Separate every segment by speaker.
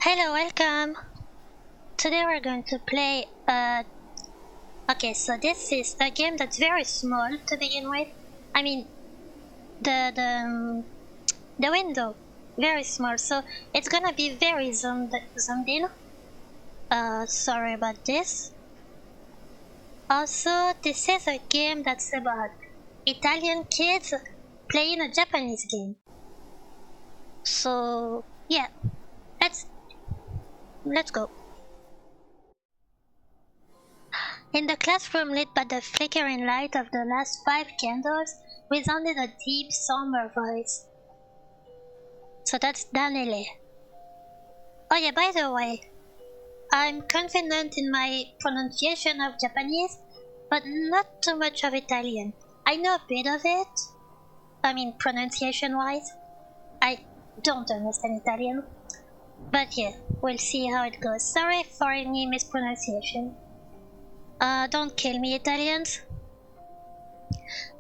Speaker 1: Hello, welcome! Today we're going to play, okay, so this is a game that's very small to begin with. I mean, the window, very small, so it's gonna be very zoomed in. Sorry about this. Also, this is a game that's about Italian kids playing a Japanese game. So, yeah, let's go. In the classroom lit by the flickering light of the last 5 candles resounded a deep, somber voice. So that's Daniele. Oh yeah, by the way, I'm confident in my pronunciation of Japanese, but not too much of Italian. I know a bit of it. I mean, pronunciation-wise. I don't understand Italian. But yeah, we'll see how it goes. Sorry for any mispronunciation. Don't kill me, Italians.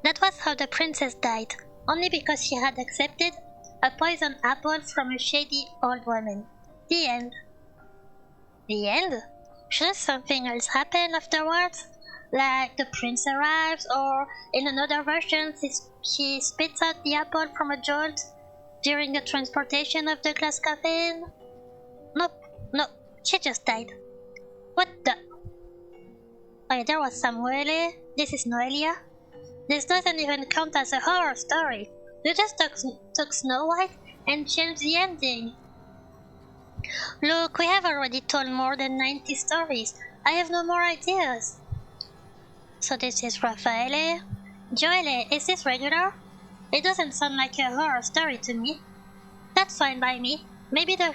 Speaker 1: That was how the princess died, only because she had accepted a poisoned apple from a shady old woman. The end. The end? Shouldn't something else happen afterwards? Like the prince arrives, or in another version, she spits out the apple from a jolt during the transportation of the glass coffin? Nope, she just died. What the? Oh, there was Samuele. This is Noelia. This doesn't even count as a horror story. You just took Snow White and changed the ending. Look, we have already told more than 90 stories. I have no more ideas. So this is Raffaele. Joele, is this regular? It doesn't sound like a horror story to me. That's fine by me. Maybe the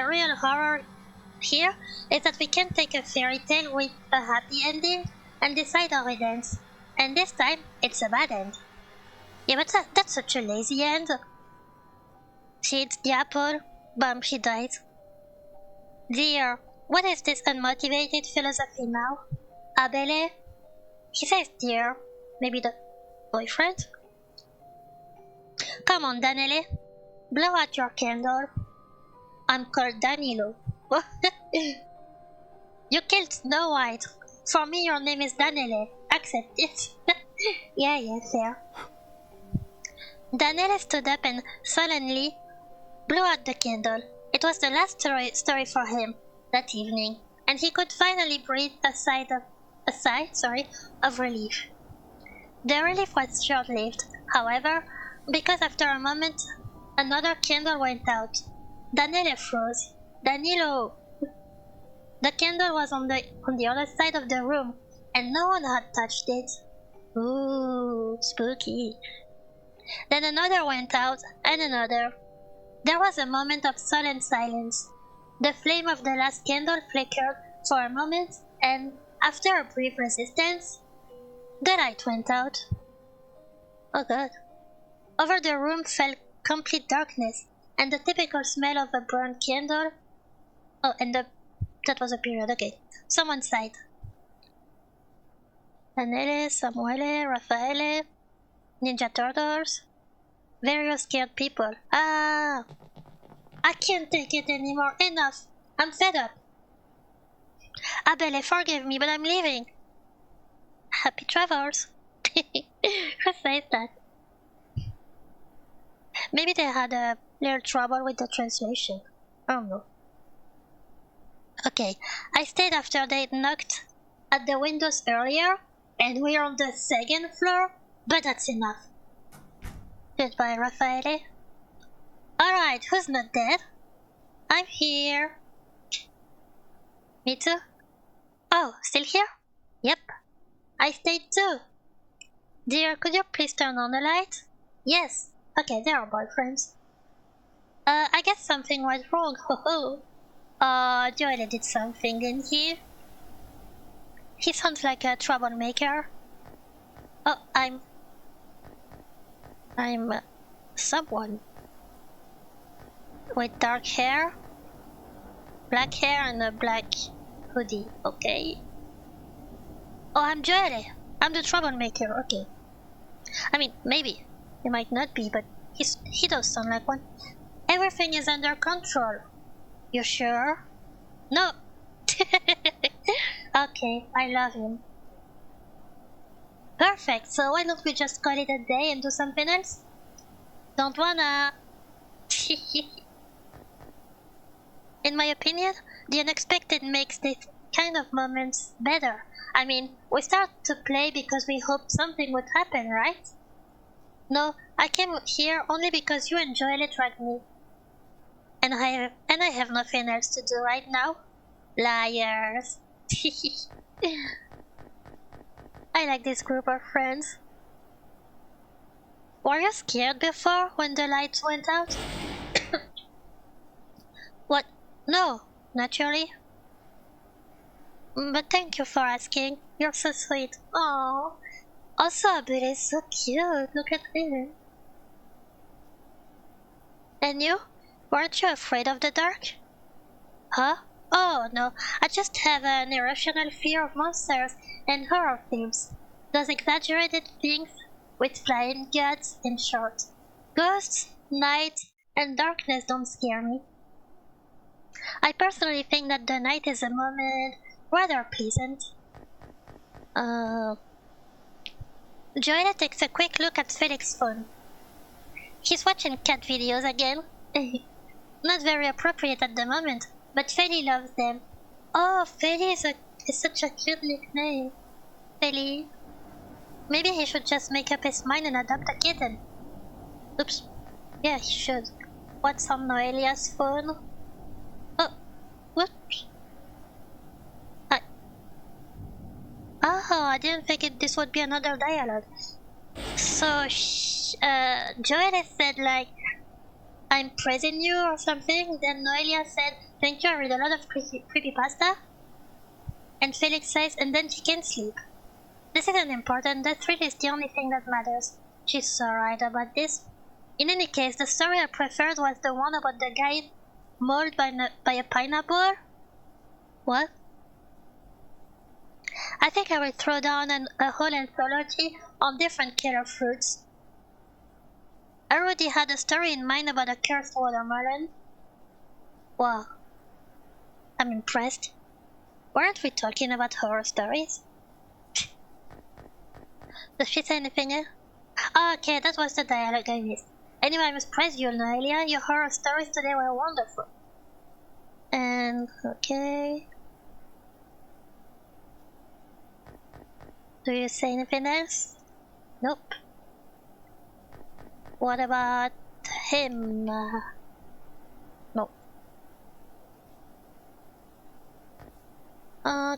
Speaker 1: real horror here is that we can take a fairy tale with a happy ending and decide how it ends. And this time, it's a bad end. Yeah, but that's such a lazy end. She eats the apple, bam, she dies. Dear, what is this unmotivated philosophy now? Abele? He says dear. Maybe the boyfriend? Come on, Daniele. Blow out your candle. I'm called Danilo. You killed Snow White. For me, your name is Daniele. Accept it. Yeah, fair. Daniele stood up and sullenly blew out the candle. It was the last story for him that evening, and he could finally breathe a sigh of relief. The relief was short-lived, however, because after a moment another candle went out. Daniele froze. Danilo! The candle was on the other side of the room, and no one had touched it. Ooh, spooky. Then another went out, and another. There was a moment of sullen silence. The flame of the last candle flickered for a moment, and after a brief resistance, the light went out. Oh god. Over the room fell complete darkness, and the typical smell of a burned candle. Oh, and that was a period, okay. Someone sighed. Daniele, Samuele, Raffaele, Ninja Turtles, various scared people. Ah! I can't take it anymore. Enough. I'm fed up. Abele, forgive me, but I'm leaving. Happy travels. Who says that? Maybe they had a little trouble with the translation. I don't know. Okay, I stayed after they knocked at the windows earlier, and we're on the second floor, but that's enough. Goodbye, Raffaele. Alright, who's not dead? I'm here. Me too? Oh, still here? Yep. I stayed too. Dear, could you please turn on the light? Yes. Okay, they are boyfriends. I guess something went wrong. Ho ho. Joel did something, didn't he? He sounds like a troublemaker. Oh, I'm someone with dark hair, black hair, and a black hoodie. Okay. Oh, I'm Joel. I'm the troublemaker. Okay. I mean, maybe he might not be, but he does sound like one. Everything is under control. You sure? No. Okay, I love him. Perfect, so why don't we just call it a day and do something else? Don't wanna... In my opinion, the unexpected makes these kind of moments better. I mean, we start to play because we hoped something would happen, right? No, I came here only because you enjoy it like me. And I have nothing else to do right now. Liars. I like this group of friends. Were you scared before when the lights went out? What? No, naturally. But thank you for asking. You're so sweet. Oh. Also, Abel is so cute. Look at him. And you? Weren't you afraid of the dark? Huh? Oh no, I just have an irrational fear of monsters and horror films. Those exaggerated things with flying guts, in short. Ghosts, night, and darkness don't scare me. I personally think that the night is a moment rather pleasant. Joella takes a quick look at Felix's phone. He's watching cat videos again. Not very appropriate at the moment, but Feli loves them. Oh, Feli is such a cute nickname. Feli. Maybe he should just make up his mind and adopt a kitten. Oops. Yeah, he should. What's on Noelia's phone? Oh, whoops. I didn't think this would be another dialogue. So, Joella said like, I'm praising you or something. Then Noelia said, thank you, I read a lot of creepypasta. And Felix says, and then she can sleep. This isn't important, that thrill is the only thing that matters. She's so right about this. In any case, the story I preferred was the one about the guy mauled by a pineapple. What? I think I will throw down a whole anthology on different killer fruits. I already had a story in mind about a cursed watermelon. Wow. I'm impressed. Weren't we talking about horror stories? Does she say anything else? Oh, okay, that was the dialogue I missed. Anyway, I must praise you, Noelia. Your horror stories today were wonderful. And, okay. Do you say anything else? Nope. What about him? No.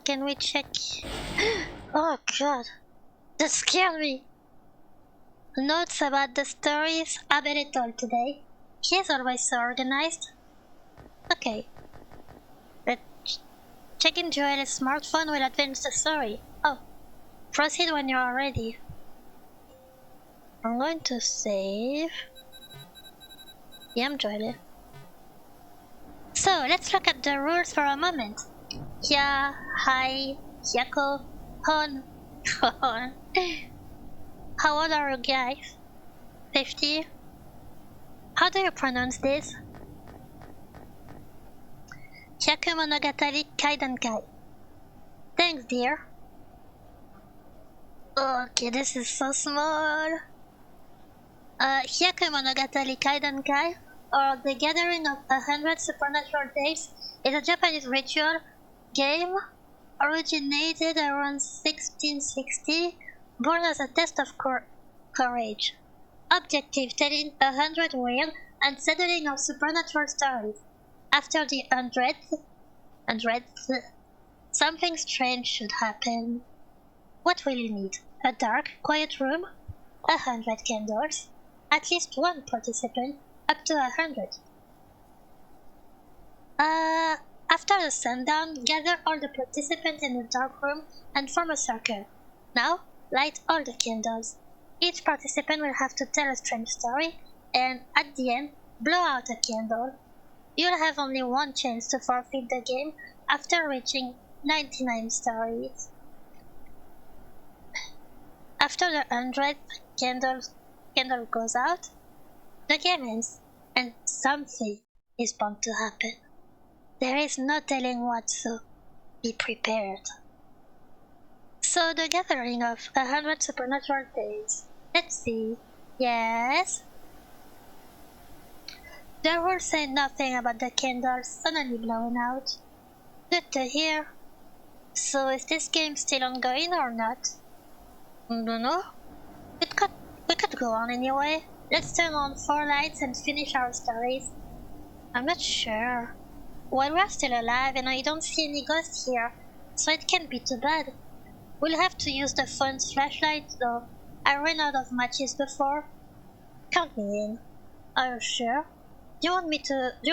Speaker 1: Can we check? Oh god, that scared me. Notes about the stories Abel told today. He's always so organized. Okay. Checking Joel's smartphone will advance the story. Oh. Proceed when you are ready. I'm going to save. Yeah, I'm Joelle. So, let's look at the rules for a moment. Hia, Hai, Hyako, Hon, Hon. How old are you guys? 50? How do you pronounce this? Hyaku Monogatari Kaidankai. Thanks, dear. Okay, this is so small. Hyaku Monogatari Kaidankai, or The Gathering of 100 Supernatural Tales, is a Japanese ritual game originated around 1660, born as a test of courage. Objective: telling 100 weird, unsettling or supernatural stories. After the 100th, something strange should happen. What will you need? A dark, quiet room? 100 candles? At least one participant, up to 100. After the sundown, gather all the participants in the dark room and form a circle. Now, light all the candles. Each participant will have to tell a strange story, and at the end, blow out a candle. You'll have only one chance to forfeit the game after reaching 99 stories. After the 100th candle goes out, the game ends, and something is bound to happen. There is no telling what, so be prepared. So the gathering of 100 supernatural tales. Let's see. Yes? The rules say nothing about the candles suddenly blowing out. Good to hear. So is this game still ongoing or not? Don't know. We could go on anyway. Let's turn on 4 lights and finish our stories. I'm not sure. Well, we're still alive and I don't see any ghosts here, so it can't be too bad. We'll have to use the phone's flashlight though. I ran out of matches before. Count me in. Are you sure? Do you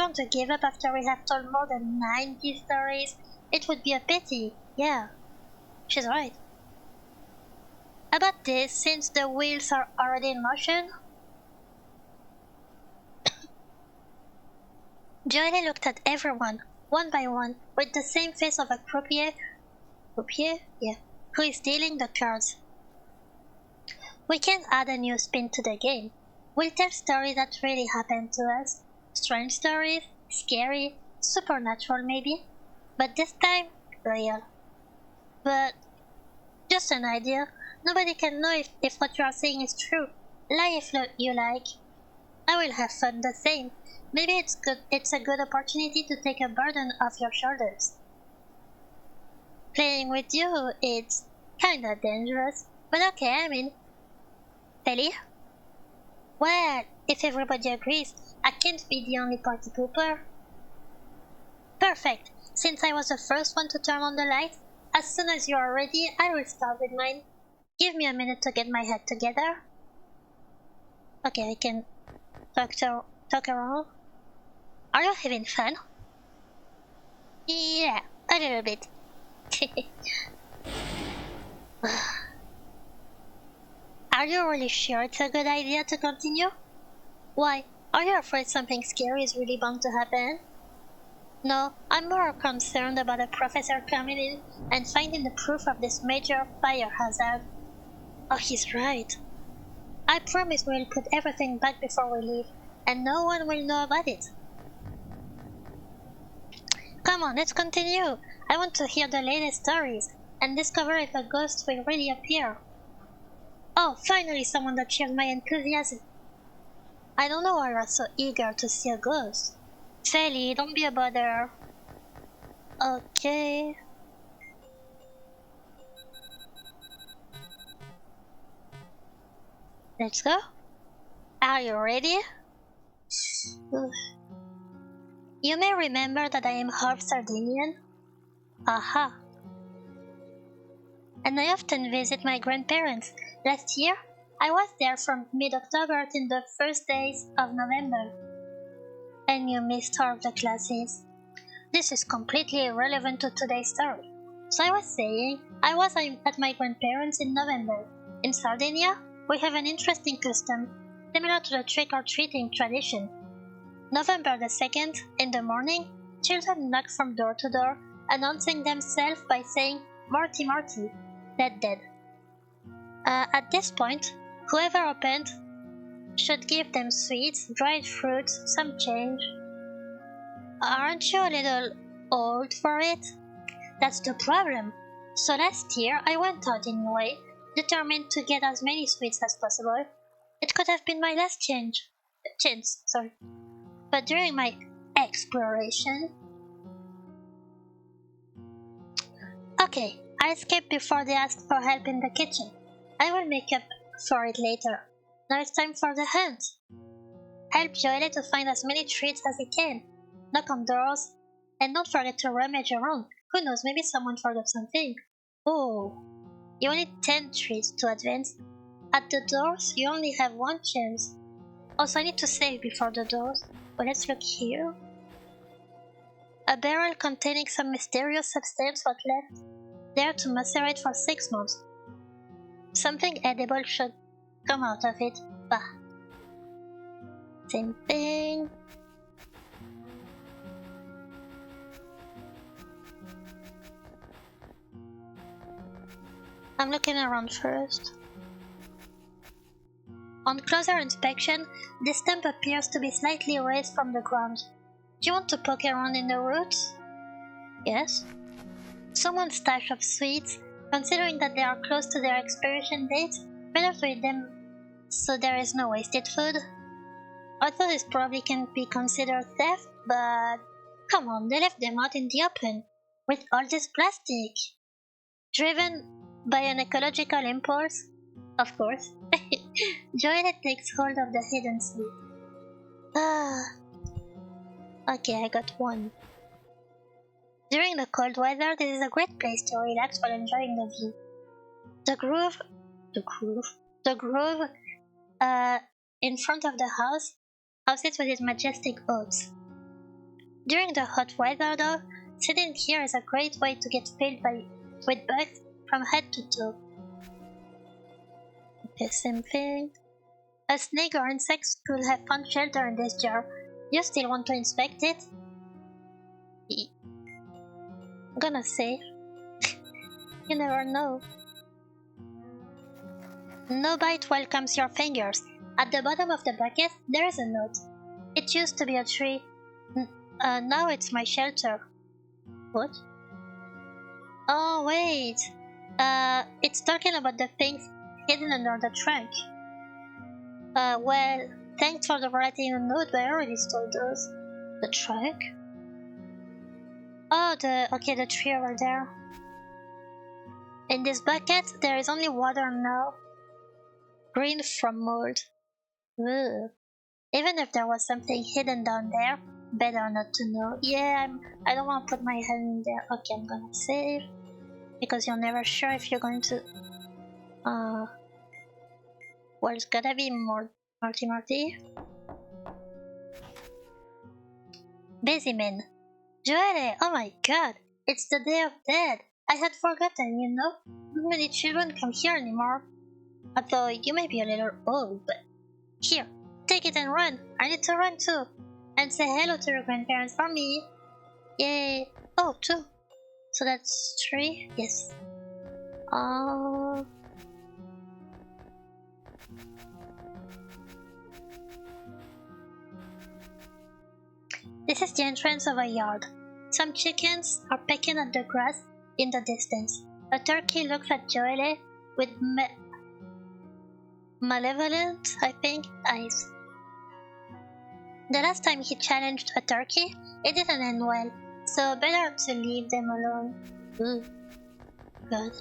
Speaker 1: want to give up after we have told more than 90 stories? It would be a pity. Yeah, she's right. About this, since the wheels are already in motion, Jolie looked at everyone, one by one, with the same face of a croupier? Yeah, who is dealing the cards. We can add a new spin to the game. We'll tell stories that really happened to us. Strange stories, scary, supernatural maybe. But this time, real. But, just an idea. Nobody can know if what you are saying is true. Lie if you like. I will have fun the same. Maybe it's a good opportunity to take a burden off your shoulders. Playing with you, it's kinda dangerous. But okay, I'm in. Ellie? Well, if everybody agrees, I can't be the only party pooper. Perfect. Since I was the first one to turn on the light, as soon as you are ready, I will start with mine. Give me a minute to get my head together. Okay, I can talk around. Are you having fun? Yeah, a little bit. Are you really sure it's a good idea to continue? Why, are you afraid something scary is really bound to happen? No, I'm more concerned about a professor coming in and finding the proof of this major fire hazard. Oh, he's right. I promise we'll put everything back before we leave, and no one will know about it. Come on, let's continue. I want to hear the latest stories, and discover if a ghost will really appear. Oh, finally someone that shares my enthusiasm. I don't know why you're so eager to see a ghost. Sally, don't be a bother. Okay. Let's go. Are you ready? You may remember that I am half Sardinian. Aha. And I often visit my grandparents. Last year, I was there from mid-October till the first days of November. And you missed all of the classes. This is completely irrelevant to today's story. So I was saying, I was at my grandparents in November. In Sardinia, we have an interesting custom, similar to the trick-or-treating tradition. November the 2nd, in the morning, children knock from door to door, announcing themselves by saying, Marty Marty, dead dead. At this point, whoever opened should give them sweets, dried fruits, some change. Aren't you a little old for it? That's the problem. So last year I went out anyway, determined to get as many sweets as possible. It could have been my last chance. But during my exploration... Okay, I escaped before they asked for help in the kitchen. I will make up for it later. Now it's time for the hunt. Help Joelle to find as many treats as he can. Knock on doors, and don't forget to rummage around. Who knows, maybe someone forgot something. Oh, you only 10 treats to advance. At the doors, you only have one chance. Also, I need to save before the doors. But let's look here. A barrel containing some mysterious substance was left there to macerate for 6 months. Something edible should come out of it. Bah. Same thing. I'm looking around first. On closer inspection, this stump appears to be slightly raised from the ground. Do you want to poke around in the roots? Yes. Someone's stash of sweets, considering that they are close to their expiration date, better to eat them so there is no wasted food. Although this probably can be considered theft, but come on, they left them out in the open with all this plastic. Driven by an ecological impulse, of course, Joelle takes hold of the hidden sweet. Ah, okay, I got one. During the cold weather, this is a great place to relax while enjoying the view. The grove, in front of the house, houses with its majestic oaks. During the hot weather, though, sitting here is a great way to get filled with bugs from head to toe. Okay, same thing. A snake or insect could have found shelter in this jar. You still want to inspect it? I'm gonna say. You never know. No bite welcomes your fingers. At the bottom of the bucket, there is a note. It used to be a tree. Now it's my shelter. What? Oh, wait. It's talking about the things hidden under the trunk. Well, thanks for the writing a note, but I already stole those. The trunk? Oh, the tree over there. In this bucket, there is only water now. Green from mold. Ugh. Even if there was something hidden down there, better not to know. Yeah, I don't want to put my hand in there. Okay, I'm gonna save. Because you're never sure if you're going to... Well, it's gotta be more Marty. Busyman. Joelle, oh my god, it's the Day of Dead. I had forgotten, you know? Not many children come here anymore. Although you may be a little old, but... Here, take it and run. I need to run too. And say hello to your grandparents for me. Yay. Oh, 2. So that's 3? Yes. This is the entrance of a yard. Some chickens are pecking at the grass in the distance. A turkey looks at Joelle with malevolent, I think, eyes. The last time he challenged a turkey, it didn't end well, so better to leave them alone. Ooh. God.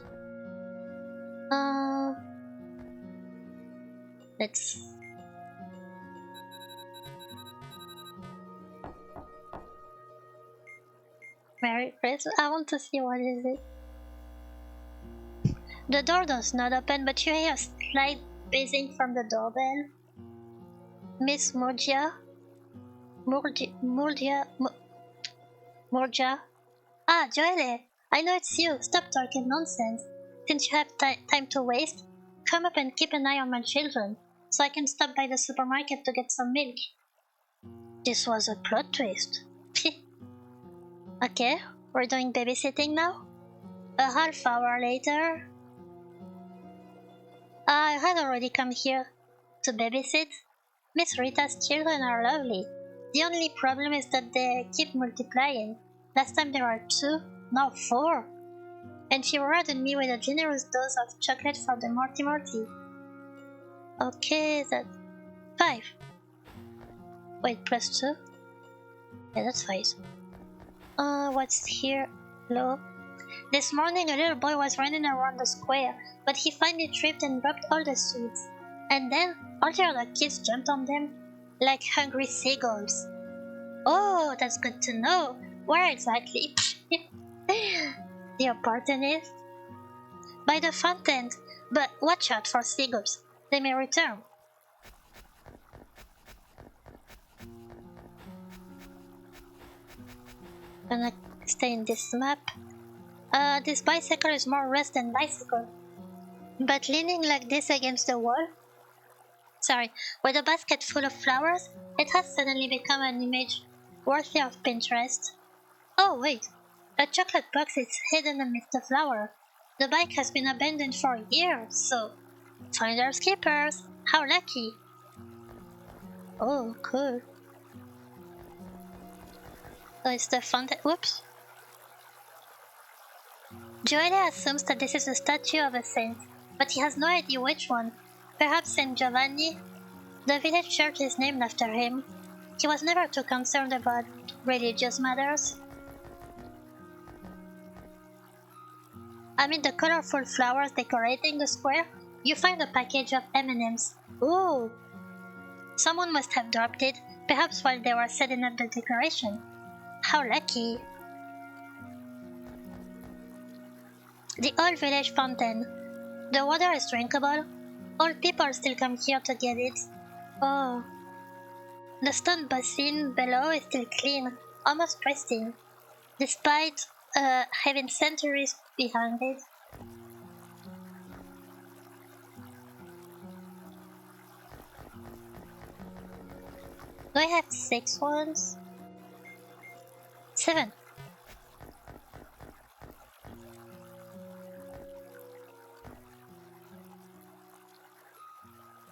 Speaker 1: Let's... Merry Christmas. I want to see what is it. The door does not open, but you hear a slight buzzing from the doorbell. Miss Murgia? Ah, Joelle, I know it's you. Stop talking nonsense. Since you have time to waste, come up and keep an eye on my children, so I can stop by the supermarket to get some milk. This was a plot twist. Okay, we're doing babysitting now? A half hour later... I had already come here to babysit. Miss Rita's children are lovely. The only problem is that they keep multiplying. Last time there were 2, now 4. And she rewarded me with a generous dose of chocolate for the Morty. Okay, that's 5. Wait, plus 2? Yeah, that's 5. What's here? Hello? This morning a little boy was running around the square, but he finally tripped and dropped all the sweets. And then all the other kids jumped on them like hungry seagulls. Oh, that's good to know. Where exactly? The important is by the fountain, but watch out for seagulls. They may return. Gonna stay in this map. This bicycle is more rest than bicycle. But leaning like this against the wall, with a basket full of flowers, it has suddenly become an image worthy of Pinterest. Oh wait, a chocolate box is hidden amidst the flower. The bike has been abandoned for years, so finders keepers, how lucky. Oh, cool. So it's the fountain. Whoops. Joelle assumes that this is a statue of a saint, but he has no idea which one. Perhaps Saint Giovanni? The village church is named after him. He was never too concerned about religious matters. Amid the colorful flowers decorating the square, you find a package of M&Ms. Ooh! Someone must have dropped it, perhaps while they were setting up the decoration. How lucky! The old village fountain. The water is drinkable. Old people still come here to get it. Oh. The stone basin below is still clean, almost pristine, despite having centuries behind it. Do I have 6 ones? 7.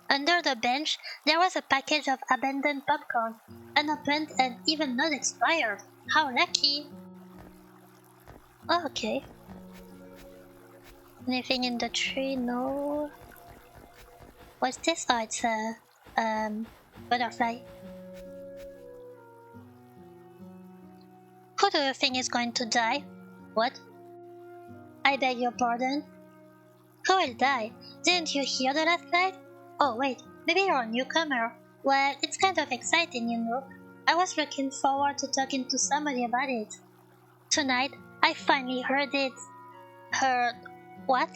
Speaker 1: Under the bench, there was a package of abandoned popcorn, unopened and even not expired. How lucky! Oh, okay. Anything in the tree? No. What's this? Oh, it's a butterfly. Who do you think is going to die? What? I beg your pardon? Who will die? Didn't you hear the last night? Oh wait, maybe you're a newcomer. Well, it's kind of exciting, you know. I was looking forward to talking to somebody about it. Tonight, I finally heard it. Heard what?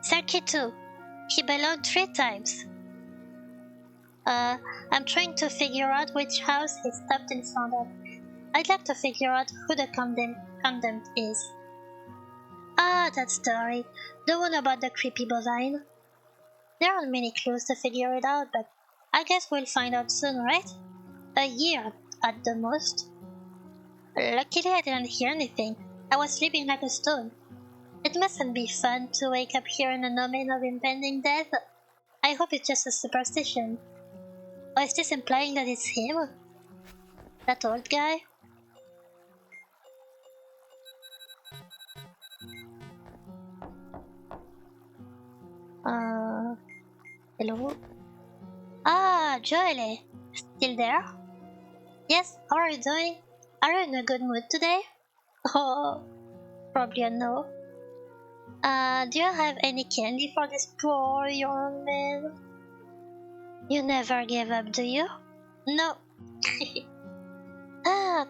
Speaker 1: Serki-2. He bellowed 3 times. I'm trying to figure out which house he stopped in front of. I'd like to figure out who the condemned is. Ah, that story. The one about the creepy bovine. There aren't many clues to figure it out, but I guess we'll find out soon, right? A year, at the most. Luckily I didn't hear anything. I was sleeping like a stone. It mustn't be fun to wake up hearing an omen of impending death. I hope it's just a superstition. Or is this implying that it's him? That old guy? Hello? Ah, Joelle! Still there? Yes, how are you doing? Are you in a good mood today? Oh, probably a no. Do you have any candy for this poor young man? You never give up, do you? No.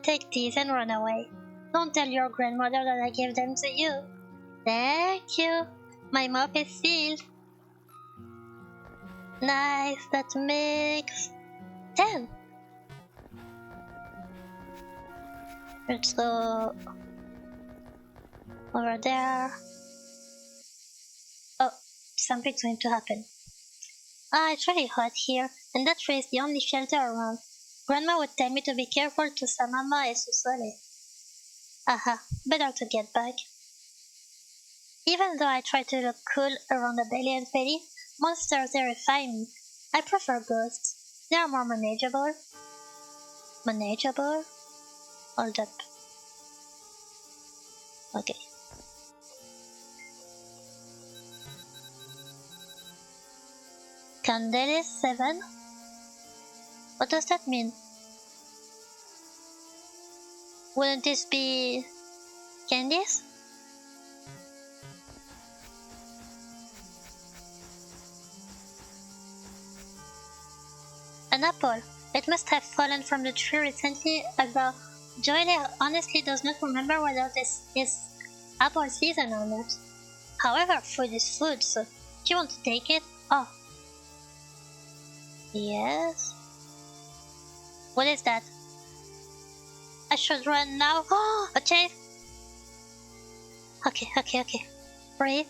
Speaker 1: Take these and run away. Don't tell your grandmother that I gave them to you. Thank you. My mouth is sealed. Nice, that makes 10. Let's go over there. Oh, something's going to happen. It's really hot here, and that tree is the only shelter around. Grandma would tell me to be careful to sa mamá y su sole. Aha, better to get back. Even though I try to look cool around the belly and belly, monsters terrify me. I prefer ghosts. They are more manageable. Manageable? Hold up. Okay. Candele 7? What does that mean? Wouldn't this be candies? An apple. It must have fallen from the tree recently, although Joelle honestly does not remember whether this is apple season or not. However, food is food, so if you want to take it, oh. Yes? What is that? I should run now. Oh, a chase! Okay. Breathe.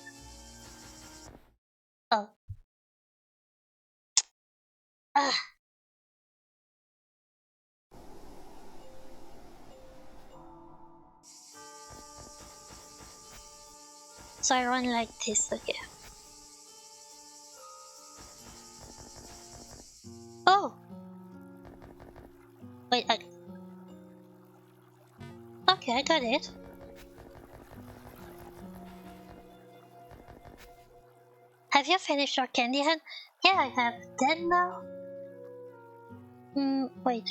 Speaker 1: Oh. Ah. So I run like this, okay. Oh! Wait, Okay, I got it. Have you finished your candy hunt? Yeah, I have. Then now? Wait.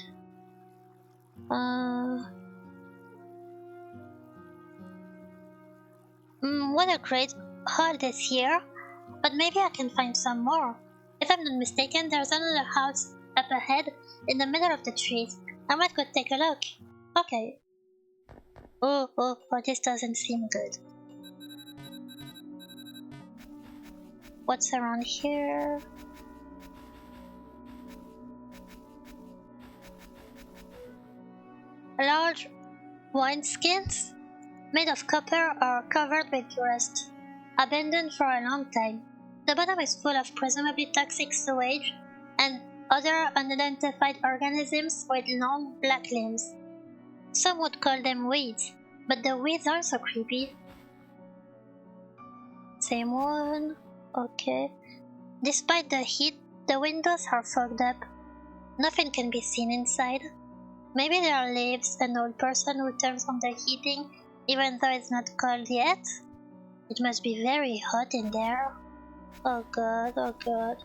Speaker 1: What a great haul this year. But maybe I can find some more. If I'm not mistaken, there's another house up ahead in the middle of the trees. I might go take a look. Okay. Oh, this doesn't seem good. What's around here? Large wineskins made of copper or covered with rust, abandoned for a long time. The bottom is full of presumably toxic sewage and other unidentified organisms with long black limbs. Some would call them weeds, but the weeds are so creepy. Same one. Okay. Despite the heat, the windows are fogged up. Nothing can be seen inside. Maybe there are leaves, an old person who turns on the heating even though it's not cold yet. It must be very hot in there. Oh god, oh god.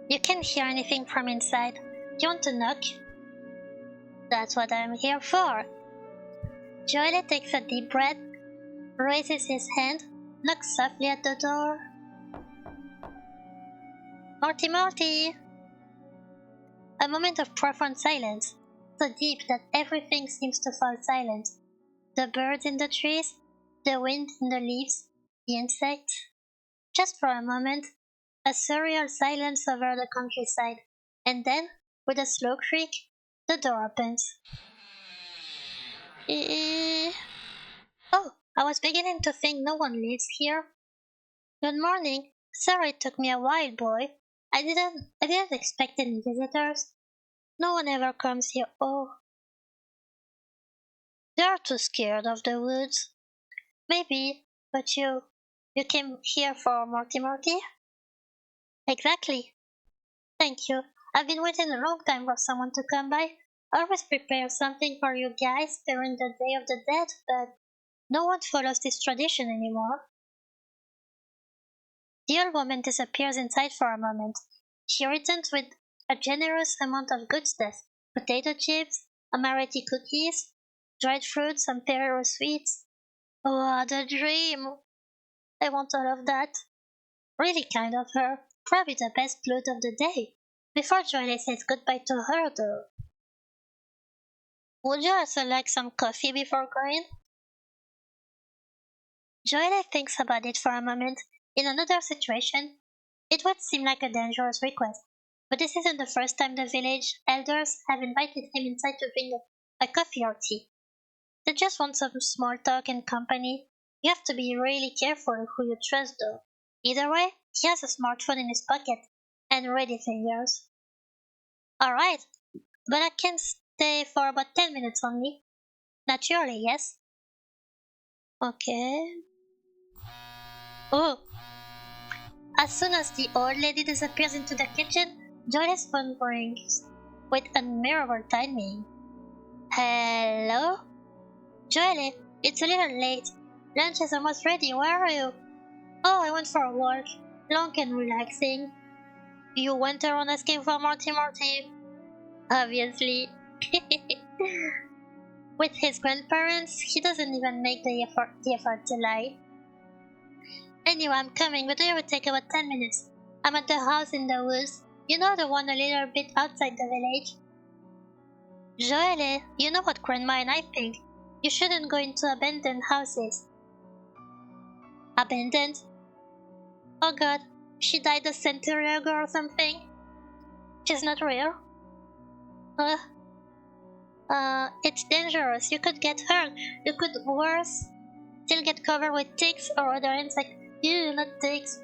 Speaker 1: You can't hear anything from inside. You want to knock? That's what I'm here for. Joelle takes a deep breath, raises his hand, knocks softly at the door. Morty, Morty! A moment of profound silence, so deep that everything seems to fall silent. The birds in the trees, the wind in the leaves, the insects. Just for a moment, a surreal silence over the countryside, and then, with a slow creak, the door opens. Oh, I was beginning to think no one lives here. Good morning. Sorry it took me a while, boy. I didn't expect any visitors. No one ever comes here. Oh. They're too scared of the woods. Maybe, but you came here for Morty Morty? Exactly. Thank you. I've been waiting a long time for someone to come by. I always prepare something for you guys during the Day of the Dead, but no one follows this tradition anymore. The old woman disappears inside for a moment. She returns with a generous amount of good stuff: potato chips, amaretti cookies, dried fruits, and Ferrero sweets. Oh, what a dream! I want all of that. Really kind of her. Probably the best loot of the day. Before Joelle says goodbye to her, though. Would you also like some coffee before going? Joelle thinks about it for a moment. In another situation, it would seem like a dangerous request, but this isn't the first time the village elders have invited him inside to bring a coffee or tea. They just want some small talk and company. You have to be really careful who you trust, though. Either way, he has a smartphone in his pocket and ready fingers. Alright, but I can stay for about 10 minutes only. Naturally, yes. Okay. Oh, as soon as the old lady disappears into the kitchen, Joy's phone rings with admirable timing. Hello? Joelle, it's a little late. Lunch is almost ready. Where are you? Oh, I went for a walk. Long and relaxing. You went around asking for Morty Morty? Obviously. With his grandparents, he doesn't even make the effort to lie. Anyway, I'm coming, but it will take about 10 minutes. I'm at the house in the woods. You know, the one a little bit outside the village? Joelle, you know what Grandma and I think. You shouldn't go into abandoned houses. Abandoned? Oh god, she died a century ago or something? She's not real? It's dangerous. You could get hurt. You could, worse, still get covered with ticks or other insects. Ew, not ticks.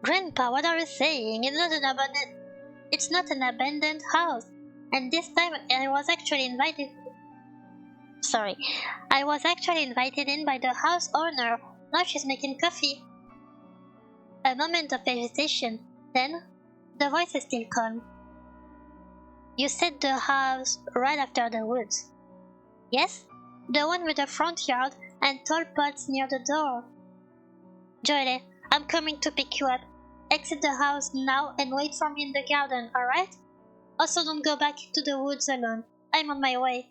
Speaker 1: Grandpa, what are you saying? It's not an abandoned house. And this time I was actually invited. Sorry, I was actually invited in by the house owner. Now she's making coffee. A moment of hesitation. Then, The voice is still calm. You said the house right after the woods. Yes? The one with the front yard and tall pots near the door. Joelle, I'm coming to pick you up. Exit the house now and wait for me in the garden, alright? Also don't go back to the woods alone. I'm on my way.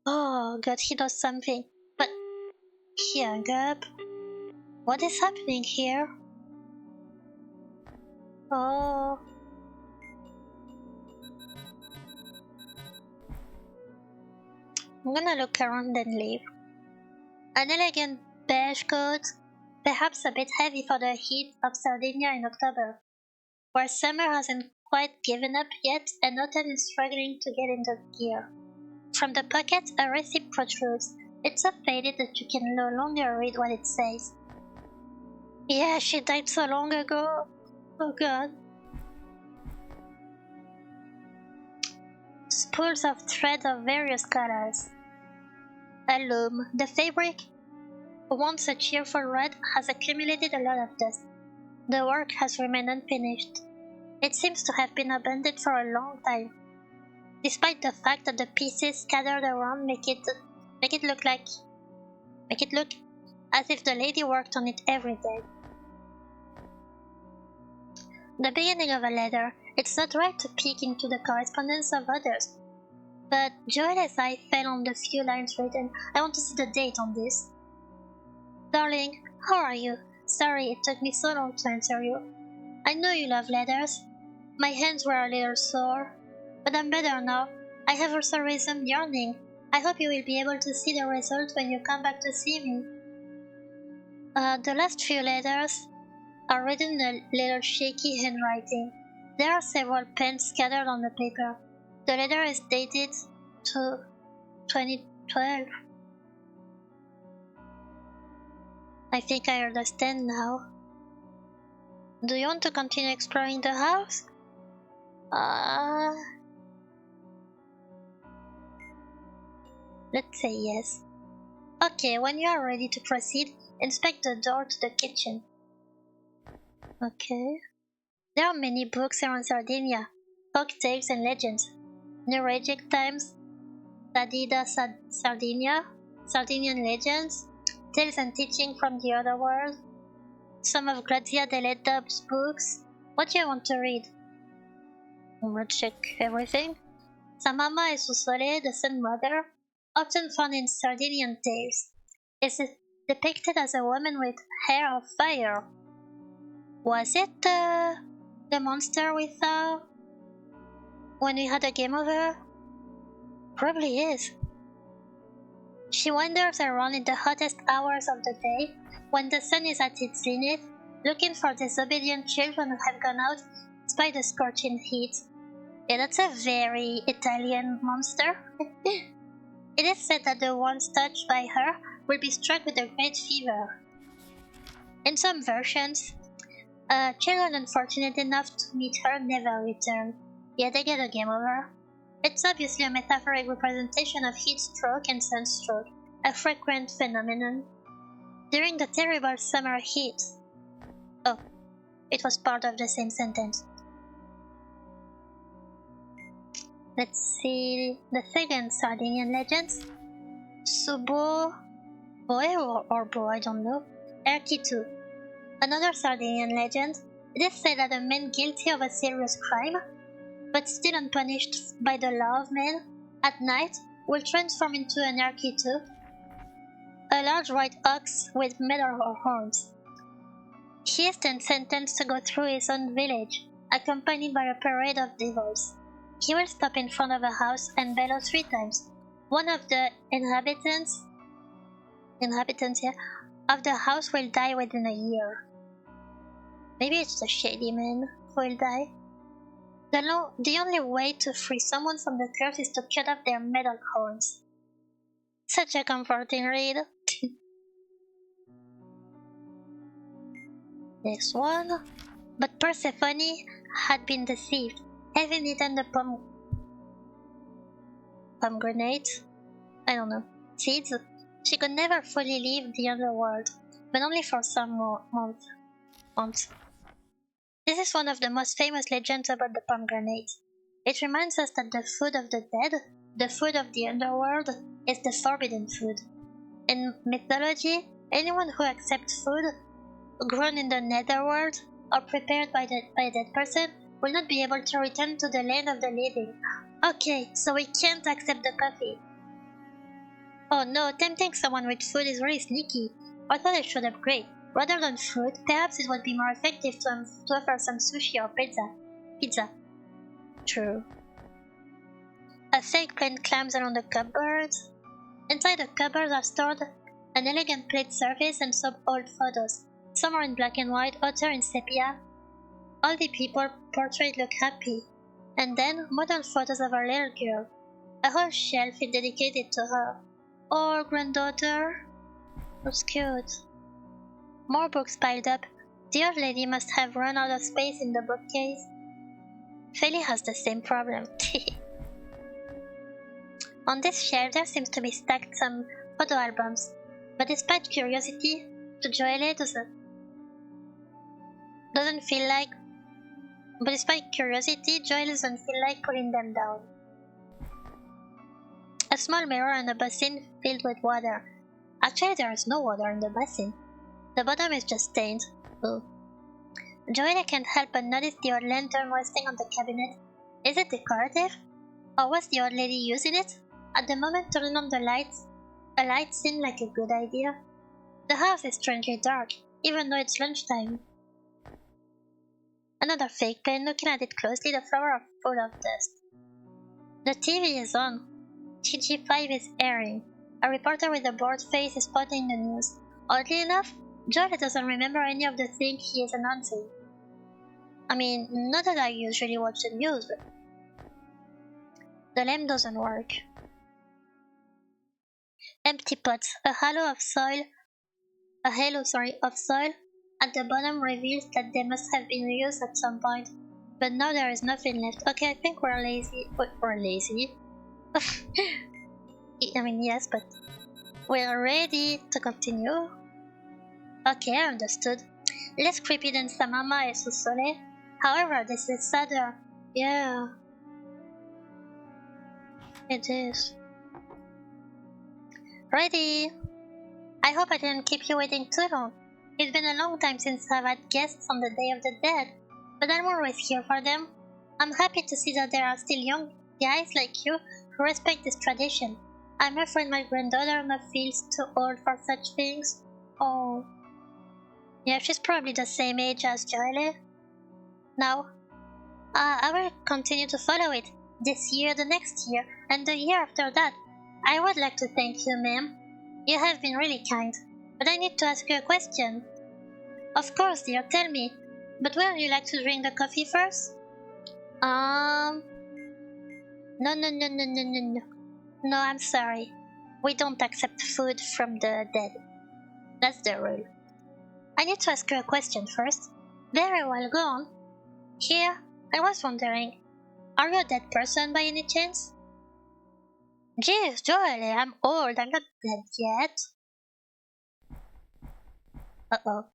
Speaker 1: Oh god, he does something. But he hung up. What is happening here? Oh. I'm gonna look around and leave. An elegant beige coat, perhaps a bit heavy for the heat of Sardinia in October, where summer hasn't quite given up yet and autumn is struggling to get into gear. From the pocket, a receipt protrudes. It's so faded that you can no longer read what it says. Yeah, she died so long ago. Oh god. Spools of thread of various colors. A loom. The fabric, once a cheerful red, has accumulated a lot of dust. The work has remained unfinished. It seems to have been abandoned for a long time, despite the fact that the pieces scattered around make it look as if the lady worked on it every day. The beginning of a letter. It's not right to peek into the correspondence of others. But Joelle's eye fell on the few lines written. I want to see the date on this. Darling, how are you? Sorry it took me so long to answer you. I know you love letters. My hands were a little sore, but I'm better now. I have also resumed yearning. I hope you will be able to see the result when you come back to see me. The last few letters are written in a little shaky handwriting. There are several pens scattered on the paper. The letter is dated to 2012. I think I understand now. Do you want to continue exploring the house? Let's say yes. Okay, when you are ready to proceed, inspect the door to the kitchen. Okay. There are many books around Sardinia, folk tales and legends. Neuralgic Times, Sardinia, Sardinian legends, tales and teaching from the other world, some of Grazia Deledda's books. What do you want to read? I'm gonna check everything. Samama e Susole, the Sun Mother, often found in Sardinian tales, is depicted as a woman with hair of fire. Was it the monster we saw when we had a game over? Probably is. She wanders around in the hottest hours of the day, when the sun is at its zenith, looking for disobedient children who have gone out despite the scorching heat. Yeah, that's a very Italian monster. It is said that the ones touched by her will be struck with a great fever. In some versions, children unfortunate enough to meet her never return. Yeah, they get a game over. It's obviously a metaphoric representation of heat stroke and sunstroke, a frequent phenomenon. During the terrible summer heat. Oh, it was part of the same sentence. Let's see the second Sardinian legends. Subo, Boe or Bo, I don't know. Erkitu. Another Sardinian legend. It is said that a man guilty of a serious crime, but still unpunished by the law of men, at night will transform into an Erkitu, a large white ox with metal horns. He is then sentenced to go through his own village, accompanied by a parade of devils. He will stop in front of a house and bellow 3 times. One of the inhabitants of the house will die within a year. Maybe it's the shady man who will die. The only way to free someone from the curse is to cut off their metal horns. Such a comforting read. Next one. But Persephone had been deceived, having eaten the pomegranate, I don't know, seeds. She could never fully leave the underworld, but only for some more months. This is one of the most famous legends about the pomegranate. It reminds us that the food of the dead, the food of the underworld, is the forbidden food. In mythology, anyone who accepts food grown in the netherworld or prepared by a dead person will not be able to return to the land of the living. Okay, so we can't accept the coffee. Oh no, tempting someone with food is really sneaky. I thought I should upgrade. Rather than food, perhaps it would be more effective to offer some sushi or pizza. True. A fake plane climbs around the cupboards. Inside the cupboards are stored an elegant plate surface and some old photos. Some are in black and white, others in sepia. All the people portrayed look happy. And then, modern photos of our little girl. A whole shelf is dedicated to her. Or granddaughter. Looks cute. More books piled up. The old lady must have run out of space in the bookcase. Feli has the same problem. On this shelf there seems to be stacked some photo albums, but despite curiosity, to Joelle doesn't feel like pulling them down. A small mirror and a basin filled with water. Actually, there is no water in the basin. The bottom is just stained. Ooh. Joelle can't help but notice the old lantern resting on the cabinet. Is it decorative? Or was the old lady using it? At the moment, turning on the lights, a light seemed like a good idea. The house is strangely dark, even though it's lunchtime. Another fake pen, looking at it closely, the floor is full of dust. The TV is on. TG5 is airing. A reporter with a bored face is spotting the news. Oddly enough, Joelle doesn't remember any of the things he is announcing. I mean, not that I usually watch the news, but the lamp doesn't work. Empty pots, a halo of soil at the bottom reveals that they must have been reused at some point. But now there is nothing left. Okay, I think we're lazy. We're lazy. I mean, yes, but we're ready to continue. Okay, I understood. Less creepy than Samama et Sous-Soleil. However, this is sadder. Yeah. It is. Ready! I hope I didn't keep you waiting too long. It's been a long time since I've had guests on the Day of the Dead, but I'm always here for them. I'm happy to see that there are still young guys like you who respect this tradition. I'm afraid my granddaughter now feels too old for such things. Oh. Yeah, she's probably the same age as Joelle. Now, I will continue to follow it. This year, the next year, and the year after that. I would like to thank you, ma'am. You have been really kind. But I need to ask you a question. Of course, dear, tell me. But would you like to drink the coffee first? No. No, I'm sorry. We don't accept food from the dead. That's the rule. I need to ask you a question first. Very well, go on. Here, I was wondering, are you a dead person by any chance? Jeez, Joelle, I'm old, I'm not dead yet. Uh-oh.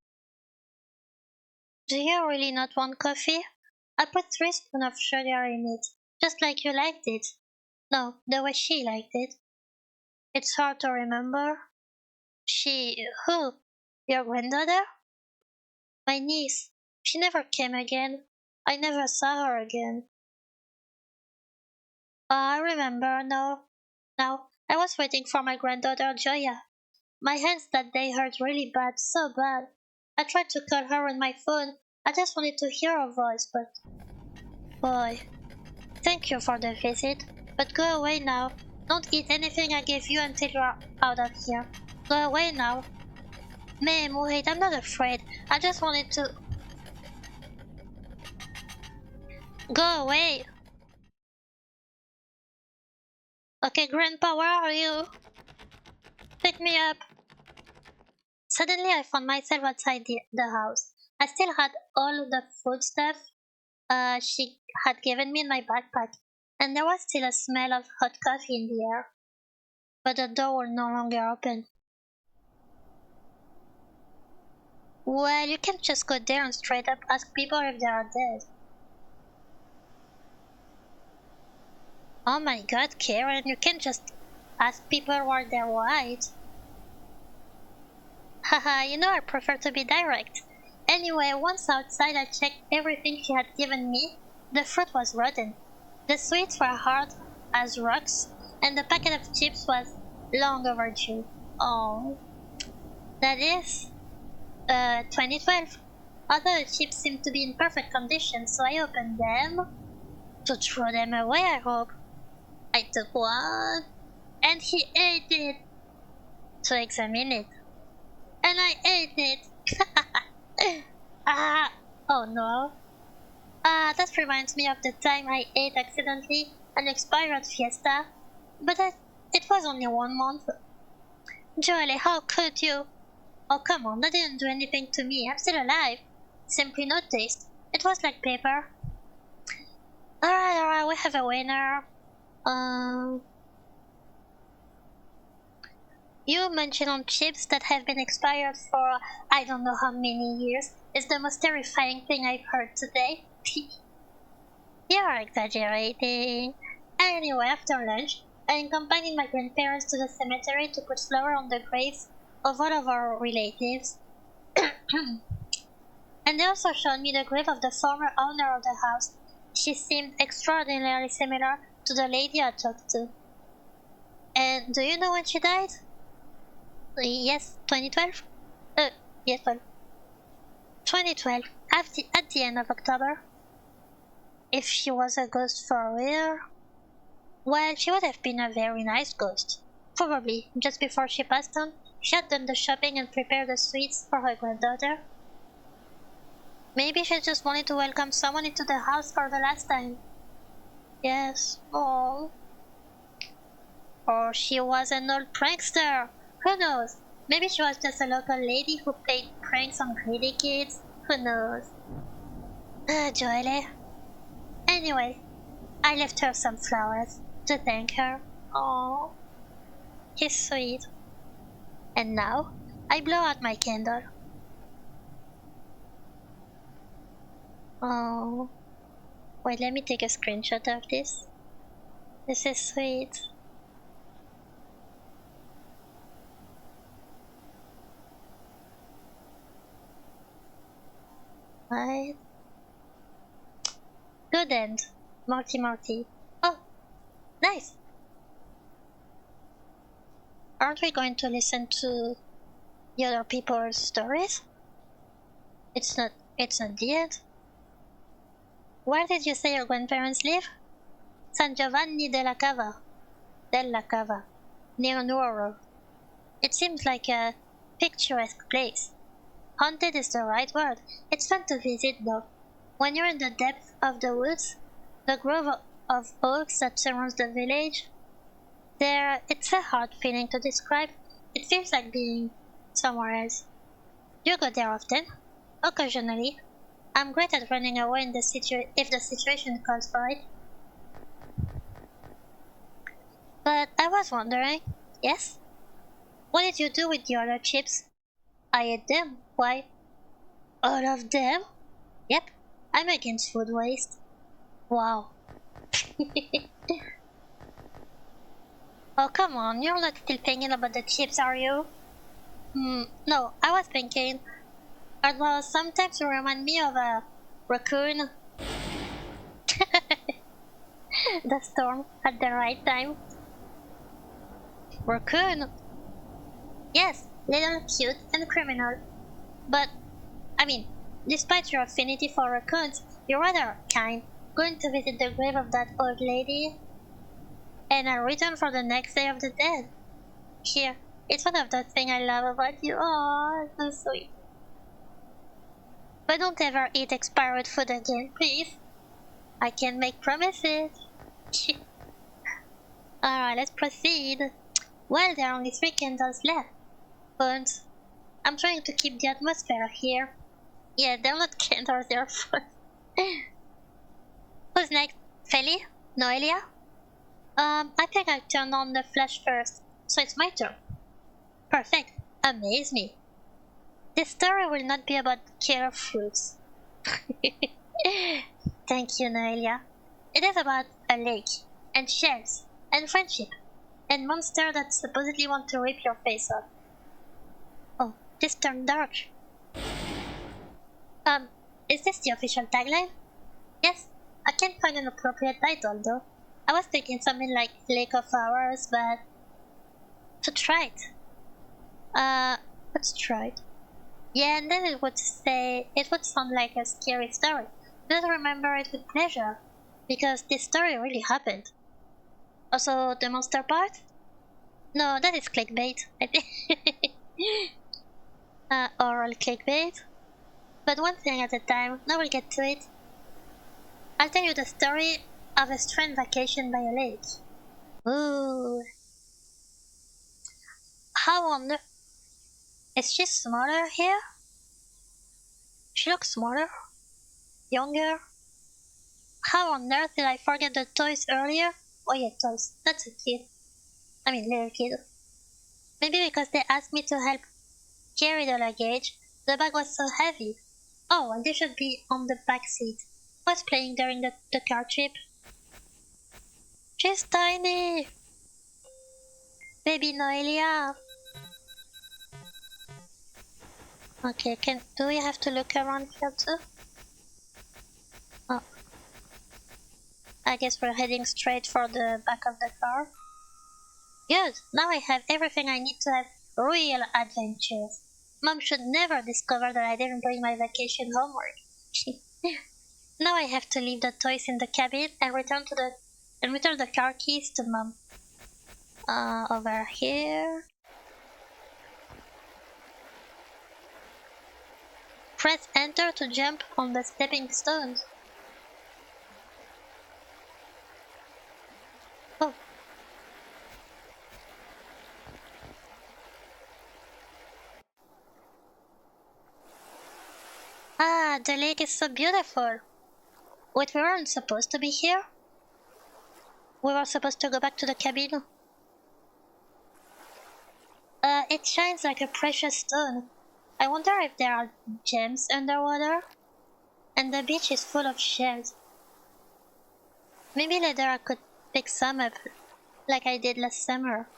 Speaker 1: Do you really not want coffee? I put 3 spoons of sugar in it, just like you liked it. No, the way she liked it. It's hard to remember. Who? Your granddaughter? My niece. She never came again. I never saw her again. I remember now. Now, I was waiting for my granddaughter Joya. My hands that day hurt really bad, so bad. I tried to call her on my phone. I just wanted to hear her voice, but... Boy. Thank you for the visit, but go away now. Don't eat anything I gave you until you're out of here. Go away now. Ma'am, wait, I'm not afraid. I just wanted to... Go away! Okay, Grandpa, where are you? Pick me up. Suddenly I found myself outside the house. I still had all the food stuff she had given me in my backpack, and there was still a smell of hot coffee in the air. But the door was no longer open. Well, you can't just go there and straight up ask people if they are dead. Oh my god, Karen, you can't just ask people why they're white. Haha, you know I prefer to be direct. Anyway, once outside I checked everything she had given me. The fruit was rotten. The sweets were hard as rocks, and the packet of chips was long overdue. Oh. That is 2012. Although the chips seemed to be in perfect condition, so I opened them to throw them away, I hope. I took one, and he ate it to examine it. And I ate it. Ah, oh no. That reminds me of the time I ate accidentally an expired Fiesta, but it was only 1 month. Jolie, how could you? Oh, come on, that didn't do anything to me. I'm still alive. Simply no taste. It was like paper. Alright, we have a winner. You mentioned on chips that have been expired for I don't know how many years. It's the most terrifying thing I've heard today. You're exaggerating. Anyway, after lunch, I accompanied my grandparents to the cemetery to put flower on the graves of all of our relatives. And they also showed me the grave of the former owner of the house. She seemed extraordinarily similar to the lady I talked to. And do you know when she died? Yes, 2012? Yes, well, 2012, at the end of October. If she was a ghost for real, well, she would have been a very nice ghost. Probably, just before she passed on, she had done the shopping and prepared the sweets for her granddaughter. Maybe she just wanted to welcome someone into the house for the last time. Yes, oh. Or she was an old prankster. Who knows? Maybe she was just a local lady who played pranks on greedy kids. Who knows? Joelle. Anyway, I left her some flowers to thank her. Oh, he's sweet. And now, I blow out my candle. Oh, wait, let me take a screenshot of this. This is sweet. Right. Good end. Marty. Oh, nice. Aren't we going to listen to the other people's stories? It's not the end. Where did you say your grandparents live? San Giovanni della Cava. Near Nuoro. It seems like a picturesque place. Haunted is the right word. It's fun to visit though. When you're in the depth of the woods, the grove of oaks that surrounds the village, it's a hard feeling to describe. It feels like being somewhere else. Do you go there often? Occasionally. I'm great at running away if the situation calls for it. But I was wondering, yes? What did you do with the other chips? I ate them. Why? All of them? Yep, I'm against food waste. Wow. Oh, come on, you're not still thinking about the chips, are you? No, I was thinking, although sometimes you remind me of a raccoon. The storm at the right time. Raccoon? Yes, little, cute, and criminal. But, I mean, despite your affinity for raccoons, you're rather kind, going to visit the grave of that old lady, and a return for the next Day of the Dead. Here, it's one of the things I love about you. Oh, so sweet. But don't ever eat expired food again, please. I can't make promises. Alright, let's proceed. Well, there are only 3 candles left. But I'm trying to keep the atmosphere here. Yeah, they're not candles, they're food. Who's next? Feli? Noelia? I think I turned on the flash first, so it's my turn. Perfect. Amaze me. This story will not be about killer fruits. Thank you, Noelia. It is about a lake, and shells, and friendship, and monsters that supposedly want to rip your face off. Oh, this turned dark. Is this the official tagline? Yes, I can't find an appropriate title though. I was thinking something like Lake of Flowers, but to try it. Let's try it. Yeah, and then it would sound like a scary story. Just remember it with pleasure, because this story really happened. Also, the monster part? No, that is clickbait, I think. Oral clickbait. But one thing at a time, now we'll get to it. I'll tell you the story of a strange vacation by a lake. Ooh. How on earth? Is she smaller here? She looks smaller? Younger? How on earth did I forget the toys earlier? Oh yeah, toys. That's a kid. I mean, little kid. Maybe because they asked me to help carry the luggage, the bag was so heavy. Oh, and they should be on the back seat. I was playing during the car trip. She's tiny! Baby Noelia! Okay, do we have to look around here too? Oh. I guess we're heading straight for the back of the car. Good, now I have everything I need to have real adventures. Mom should never discover that I didn't bring my vacation homework. Now I have to leave the toys in the cabin and return the car keys to Mom. Over here. Press enter to jump on the stepping stones. Oh. Ah, the lake is so beautiful. Wait, we weren't supposed to be here? We were supposed to go back to the cabin. It shines like a precious stone. I wonder if there are gems underwater? And the beach is full of shells. Maybe later I could pick some up, like I did last summer.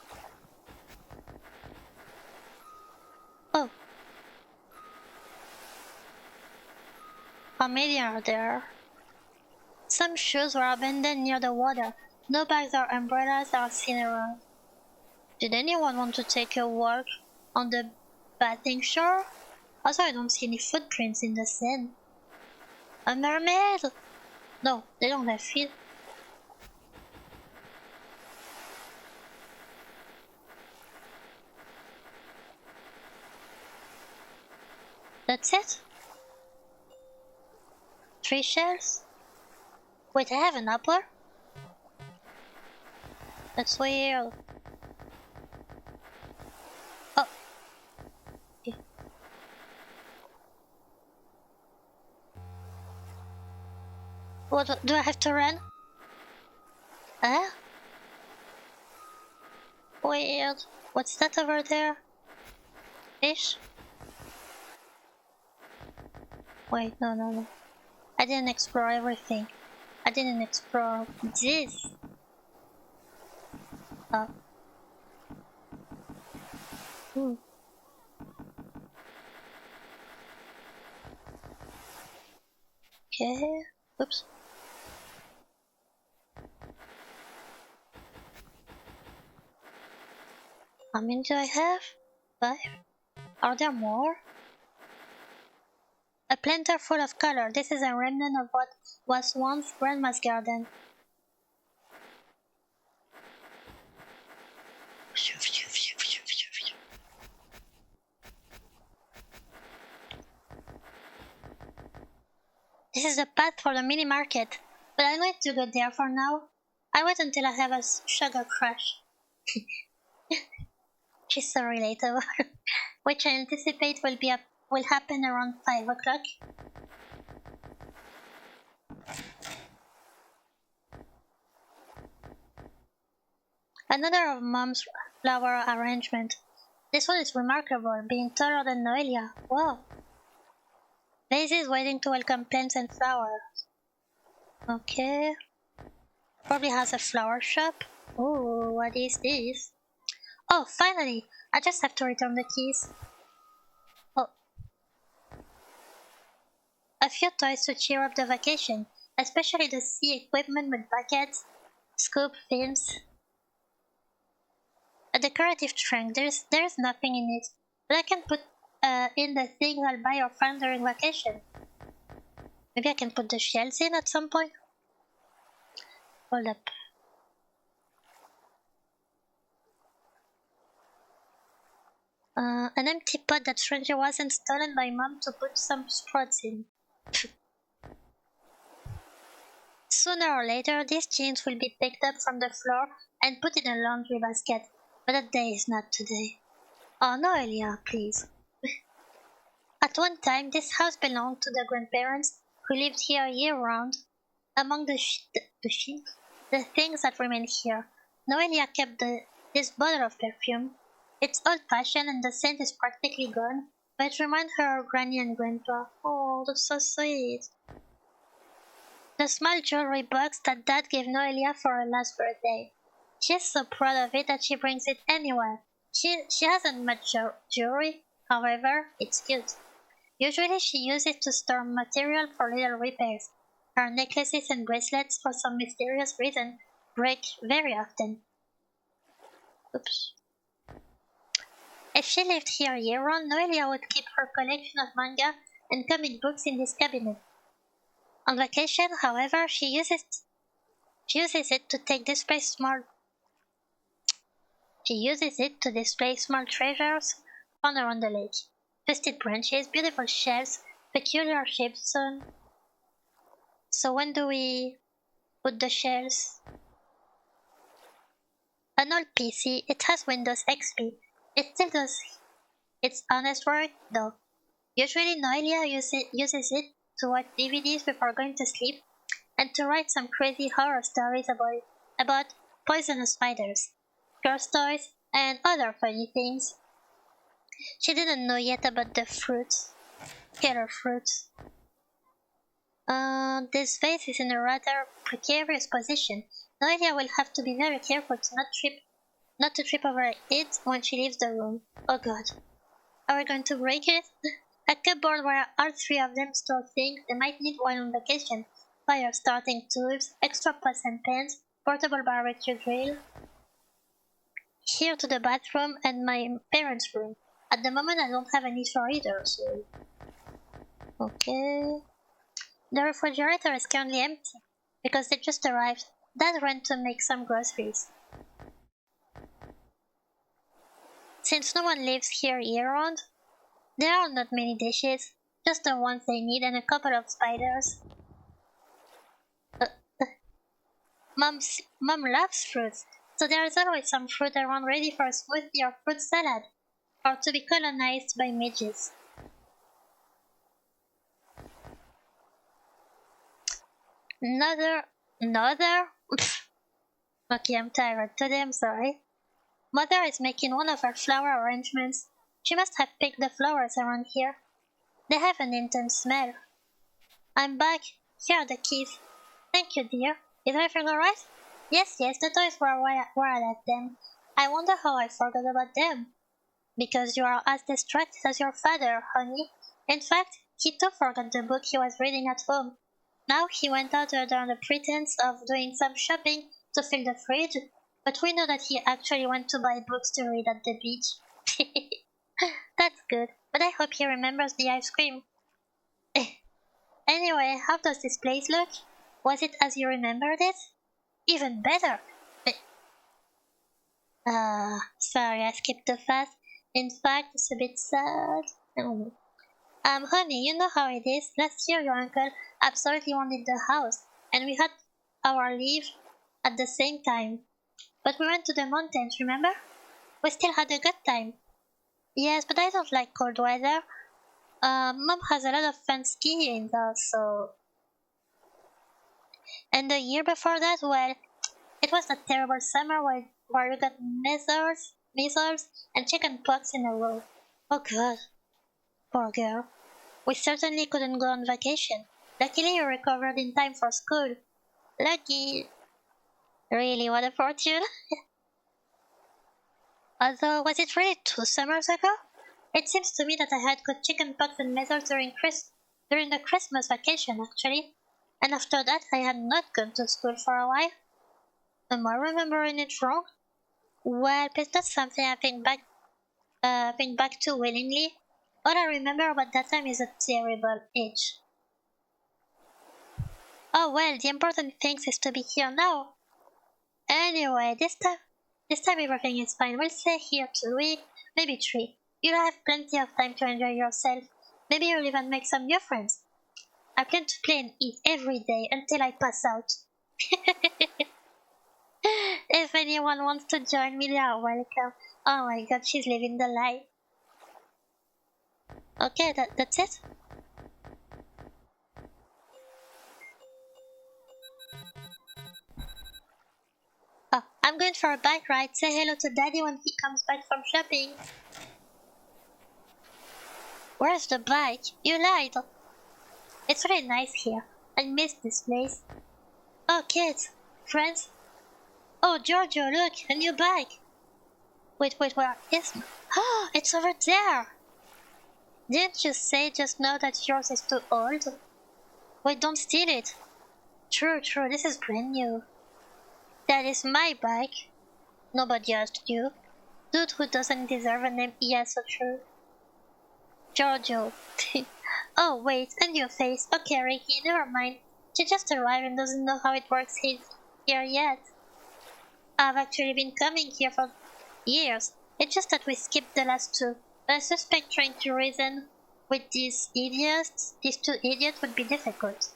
Speaker 1: Oh. How many are there? Some shoes were abandoned near the water. No bags or umbrellas are seen around. Did anyone want to take a walk on the bathing shore? Also, I don't see any footprints in the sand. A mermaid? No, they don't have feet. That's it? 3 shells? Wait, I have an apple? That's weird. Oh. Okay. What, do I have to run? Huh? Weird. What's that over there? Fish? Wait, no. I didn't explore everything. I didn't explore this. Oh. Okay. Oops. How many do I have? 5? Are there more? A planter full of color. This is a remnant of what was once Grandma's garden. This is the path for the mini market, but I need to go there for now. I'll wait until I have a sugar crush. She's so relatable. Which I anticipate will happen around 5 o'clock. Another of Mom's flower arrangement. This one is remarkable, being taller than Noelia. Wow. Daisy is waiting to welcome plants and flowers. Okay. Probably has a flower shop. Oh, what is this? Oh, finally! I just have to return the keys. Oh, a few toys to cheer up the vacation, especially the sea equipment with buckets, scoop, films. A decorative trunk. There's nothing in it, but I can put in the things I'll buy or find during vacation. Maybe I can put the shells in at some point. Hold up. An empty pot that strangely wasn't stolen by Mom to put some sprouts in. Sooner or later, these jeans will be picked up from the floor and put in a laundry basket, but that day is not today. Oh no, Elia, please. At one time, this house belonged to the grandparents who lived here year-round. Among the things that remain here, Noelia kept this bottle of perfume. It's old-fashioned and the scent is practically gone, but it reminds her of Granny and Grandpa. Oh, that's so sweet. The small jewelry box that Dad gave Noelia for her last birthday. She's so proud of it that she brings it anywhere. She hasn't much jewelry, however, it's cute. Usually she uses it to store material for little repairs. Her necklaces and bracelets, for some mysterious reason, break very often. Oops. If she lived here year-round, Noelia would keep her collection of manga and comic books in this cabinet. On vacation, however, she uses it to display small treasures found around the lake. Twisted branches, beautiful shells, peculiar shapes. So when do we put the shells? An old PC, it has Windows XP. It still does its honest work, though. Usually Noelia uses it to watch DVDs before going to sleep and to write some crazy horror stories about poisonous spiders, girls' toys, and other funny things. She didn't know yet about the fruits, killer fruits. This vase is in a rather precarious position. Noelia will have to be very careful to not to trip over it when she leaves the room. Oh god. Are we going to break it? A cupboard where all three of them store things they might need while on vacation. Fire starting tools, extra pots and pans, portable barbecue grill. Here to the bathroom and my parents' room. At the moment I don't have any for either, so... Okay... The refrigerator is currently empty, because they just arrived. Dad ran to make some groceries. Since no one lives here year-round, there are not many dishes, just the ones they need and a couple of spiders. Mom loves fruits, so there is always some fruit around ready for a smoothie or fruit salad, or to be colonized by midges. Another? Okay, I'm tired. Today I'm sorry. Mother is making one of her flower arrangements. She must have picked the flowers around here. They have an intense smell. I'm back. Here are the keys. Thank you, dear. Is everything alright? Yes, the toys were where I left them. I wonder how I forgot about them. Because you are as distracted as your father, honey. In fact, he too forgot the book he was reading at home. Now he went out under the pretense of doing some shopping to fill the fridge, but we know that he actually went to buy books to read at the beach. That's good, but I hope he remembers the ice cream. Anyway, how does this place look? Was it as you remembered it? Even better! Sorry, I skipped too fast. In fact, it's a bit sad. Honey, you know how it is. Last year your uncle absolutely wanted the house, and we had our leave at the same time. But we went to the mountains, remember? We still had a good time. Yes, but I don't like cold weather. Mom has a lot of fun skiing though, so... And the year before that, well, it was a terrible summer where you got measles measles, and chickenpox in a row. Oh god, poor girl. We certainly couldn't go on vacation. Luckily, you recovered in time for school. Lucky. Really, what a fortune. Although, was it really 2 summers ago? It seems to me that I had got chickenpox and measles during the Christmas vacation, actually. And after that, I had not gone to school for a while. Am I remembering it wrong? Well, it's not something I think back to willingly. All I remember about that time is a terrible age. Oh well, the important thing is to be here now. Anyway, this time everything is fine. We'll stay here 2 weeks, maybe 3. You'll have plenty of time to enjoy yourself. Maybe you'll even make some new friends. I plan to play and eat every day until I pass out. If anyone wants to join me, they are welcome. Oh my god, she's living the life. Okay, that's it? Oh, I'm going for a bike ride. Say hello to Daddy when he comes back from shopping. Where's the bike? You lied. It's really nice here. I miss this place. Oh, kids. Friends. Oh, Giorgio, look, a new bike. Wait, where is it? Oh, it's over there. Didn't you say just now that yours is too old? Wait, don't steal it. True, this is brand new. That is my bike. Nobody asked you. Dude who doesn't deserve a name, yes, so true. Giorgio. Oh, wait, and your face. Okay, Ricky, never mind. She just arrived and doesn't know how it works here yet. I've actually been coming here for years. It's just that we skipped the last 2. I suspect trying to reason with these two idiots would be difficult.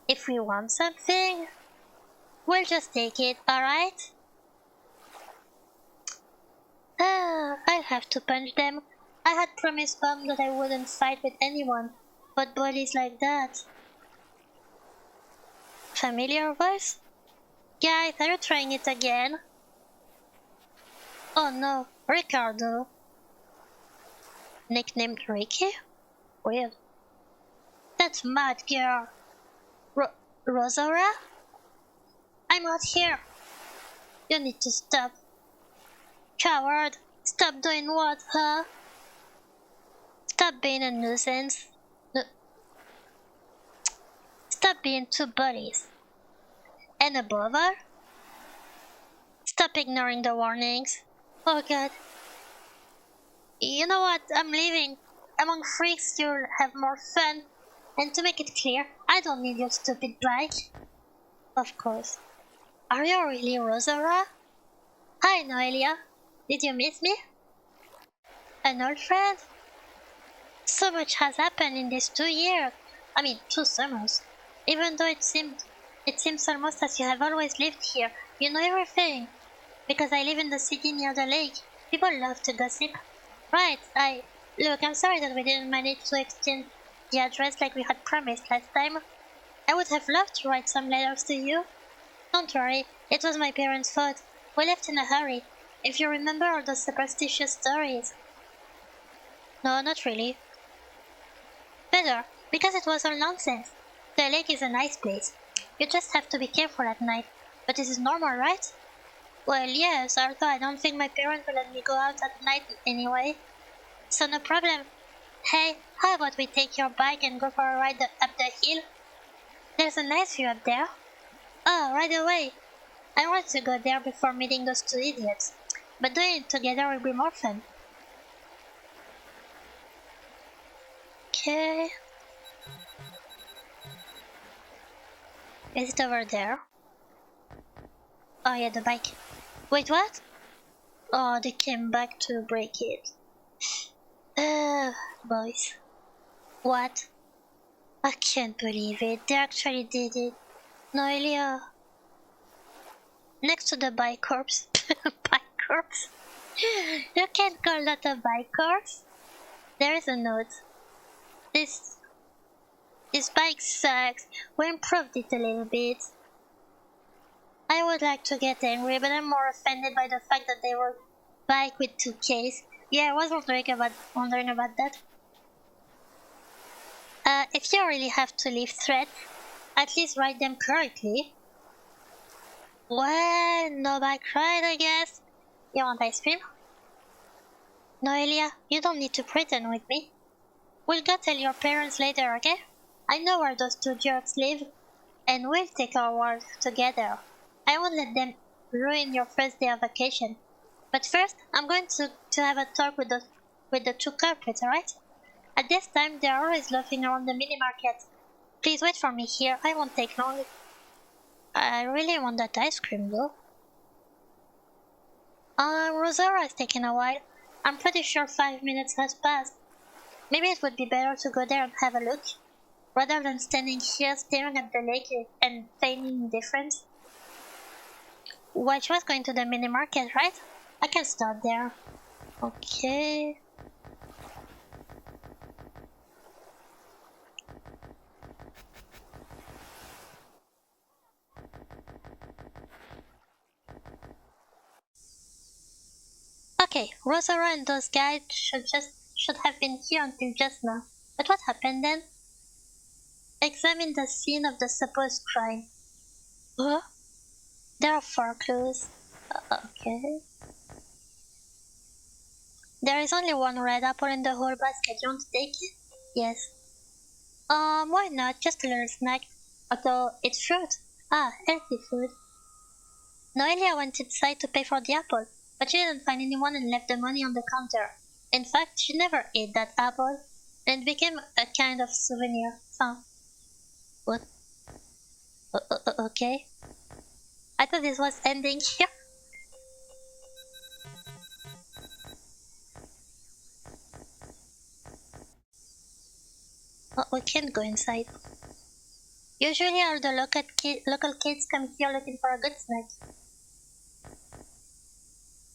Speaker 1: If we want something, we'll just take it, alright? I'll have to punch them. I had promised Mom that I wouldn't fight with anyone, but bullies like that. Familiar voice? Guys, are you trying it again? Oh no, Ricardo. Nicknamed Ricky? Weird. That's mad, girl. Rosara? I'm not here. You need to stop. Coward, stop doing what, huh? Stop being a nuisance. Stop being 2 bullies. And above all, stop ignoring the warnings. Oh god. You know what? I'm leaving. Among freaks, you'll have more fun. And to make it clear, I don't need your stupid bike. Of course. Are you really Rosara? Hi, Noelia. Did you miss me? An old friend? So much has happened in these 2 years. I mean, 2 summers. Even though it seems almost as you have always lived here. You know everything. Because I live in the city near the lake. People love to gossip. Right, Look, I'm sorry that we didn't manage to exchange the address like we had promised last time. I would have loved to write some letters to you. Don't worry, it was my parents' fault. We left in a hurry. If you remember all those superstitious stories. No, not really. Better, because it was all nonsense. The lake is a nice place. You just have to be careful at night. But this is normal, right? Well, yes, although I don't think my parents will let me go out at night anyway. So no problem. Hey, how about we take your bike and go for a ride up the hill? There's a nice view up there. Oh, right away. I want to go there before meeting those 2 idiots. But doing it together will be more fun. Okay. Is it over there? Oh yeah, the bike. Wait, what? Oh, they came back to break it. Boys. What? I can't believe it. They actually did it. Noelia. Next to the bike corpse. Bike corpse? You can't call that a bike corpse. There is a note. This bike sucks. We improved it a little bit. I would like to get angry, but I'm more offended by the fact that they were Bike with 2 keys. Yeah, I was wondering about that. If you really have to leave threats, at least write them correctly. Well, no bike ride, I guess. You want ice cream? No, Elia, you don't need to pretend with me. We'll go tell your parents later, okay? I know where those two jerks live, and we'll take our word together. I won't let them ruin your first day of vacation. But first, I'm going to have a talk with the two culprits, alright? At this time, they're always loafing around the mini market. Please wait for me here, I won't take long. I really want that ice cream though. Rosara is taking a while. I'm pretty sure 5 minutes has passed. Maybe it would be better to go there and have a look, rather than standing here staring at the lake and feigning indifference. Well, she was going to the mini market, right? I can start there. Okay. Okay, Rosara and those guys should have been here until just now. But what happened then? Examine the scene of the supposed crime. Huh? There are 4 clues. Okay. There is only one red apple in the whole basket. You want to take it? Yes. Why not? Just a little snack. Although it's fruit. Ah, healthy food. Noelia went inside to pay for the apple, but she didn't find anyone and left the money on the counter. In fact, she never ate that apple, and it became a kind of souvenir. Huh. What? Okay. I thought this was ending here. We can't go inside. Usually all the local kids come here looking for a good snack.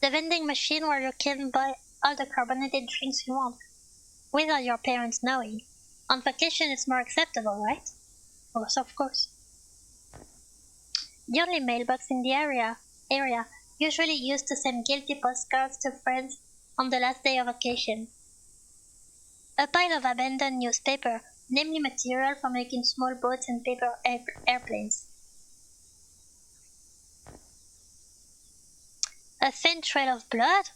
Speaker 1: The vending machine where you can buy all the carbonated drinks you want, without your parents knowing. On vacation it's more acceptable, right? Yes, of course. The only mailbox in the area usually used to send guilty postcards to friends on the last day of vacation. A pile of abandoned newspaper, namely material for making small boats and paper airplanes. A thin trail of blood?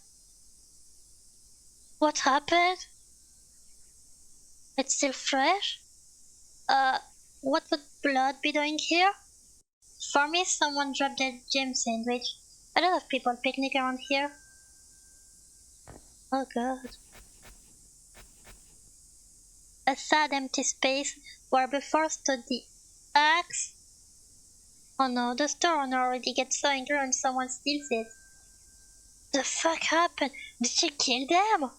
Speaker 1: What happened? It's still fresh? What would blood be doing here? For me, someone dropped their gym sandwich. A lot of people picnic around here. Oh god. A sad empty space where before stood the axe. Oh no, the store owner already gets so angry when someone steals it. The fuck happened? Did she kill them?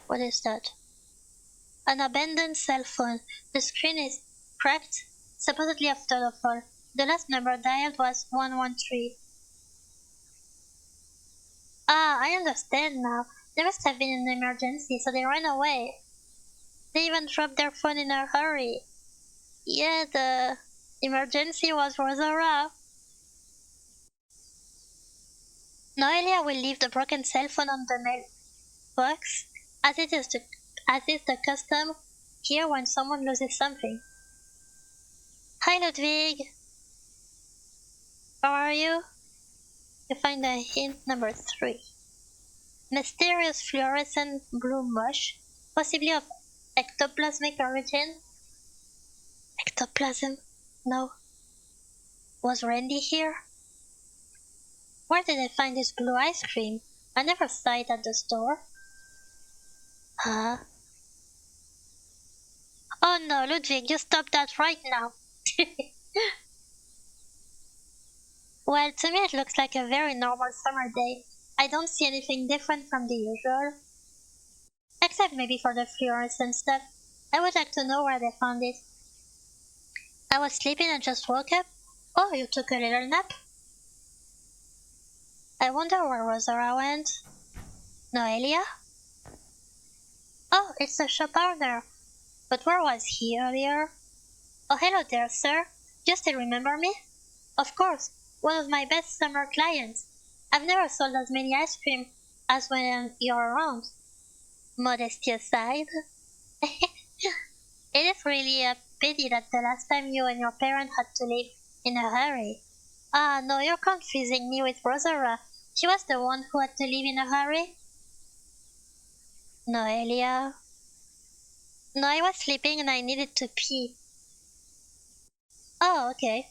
Speaker 1: What is that? An abandoned cell phone. The screen is cracked, supposedly after the fall. The last number dialed was 113. Ah, I understand now. There must have been an emergency, so they ran away. They even dropped their phone in a hurry. Yeah, the emergency was Rosara. Noelia will leave the broken cell phone on the mailbox, as is the custom here when someone loses something. Hi, Ludwig. How are you? You find a hint number 3. Mysterious fluorescent blue mush, possibly of ectoplasmic origin. Ectoplasm? No. Was Randy here? Where did I find this blue ice cream? I never saw it at the store. Huh? Oh no, Ludwig, you stop that right now. Well, to me it looks like a very normal summer day. I don't see anything different from the usual. Except maybe for the fluorescent stuff. I would like to know where they found it. I was sleeping and just woke up. Oh, you took a little nap? I wonder where Rosara went. Noelia? Oh, it's the shop owner. But where was he earlier? Oh, hello there, sir. You still remember me? Of course. one of my best summer clients. I've never sold as many ice cream as when you're around. Modesty aside, it is really a pity that the last time you and your parent had to leave in a hurry. Ah, no, you're confusing me with Rosara. She was the one who had to leave in a hurry? Noelia. No, I was sleeping and I needed to pee. Oh, okay.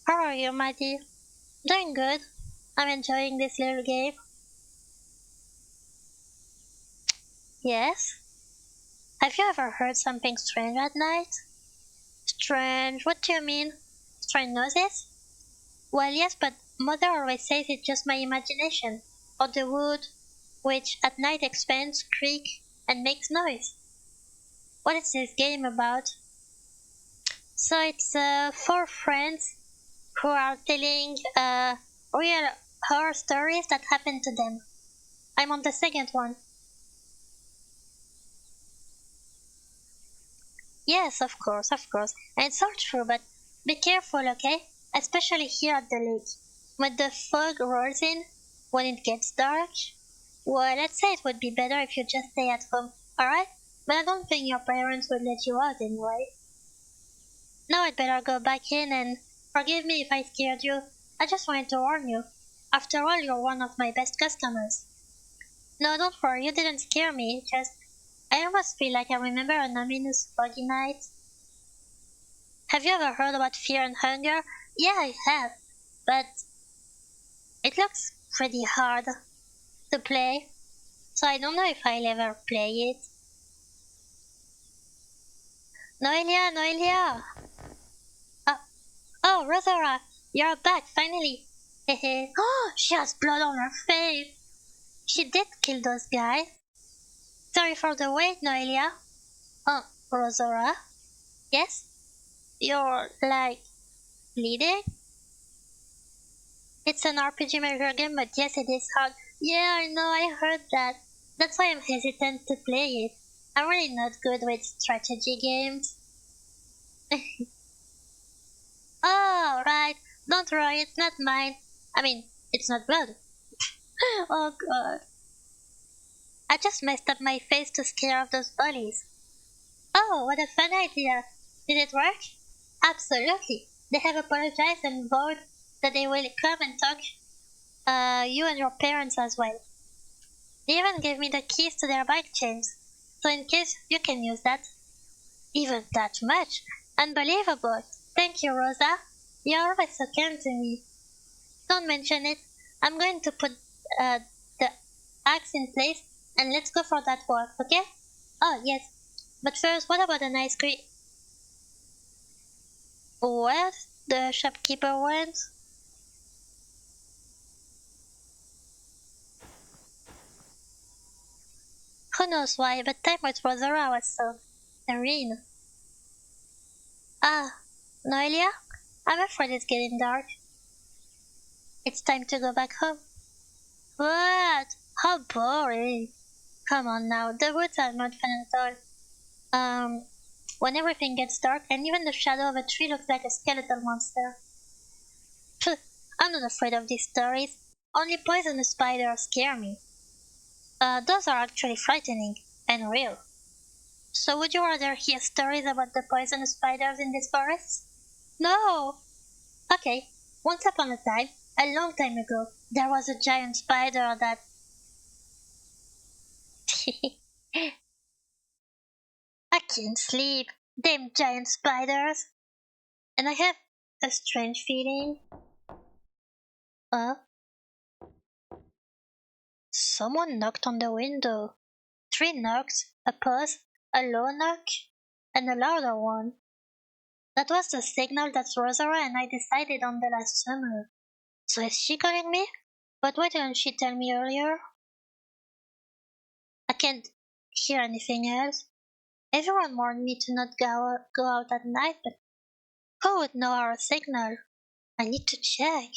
Speaker 1: How are you, my dear? Doing good. I'm enjoying this little game. Yes? Have you ever heard something strange at night? Strange? What do you mean? Strange noises? Well, yes, but Mother always says it's just my imagination. Or the wood, which at night expands, creaks, and makes noise. What is this game about? So it's four friends who are telling real horror stories that happened to them. I'm on the second one. Yes, of course, of course. And it's all true, but be careful, okay? Especially here at the lake. When the fog rolls in, when it gets dark, well, let's say it would be better if you just stay at home, alright? But I don't think your parents would let you out anyway. Now I'd better go back in and forgive me if I scared you. I just wanted to warn you. After all, you're one of my best customers. No, don't worry, you didn't scare me. Just, I almost feel like I remember an ominous foggy night. Have you ever heard about fear and hunger? Yeah, I have. But it looks pretty hard to play. So I don't know if I'll ever play it. Noelia, Noelia! Oh, oh, Rosara, you're back, finally. Hehe. Oh, she has blood on her face. She did kill those guys. Sorry for the wait, Noelia. Oh, Rosara? Yes? You're, like, bleeding? It's an RPG Maker game, but yes, it is hard. Yeah, I know, I heard that. That's why I'm hesitant to play it. I'm really not good with strategy games. Oh, right. Don't worry, it's not mine. I mean, it's not blood. Oh god. I just messed up my face to scare off those bullies. Oh, what a fun idea. Did it work? Absolutely. They have apologized and vowed that they will come and talk you and your parents as well. They even gave me the keys to their bike chains. So in case you can use that. Even that much? Unbelievable. Thank you, Rosa. You're always so kind to me. Don't mention it. I'm going to put the axe in place and let's go for that walk, okay? Oh, yes. But first, what about an ice cream? What? The shopkeeper went? Who knows why, but time with Rosara was so serene. Ah, Noelia? I'm afraid it's getting dark. It's time to go back home. What? How boring. Come on now, the woods are not fun at all. Um, when everything gets dark and even the shadow of a tree looks like a skeletal monster. Pfft, I'm not afraid of these stories. Only poisonous spiders scare me. Those are actually frightening and real. So would you rather hear stories about the poisonous spiders in this forest? No! Okay, once upon a time, a long time ago, there was a giant spider that... I can't sleep. Damn giant spiders. And I have a strange feeling. Uh, someone knocked on the window. Three knocks, a pause, a low knock, and a louder one. That was the signal that Rosara and I decided on the last summer. So is she calling me? But why didn't she tell me earlier? I can't hear anything else. Everyone warned me to not go out at night, but who would know our signal? I need to check.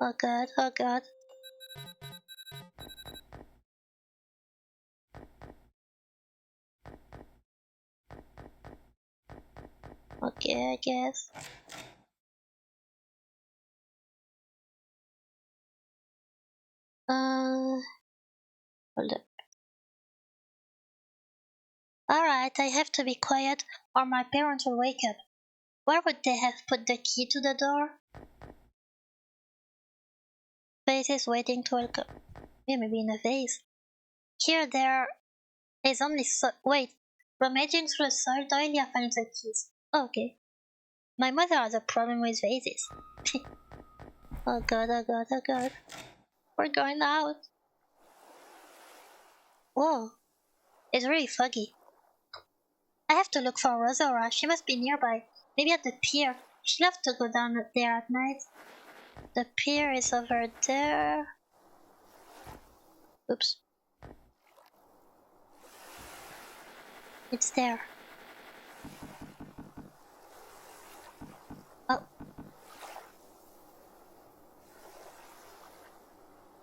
Speaker 1: Oh god, oh god. Okay, I guess. Hold up. Alright, I have to be quiet or my parents will wake up. Where would they have put the key to the door? Vase is waiting to welcome. Yeah, maybe in a vase. Here there is only wait. Rummaging through the soil, Doelia finds the keys. Okay. My mother has a problem with vases. Oh god, oh god, oh god. We're going out. Whoa. It's really foggy. I have to look for Rosora. She must be nearby. Maybe at the pier. She loves to go down there at night. The pier is over there. Oops. It's there. Oh.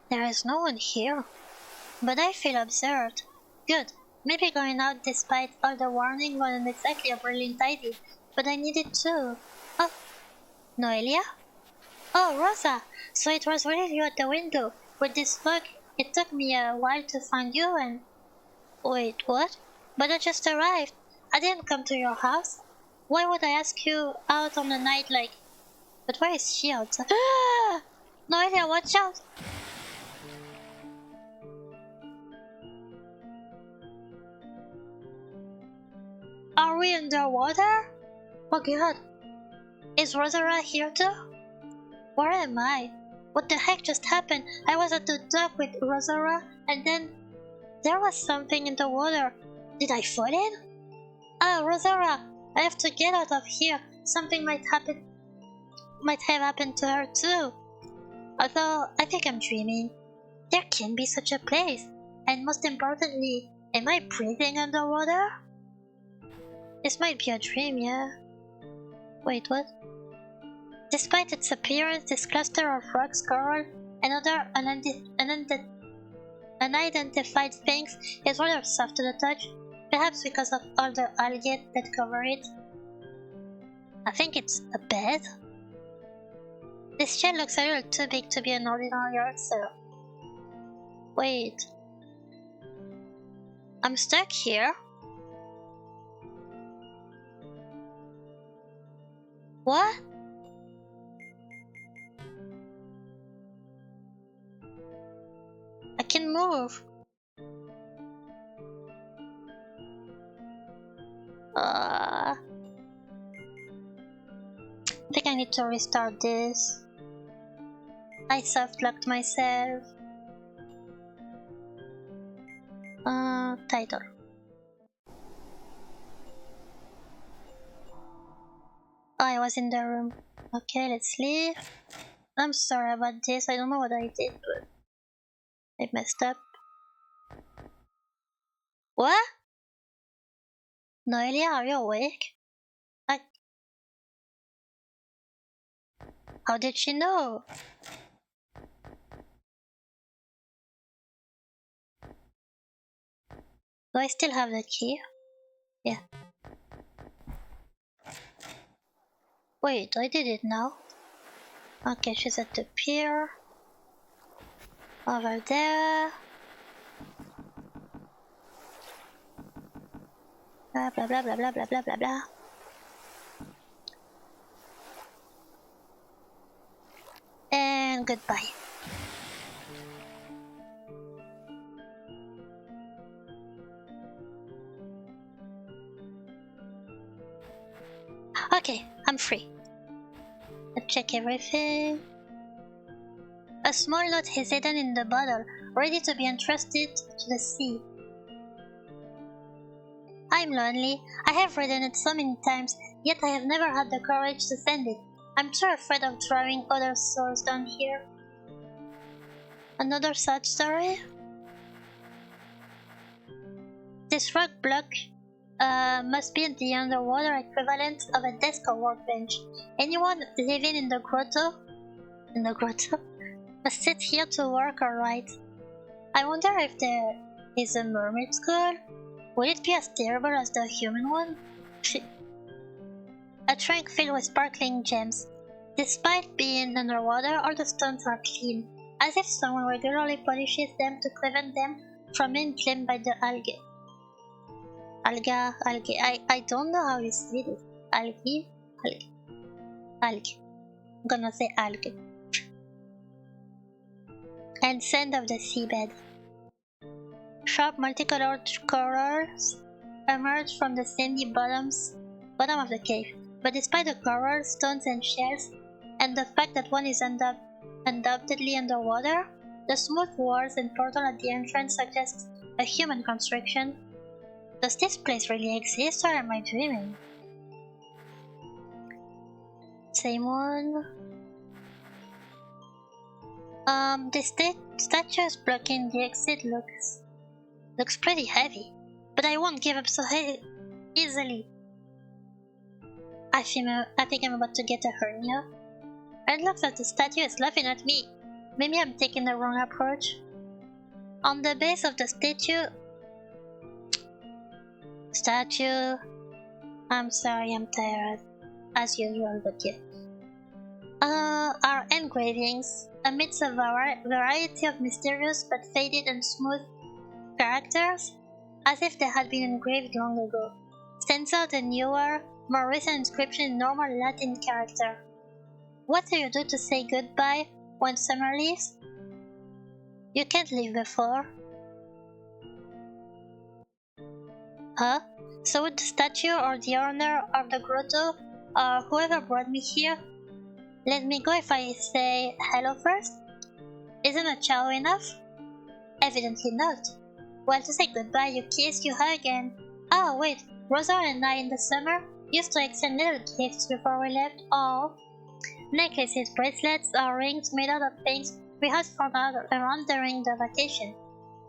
Speaker 1: There is no one here. But I feel observed. Good. Maybe going out despite all the warning wasn't exactly a brilliant idea. But I needed to. Oh. Noelia? Oh, Rosa! So it was really you at the window. With this fog, it took me a while to find you and... Wait, what? But I just arrived. I didn't come to your house. Why would I ask you out on a night like... But where is she outside? Ah! Noelia, watch out! Are we underwater? Oh god. Is Rosara here too? Where am I? What the heck just happened? I was at the dock with Rosara and then there was something in the water. Did I fall in? Ah, Rosara! I have to get out of here. Something might have happened to her too. Although I think I'm dreaming. There can be such a place. And most importantly, am I breathing underwater? This might be a dream, yeah. Wait, what? Despite its appearance, this cluster of rocks, coral, and other unidentified things is rather soft to the touch, perhaps because of all the algae that cover it. I think it's a bed. This shell looks a little too big to be an ordinary earth cell. Wait. I'm stuck here? What? I can move. I think I need to restart this. I soft-locked myself. Title. Oh, I was in the room. Okay, let's leave. I'm sorry about this. I don't know what I did, but I messed up. What? Noelia, are you awake? How did she know? Do I still have the key? Yeah. Wait, I did it now. Okay, she's at the pier. Over there. Blah blah blah blah blah blah blah blah blah. And goodbye. Okay, I'm free. Let's check everything. A small note is hidden in the bottle, ready to be entrusted to the sea. I'm lonely. I have written it so many times, yet I have never had the courage to send it. I'm too afraid of drawing other souls down here. Another sad story? This rock block must be the underwater equivalent of a desk or workbench. Anyone living in the grotto must sit here to work or write. I wonder if there is a mermaid school. Will it be as terrible as the human one? A trunk filled with sparkling gems. Despite being underwater, all the stones are clean, as if someone regularly polishes them to prevent them from being claimed by the algae. Algae. I don't know how you say this. Algae. I'm gonna say algae. And sand of the seabed. Sharp multicolored corals emerge from the sandy bottom of the cave. But despite the corals, stones and shells, and the fact that one is undoubtedly underwater, the smooth walls and portal at the entrance suggest a human construction. Does this place really exist, or am I dreaming? Same one. The statues blocking the exit looks pretty heavy, but I won't give up so easily. I think I'm about to get a hernia. It looks like the statue is laughing at me. Maybe I'm taking the wrong approach. On the base of the statue. I'm sorry, I'm tired, as usual, but yeah. Are engravings amidst a variety of mysterious but faded and smooth characters, as if they had been engraved long ago. Stands out a newer, more recent inscription in normal Latin character. What do you do to say goodbye when summer leaves? You can't leave before. Huh? So would the statue or the owner of the grotto or whoever brought me here let me go if I say hello first? Isn't a ciao enough? Evidently not. Well, to say goodbye, you kiss, you hug, and... Oh, wait, Rosa and I in the summer used to exchange little gifts before we left. Oh, necklaces, bracelets, or rings made out of things we had found out around during the vacation.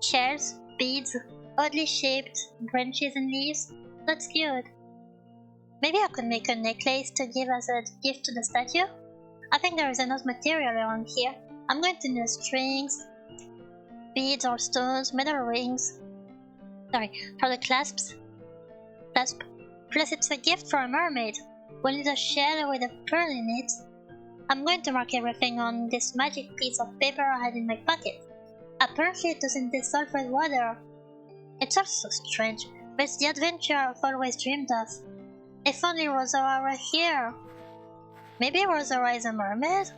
Speaker 1: Shells, beads, oddly shaped branches and leaves. That's cute. Maybe I could make a necklace to give as a gift to the statue? I think there is enough material around here. I'm going to need strings, beads or stones, metal rings. For the clasp. Plus it's a gift for a mermaid. We'll need a shell with a pearl in it. I'm going to mark everything on this magic piece of paper I had in my pocket. Apparently it doesn't dissolve with water. It's all so strange, but it's the adventure I've always dreamed of. If only Rosara were here. Maybe Rosara is a mermaid?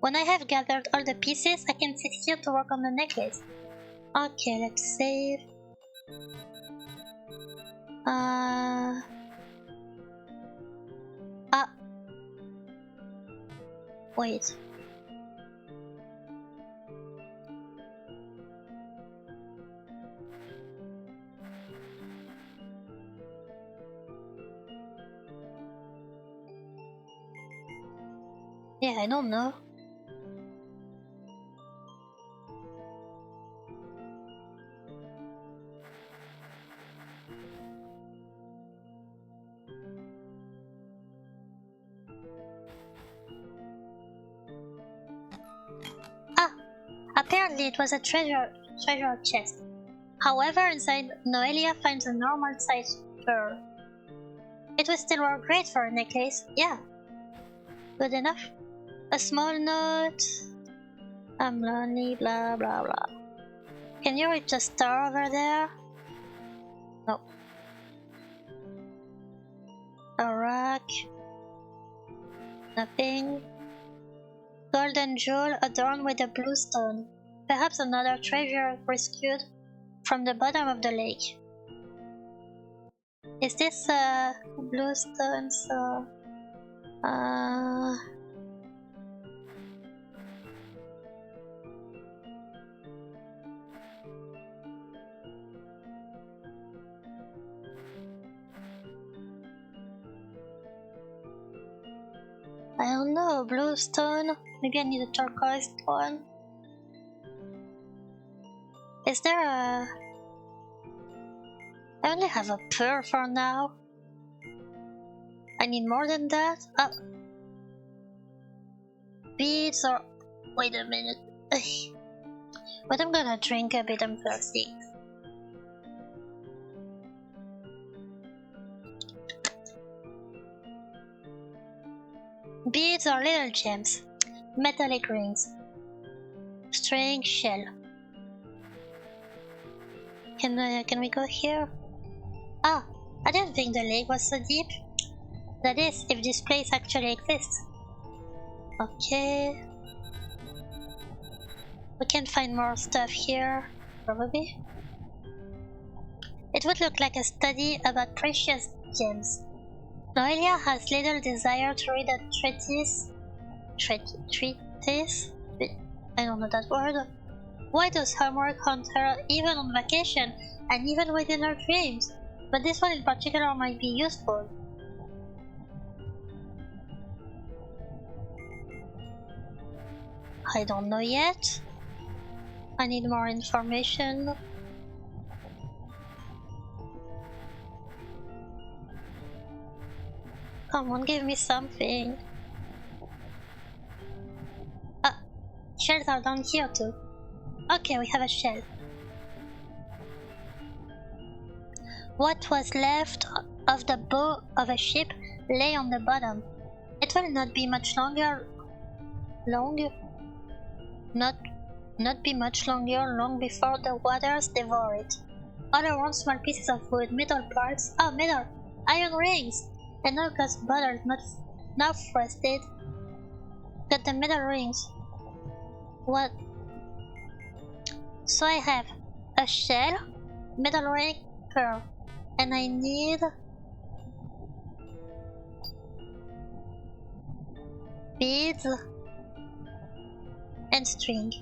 Speaker 1: When I have gathered all the pieces, I can sit here to work on the necklace. Okay, let's save. Wait. Yeah, I don't know. Apparently it was a treasure chest. However, inside Noelia finds a normal-sized pearl. It would still work great for a necklace, yeah. Good enough. A small note. I'm lonely, blah blah blah. Can you reach the star over there? No. A rock. Nothing. Golden jewel adorned with a blue stone. Perhaps another treasure rescued from the bottom of the lake. Is this a blue stone? So, I don't know, blue stone? Maybe I need a turquoise one. Is there a... I only have a pearl for now. I need more than that? Oh. Beads or... Wait a minute. But I'm gonna drink a bit, I'm thirsty. Beads or little gems. Metallic rings. String shell. Can we go here? Ah, I didn't think the lake was so deep. That is, if this place actually exists. Okay. We can find more stuff here, probably. It would look like a study about precious gems. Noelia has little desire to read a treatise. Treatise? I don't know that word. Why does homework haunt her even on vacation and even within her dreams? But this one in particular might be useful. I don't know yet. I need more information. Come on, give me something. Ah, shells are down here too. Okay, we have a shell. What was left of the bow of a ship lay on the bottom. It will not be much longer. Long before the waters devour it. All around small pieces of wood, metal parts. Oh, metal! Iron rings! And now glass bottles not frosted. Got the metal rings. What? So I have a shell, metal ring, pearl. And I need beads and string.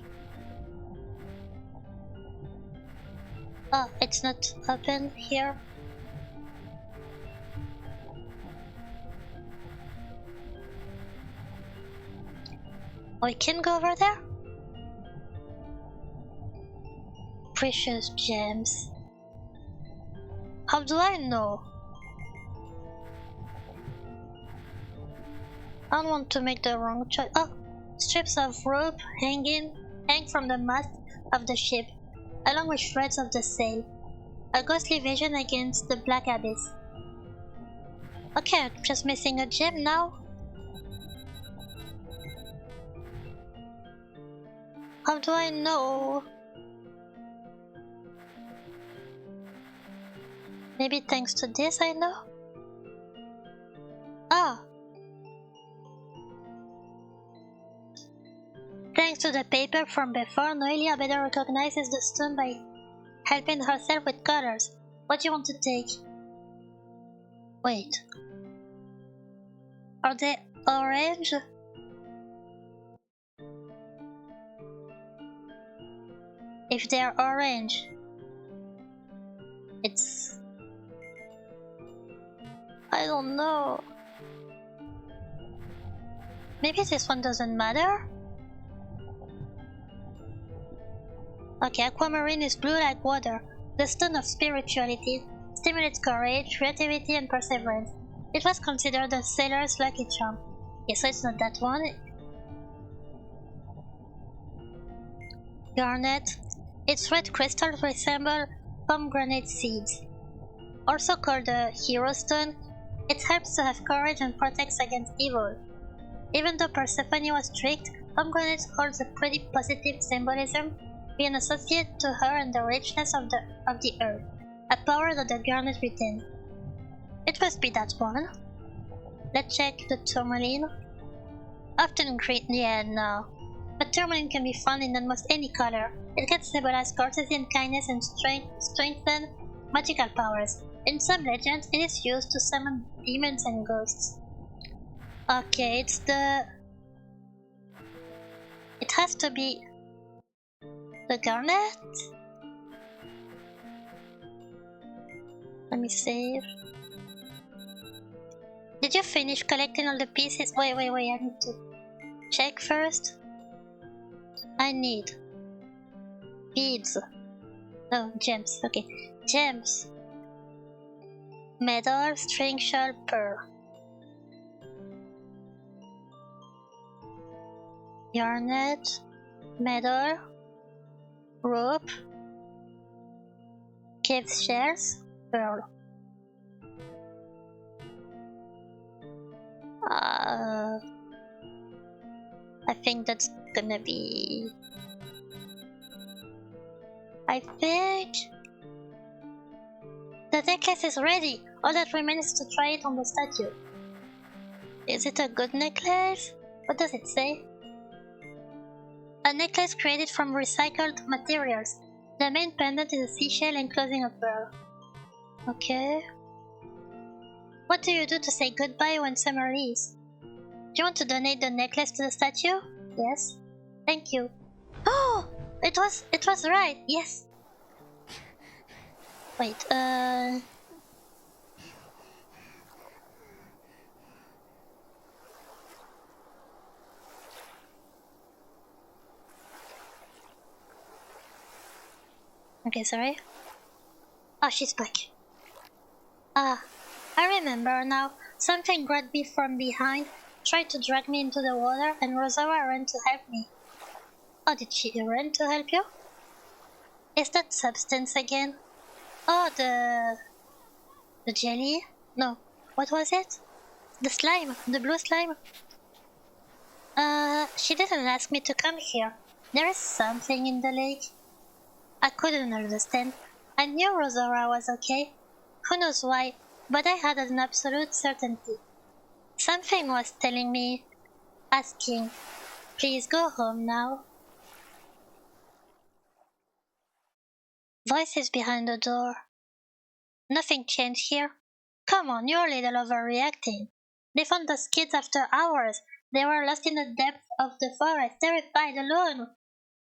Speaker 1: Oh, it's not open here. We can go over there? Precious gems. How do I know? I don't want to make the wrong choice. Oh, strips of rope hang from the mast of the ship, along with shreds of the sail. A ghostly vision against the black abyss. Okay, I'm just missing a gem now. How do I know? Maybe thanks to this I know? Ah! Thanks to the paper from before, Noelia better recognizes the stone by helping herself with colors. What do you want to take? Wait. Are they orange? If they're orange, it's... I don't know. Maybe this one doesn't matter? Okay, aquamarine is blue like water. The stone of spirituality stimulates courage, creativity, and perseverance. It was considered a sailor's lucky charm. Yeah, so it's not that one. Garnet. Its red crystals resemble pomegranate seeds. Also called the hero stone, it helps to have courage and protects against evil. Even though Persephone was strict, pomegranate holds a pretty positive symbolism, being associated to her and the richness of the earth, a power that the garnet retains. It must be that one. Let's check the tourmaline. Often green, yeah, no. But tourmaline can be found in almost any color. It can symbolize courtesy and kindness and strengthen magical powers. In some legends, it is used to summon demons and ghosts. Okay, it's the... It has to be... the garnet? Let me save. Did you finish collecting all the pieces? Wait, I need to check first. I need beads. Oh, gems. Okay, gems. Metal, string, shell, pearl. Garnet, metal, rope, cave shells, pearl. I think that's gonna be... I think... The necklace is ready! All that remains is to try it on the statue. Is it a good necklace? What does it say? A necklace created from recycled materials. The main pendant is a seashell enclosing a pearl. Okay. What do you do to say goodbye when summer leaves? Do you want to donate the necklace to the statue? Yes. Thank you. Oh! It was right, yes. Wait, okay, sorry. Oh, she's back. Ah, I remember now. Something grabbed me from behind, tried to drag me into the water, and Rosawa ran to help me. Oh, did she run to help you? Is that substance again? Oh, the jelly? No, what was it? The slime, the blue slime. She didn't ask me to come here. There is something in the lake. I couldn't understand. I knew Rosora was okay. Who knows why, but I had an absolute certainty. Something was telling me, asking, please go home now. Voices behind the door. Nothing changed here. Come on, you're a little overreacting. They found those kids after hours. They were lost in the depths of the forest, terrified, alone.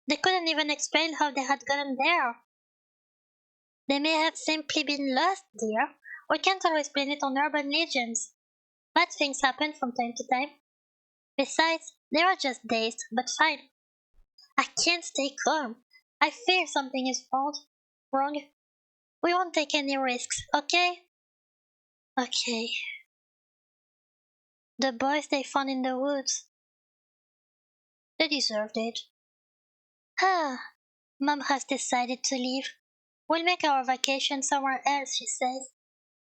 Speaker 1: They couldn't even explain how they had gotten there. They may have simply been lost, dear. We can't always blame it on urban legends. Bad things happen from time to time. Besides, they are just dazed, but fine. I can't stay calm. I fear something is wrong. We won't take any risks, okay? Okay. The boys they found in the woods. They deserved it. Ah, Mom has decided to leave. We'll make our vacation somewhere else, she says.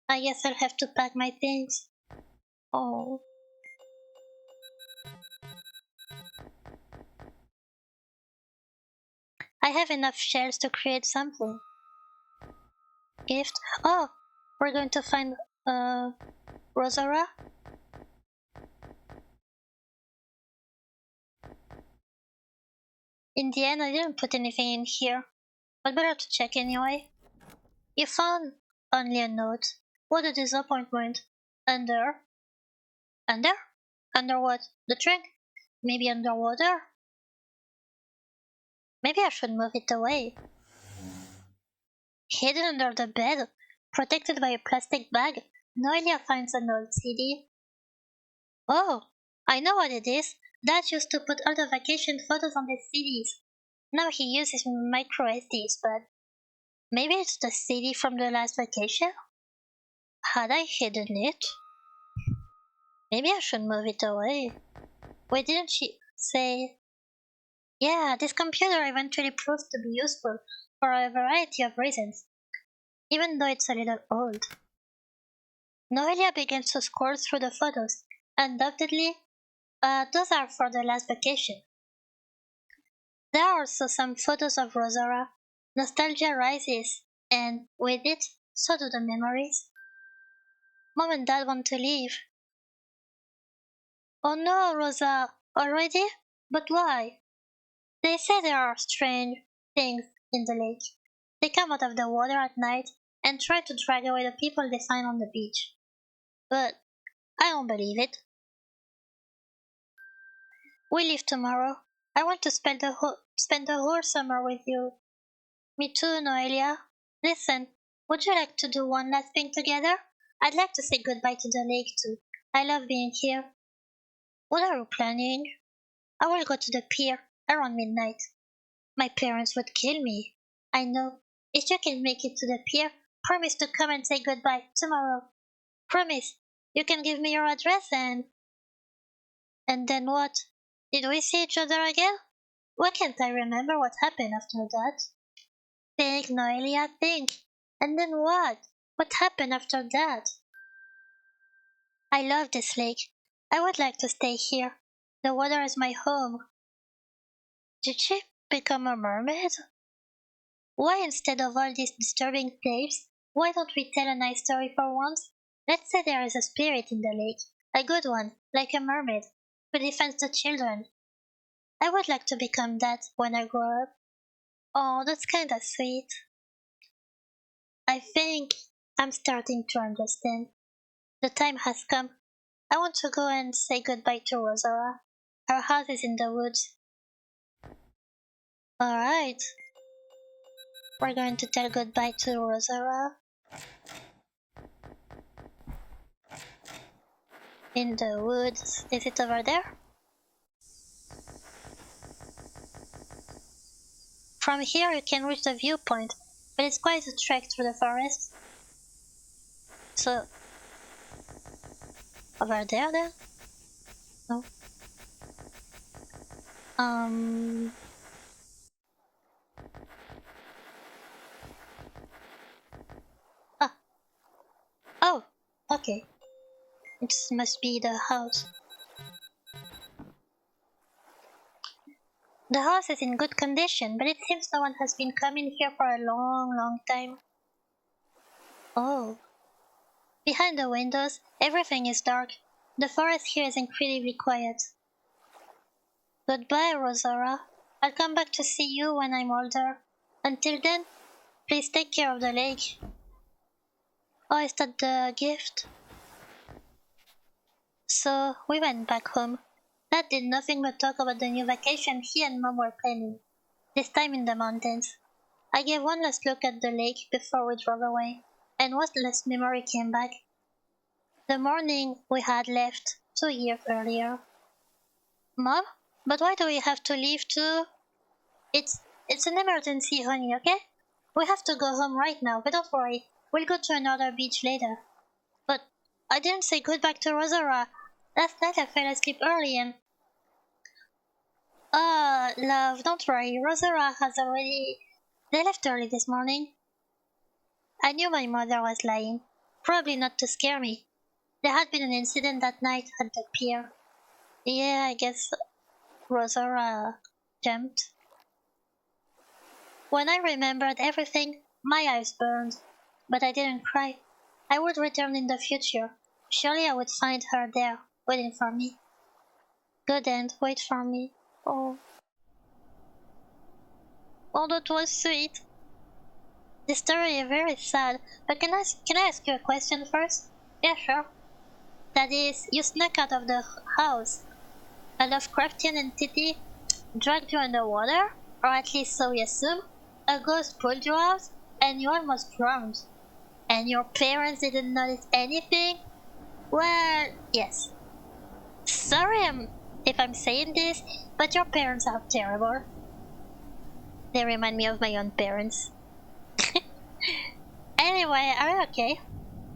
Speaker 1: I guess I'll have to pack my things. Oh. I have enough shells to create something. Gift? Oh, we're going to find Rosara? In the end, I didn't put anything in here, but better to check anyway. You found only a note. What a disappointment. Under? Under? Under what? The trunk? Maybe underwater? Maybe I should move it away. Hidden under the bed, protected by a plastic bag, Noelia finds an old CD. Oh, I know what it is. Dad used to put all the vacation photos on the CDs. Now he uses micro SDs, but maybe it's the CD from the last vacation? Had I hidden it? Maybe I should move it away. Why didn't she say... Yeah, this computer eventually proves to be useful for a variety of reasons, even though it's a little old. Noelia begins to scroll through the photos. Undoubtedly, those are for the last vacation. There are also some photos of Rosara. Nostalgia rises, and with it, so do the memories. Mom and Dad want to leave. Oh no, Rosa, already? But why? They say there are strange things in the lake. They come out of the water at night and try to drag away the people they find on the beach. But I don't believe it. We leave tomorrow. I want to spend the whole summer with you. Me too, Noelia. Listen, would you like to do one last thing together? I'd like to say goodbye to the lake too. I love being here. What are you planning? I will go to the pier around midnight. My parents would kill me. I know. If you can make it to the pier, promise to come and say goodbye tomorrow. Promise. You can give me your address and... And then what? Did we see each other again? Why can't I remember what happened after that? Think, Noelia, think. And then what? What happened after that? I love this lake. I would like to stay here. The water is my home. Did she become a mermaid? Why, instead of all these disturbing tales, why don't we tell a nice story for once? Let's say there is a spirit in the lake, a good one, like a mermaid, who defends the children. I would like to become that when I grow up. Oh, that's kinda sweet. I think I'm starting to understand. The time has come. I want to go and say goodbye to Rosara. Our house is in the woods. Alright, we're going to tell goodbye to Rosara in the woods. Is it over there? From here you can reach the viewpoint, but it's quite a trek through the forest. So, over there then? No. Ah. Oh, okay. It must be the house. The house is in good condition, but it seems no one has been coming here for a long time. Oh. Behind the windows, everything is dark. The forest here is incredibly quiet. Goodbye, Rosara. I'll come back to see you when I'm older. Until then, please take care of the lake. Oh, is that the gift? So, we went back home. Dad did nothing but talk about the new vacation he and Mom were planning, this time in the mountains. I gave one last look at the lake before we drove away, and what last memory came back? The morning we had left 2 years earlier. Mom? But why do we have to leave too? It's an emergency, honey, okay? We have to go home right now, but don't worry. We'll go to another beach later. But I didn't say goodbye to Rosara. Last night I fell asleep early and... love, don't worry. Rosara has already... They left early this morning. I knew my mother was lying. Probably not to scare me. There had been an incident that night at the pier. Yeah, I guess Rosara jumped. When I remembered everything, my eyes burned. But I didn't cry. I would return in the future. Surely I would find her there, waiting for me. Good end, wait for me. Oh. Oh, that was sweet. This story is very sad, but can I ask you a question first? Yeah, sure. That is, you snuck out of the house. A Lovecraftian entity dragged you underwater, or at least so we assume. A ghost pulled you out, and you almost drowned. And your parents didn't notice anything? Well, yes. Sorry if I'm saying this, but your parents are terrible. They remind me of my own parents. Anyway, are you okay?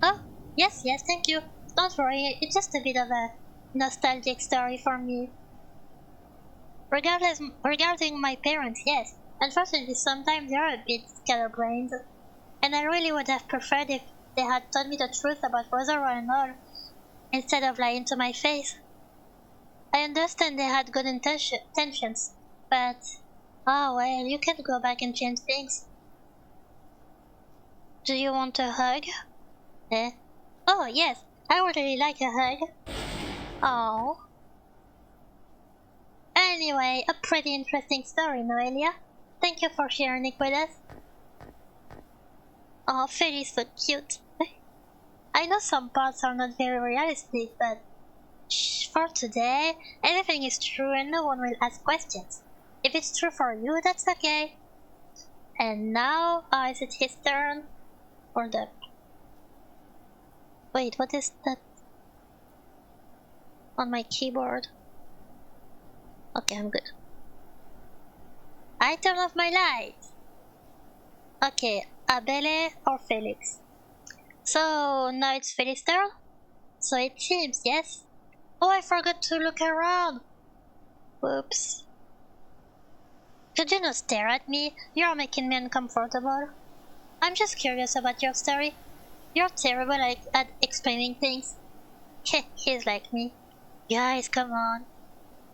Speaker 1: Oh, yes, thank you. Don't worry, it's just a bit of a nostalgic story for me. Regarding my parents, yes. Unfortunately, sometimes they're a bit scatterbrained. And I really would have preferred if they had told me the truth about Rosara and all, instead of lying to my face. I understand they had good intentions, but... Oh well, you can go back and change things. Do you want a hug? Eh? Oh yes, I would really like a hug. Oh. Anyway, a pretty interesting story, Noelia. Thank you for sharing it with us. Oh, Fairy's so cute. I know some parts are not very realistic, but shh, for today, everything is true and no one will ask questions. If it's true for you, that's okay. And now, is it his turn? Or the... Wait, what is that? On my keyboard. Okay, I'm good. I turn off my light. Okay, Abele or Felix. So, now it's Felix's turn? So it seems, yes? Oh, I forgot to look around. Whoops. Could you not stare at me? You're making me uncomfortable. I'm just curious about your story. You're terrible at explaining things. Heh, he's like me. Guys, come on.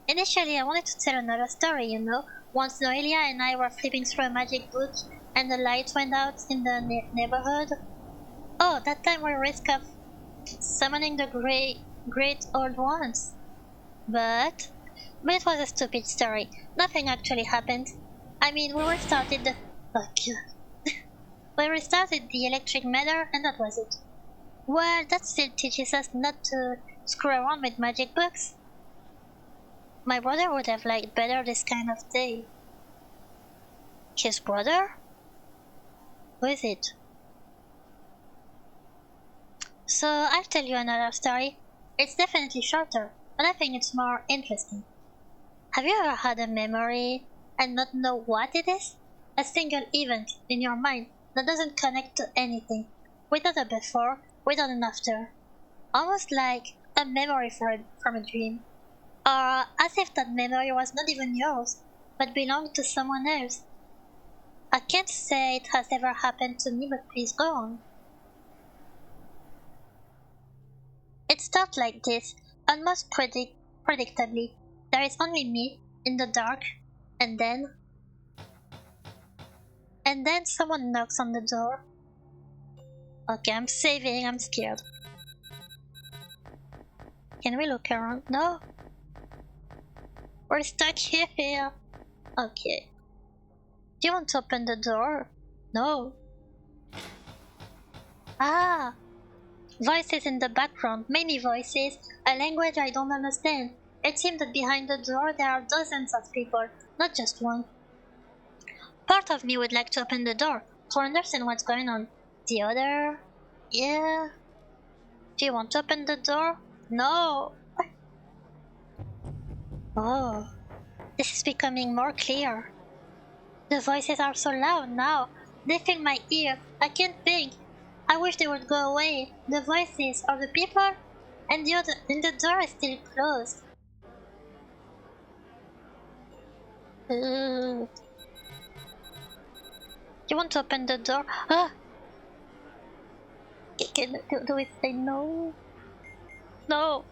Speaker 1: Initially, I wanted to tell another story, you know. Once Noelia and I were flipping through a magic book and the light went out in the neighborhood. Oh, that time we risked of summoning the great old ones. But it was a stupid story. Nothing actually happened. I mean, we restarted the... Oh, God. We restarted the electric meter and that was it. Well, that still teaches us not to screw around with magic books. My brother would have liked better this kind of tale. His brother? Who is it? So I'll tell you another story. It's definitely shorter, but I think it's more interesting. Have you ever had a memory and not know what it is? A single event in your mind that doesn't connect to anything, without a before, without an after. Almost like a memory from a dream. Or as if that memory was not even yours, but belonged to someone else. I can't say it has ever happened to me, but please go on. It starts like this, almost predictably. There is only me, in the dark, and then... And then someone knocks on the door. Okay, I'm saving, I'm scared. Can we look around? No? We're stuck here. Okay. Do you want to open the door? No. Ah! Voices in the background, many voices, a language I don't understand. It seems that behind the door there are dozens of people, not just one. Part of me would like to open the door, to understand what's going on. The other... Yeah... Do you want to open the door? No! Oh, this is becoming more clear. The voices are so loud now. They fill my ear. I can't think. I wish they would go away. The voices or the people, and the door is still closed. Do you want to open the door? Ah! Do we say no? No!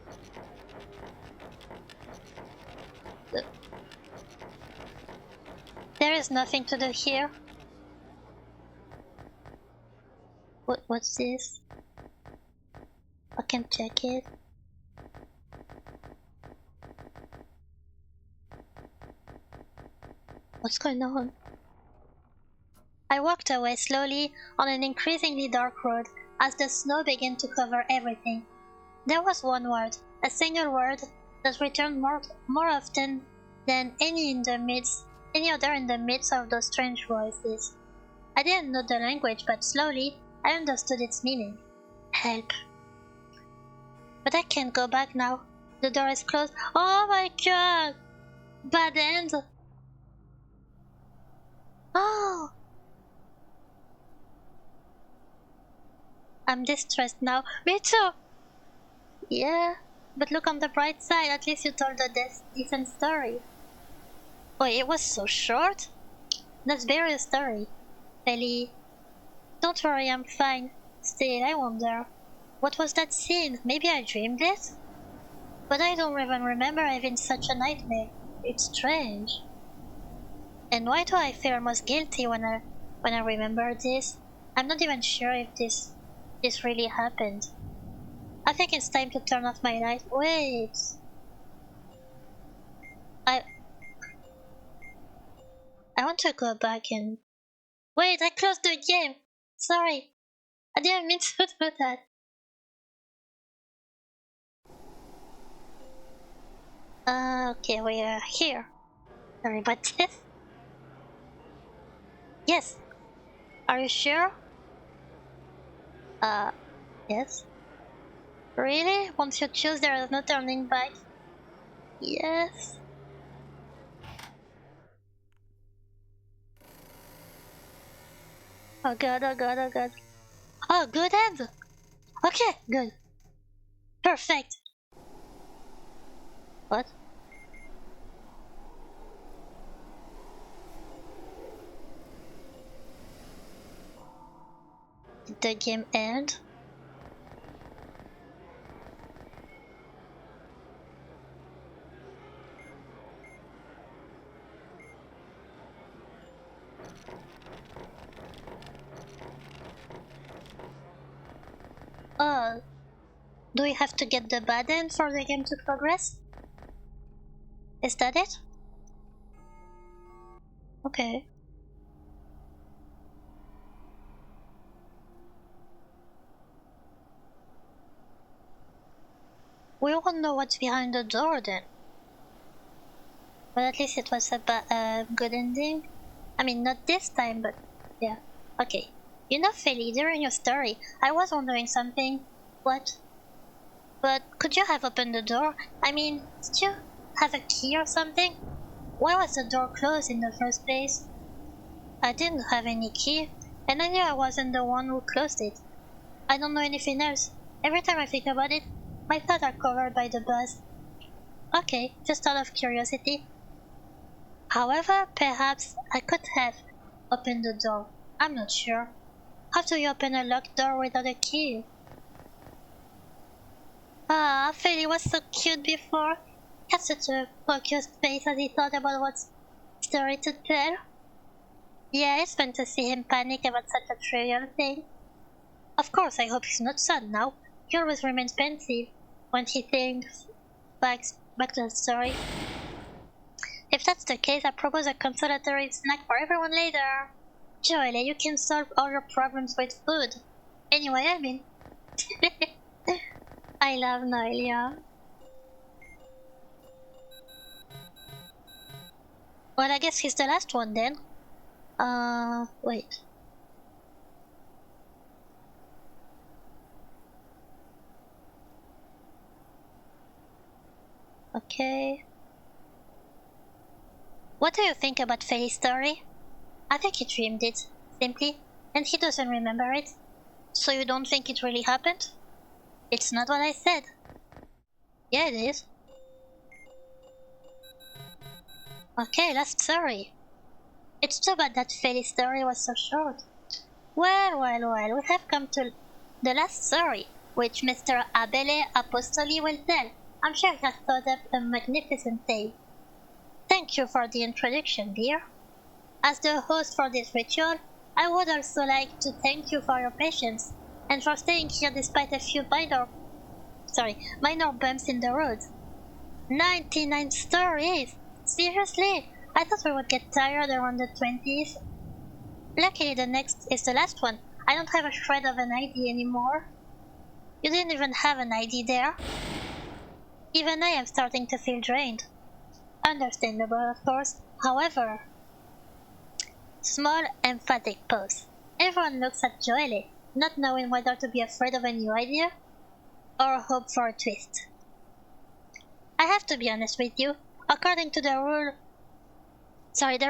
Speaker 1: There is nothing to do here. What's this? I can check it. What's going on? I walked away slowly on an increasingly dark road as the snow began to cover everything. There was one word, a single word, that returned more often than any other in the midst of those strange voices. I didn't know the language, but slowly I understood its meaning. Help. But I can't go back now. The door is closed. Oh my god! Bad end! Oh! I'm distressed now. Me too! Yeah, but look on the bright side, at least you told a decent story. Wait, it was so short? That's barely a story. Ellie, don't worry, I'm fine. Still, I wonder. What was that scene? Maybe I dreamed it? But I don't even remember having such a nightmare. It's strange. And why do I feel almost guilty when I remember this? I'm not even sure if this really happened. I think it's time to turn off my light. Wait. I want to go back and... Wait, I closed the game! Sorry. I didn't mean to do that. Okay, we are here. Sorry about this. Yes. Are you sure? Yes. Really? Once you choose, there is no turning back? Yes. Oh god, oh god, oh god. Oh, good end! Okay, good. Perfect. What? Did the game end? Do we have to get the button for the game to progress? Is that it? Okay. We won't know what's behind the door then. But at least it was a good ending. I mean, not this time, but yeah. Okay. You know, Philly, during your story, I was wondering something. What? But could you have opened the door? I mean, did you have a key or something? Why was the door closed in the first place? I didn't have any key, and I knew I wasn't the one who closed it. I don't know anything else. Every time I think about it, my thoughts are covered by the buzz. Okay, just out of curiosity. However, perhaps I could have opened the door. I'm not sure. How do you open a locked door without a key? Ah, Philly was so cute before. He had such a focused face as he thought about what story to tell. Yeah, it's fun to see him panic about such a trivial thing. Of course, I hope he's not sad now. He always remains pensive when he thinks back to the story. If that's the case, I propose a consolatory snack for everyone later. Joelle, you can solve all your problems with food. Anyway, I mean. I love Noelia. Well, I guess he's the last one then. Wait. Okay. What do you think about Feli's story? I think he dreamed it, simply, and he doesn't remember it. So you don't think it really happened? It's not what I said. Yeah, it is. Okay, last story. It's too bad that Feli's story was so short. Well, we have come to the last story, which Mr. Abele Apostoli will tell. I'm sure he has thought up a magnificent tale. Thank you for the introduction, dear. As the host for this ritual, I would also like to thank you for your patience and for staying here despite a few minor bumps in the road. 99 stories! Seriously? I thought we would get tired around the 20th. Luckily the next is the last one. I don't have a shred of an ID anymore. You didn't even have an ID there. Even I am starting to feel drained. Understandable, of course. However, small emphatic pause. Everyone looks at Joelle, not knowing whether to be afraid of a new idea or hope for a twist. I have to be honest with you. According to the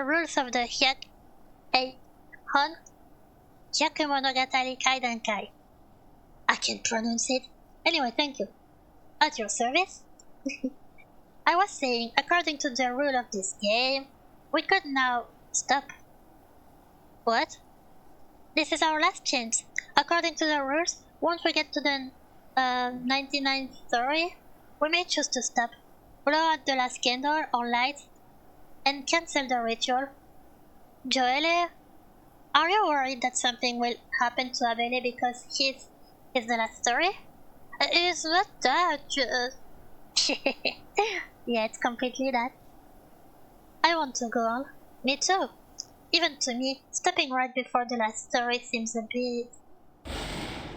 Speaker 1: rules of the Hon Hyakumonogatari Kaidankai. I can't pronounce it. Anyway, thank you. At your service? I was saying, according to the rule of this game, we could now stop. What? This is our last chance. According to the rules, once we get to the 99th story, we may choose to stop, blow out the last candle or light, and cancel the ritual. Joelle, are you worried that something will happen to Abele because he's the last story? It's not that, just... Yeah, it's completely that. I want to go on. Me too. Even to me, stopping right before the last story seems a bit...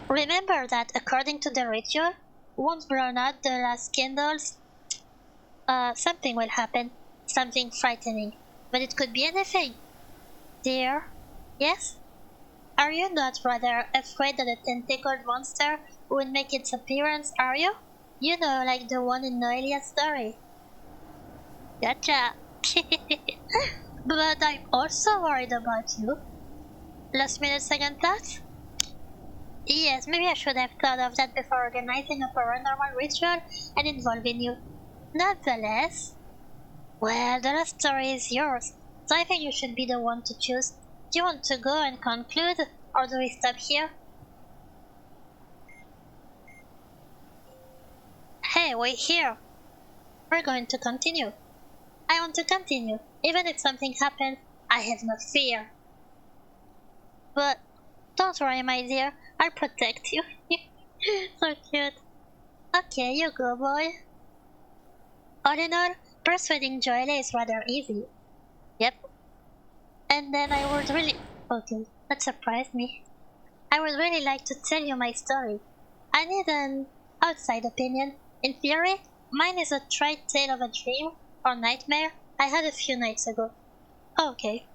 Speaker 1: Remember that according to the ritual, once blown out the last candles, something will happen. Something frightening. But it could be anything. Dear? Yes? Are you not rather afraid that a tentacled monster would make its appearance, are you? You know, like the one in Noelia's story. Gotcha. But I'm also worried about you. Last minute second thoughts? Yes, maybe I should have thought of that before organizing a paranormal ritual and involving you. Nonetheless, well, the last story is yours, so I think you should be the one to choose. Do you want to go and conclude, or do we stop here? Hey, wait here. We're going to continue. I want to continue. Even if something happens, I have no fear. But don't worry, my dear. I'll protect you. So cute. Okay, you go, boy. All in all, persuading Joelle is rather easy. Yep. And then I would really... Okay, that surprised me. I would really like to tell you my story. I need an outside opinion. In theory, mine is a trite tale of a dream or nightmare I had a few nights ago. Okay.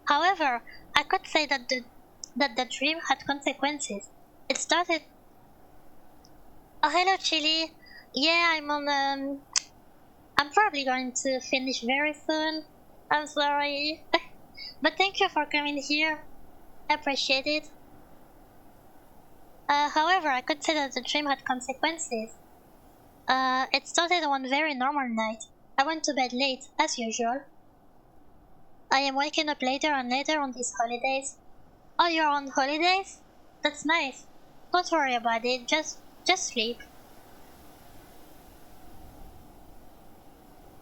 Speaker 1: However, I could say that the dream had consequences. It started... Oh, hello, Chili. Yeah, I'm probably going to finish very soon. I'm sorry. But thank you for coming here. I appreciate it. However, I could say that the dream had consequences. It started one very normal night. I went to bed late, as usual. I am waking up later and later on these holidays. Oh, you're on holidays? That's nice. Don't worry about it, just sleep.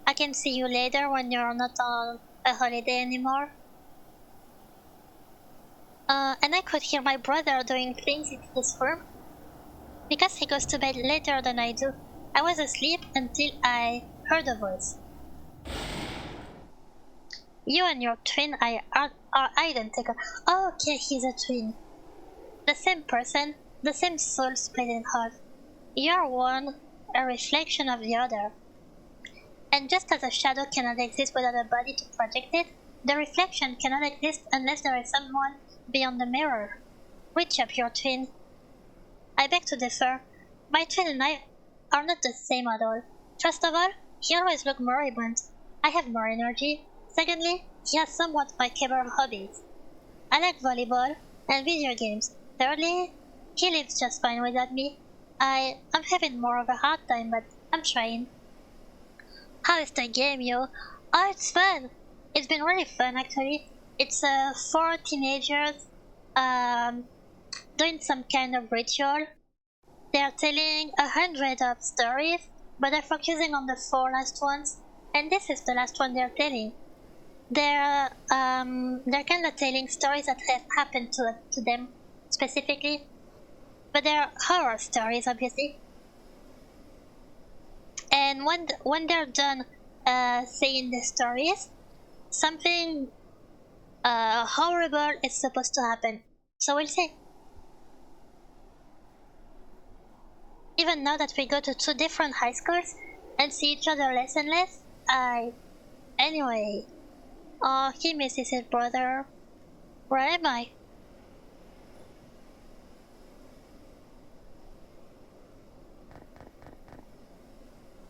Speaker 1: I can see you later when you're not on a holiday anymore. And I could hear my brother doing things in his room. Because he goes to bed later than I do. I was asleep until I heard a voice. You and your twin are identical. Oh, okay, he's a twin. The same person, the same soul split in half. You're one, a reflection of the other. And just as a shadow cannot exist without a body to project it, the reflection cannot exist unless there is someone beyond the mirror. Reach up, your twin. I beg to differ. My twin and I are not the same at all. First of all, he always looked moribund. I have more energy. Secondly, he has somewhat my capable hobbies. I like volleyball and video games. Thirdly, he lives just fine without me. I'm having more of a hard time, but I'm trying. How is the game, yo? Oh, it's fun. It's been really fun, actually. It's four teenagers um, doing some kind of ritual. They're telling 100 of stories, but they're focusing on the four last ones, and this is the last one they're telling. They're kind of telling stories that have happened to them specifically, but they're horror stories, obviously. And when they're done saying the stories, something horrible is supposed to happen. So we'll see. Even now that we go to two different high schools and see each other less and less, anyway. Oh, he misses his brother. Where am I?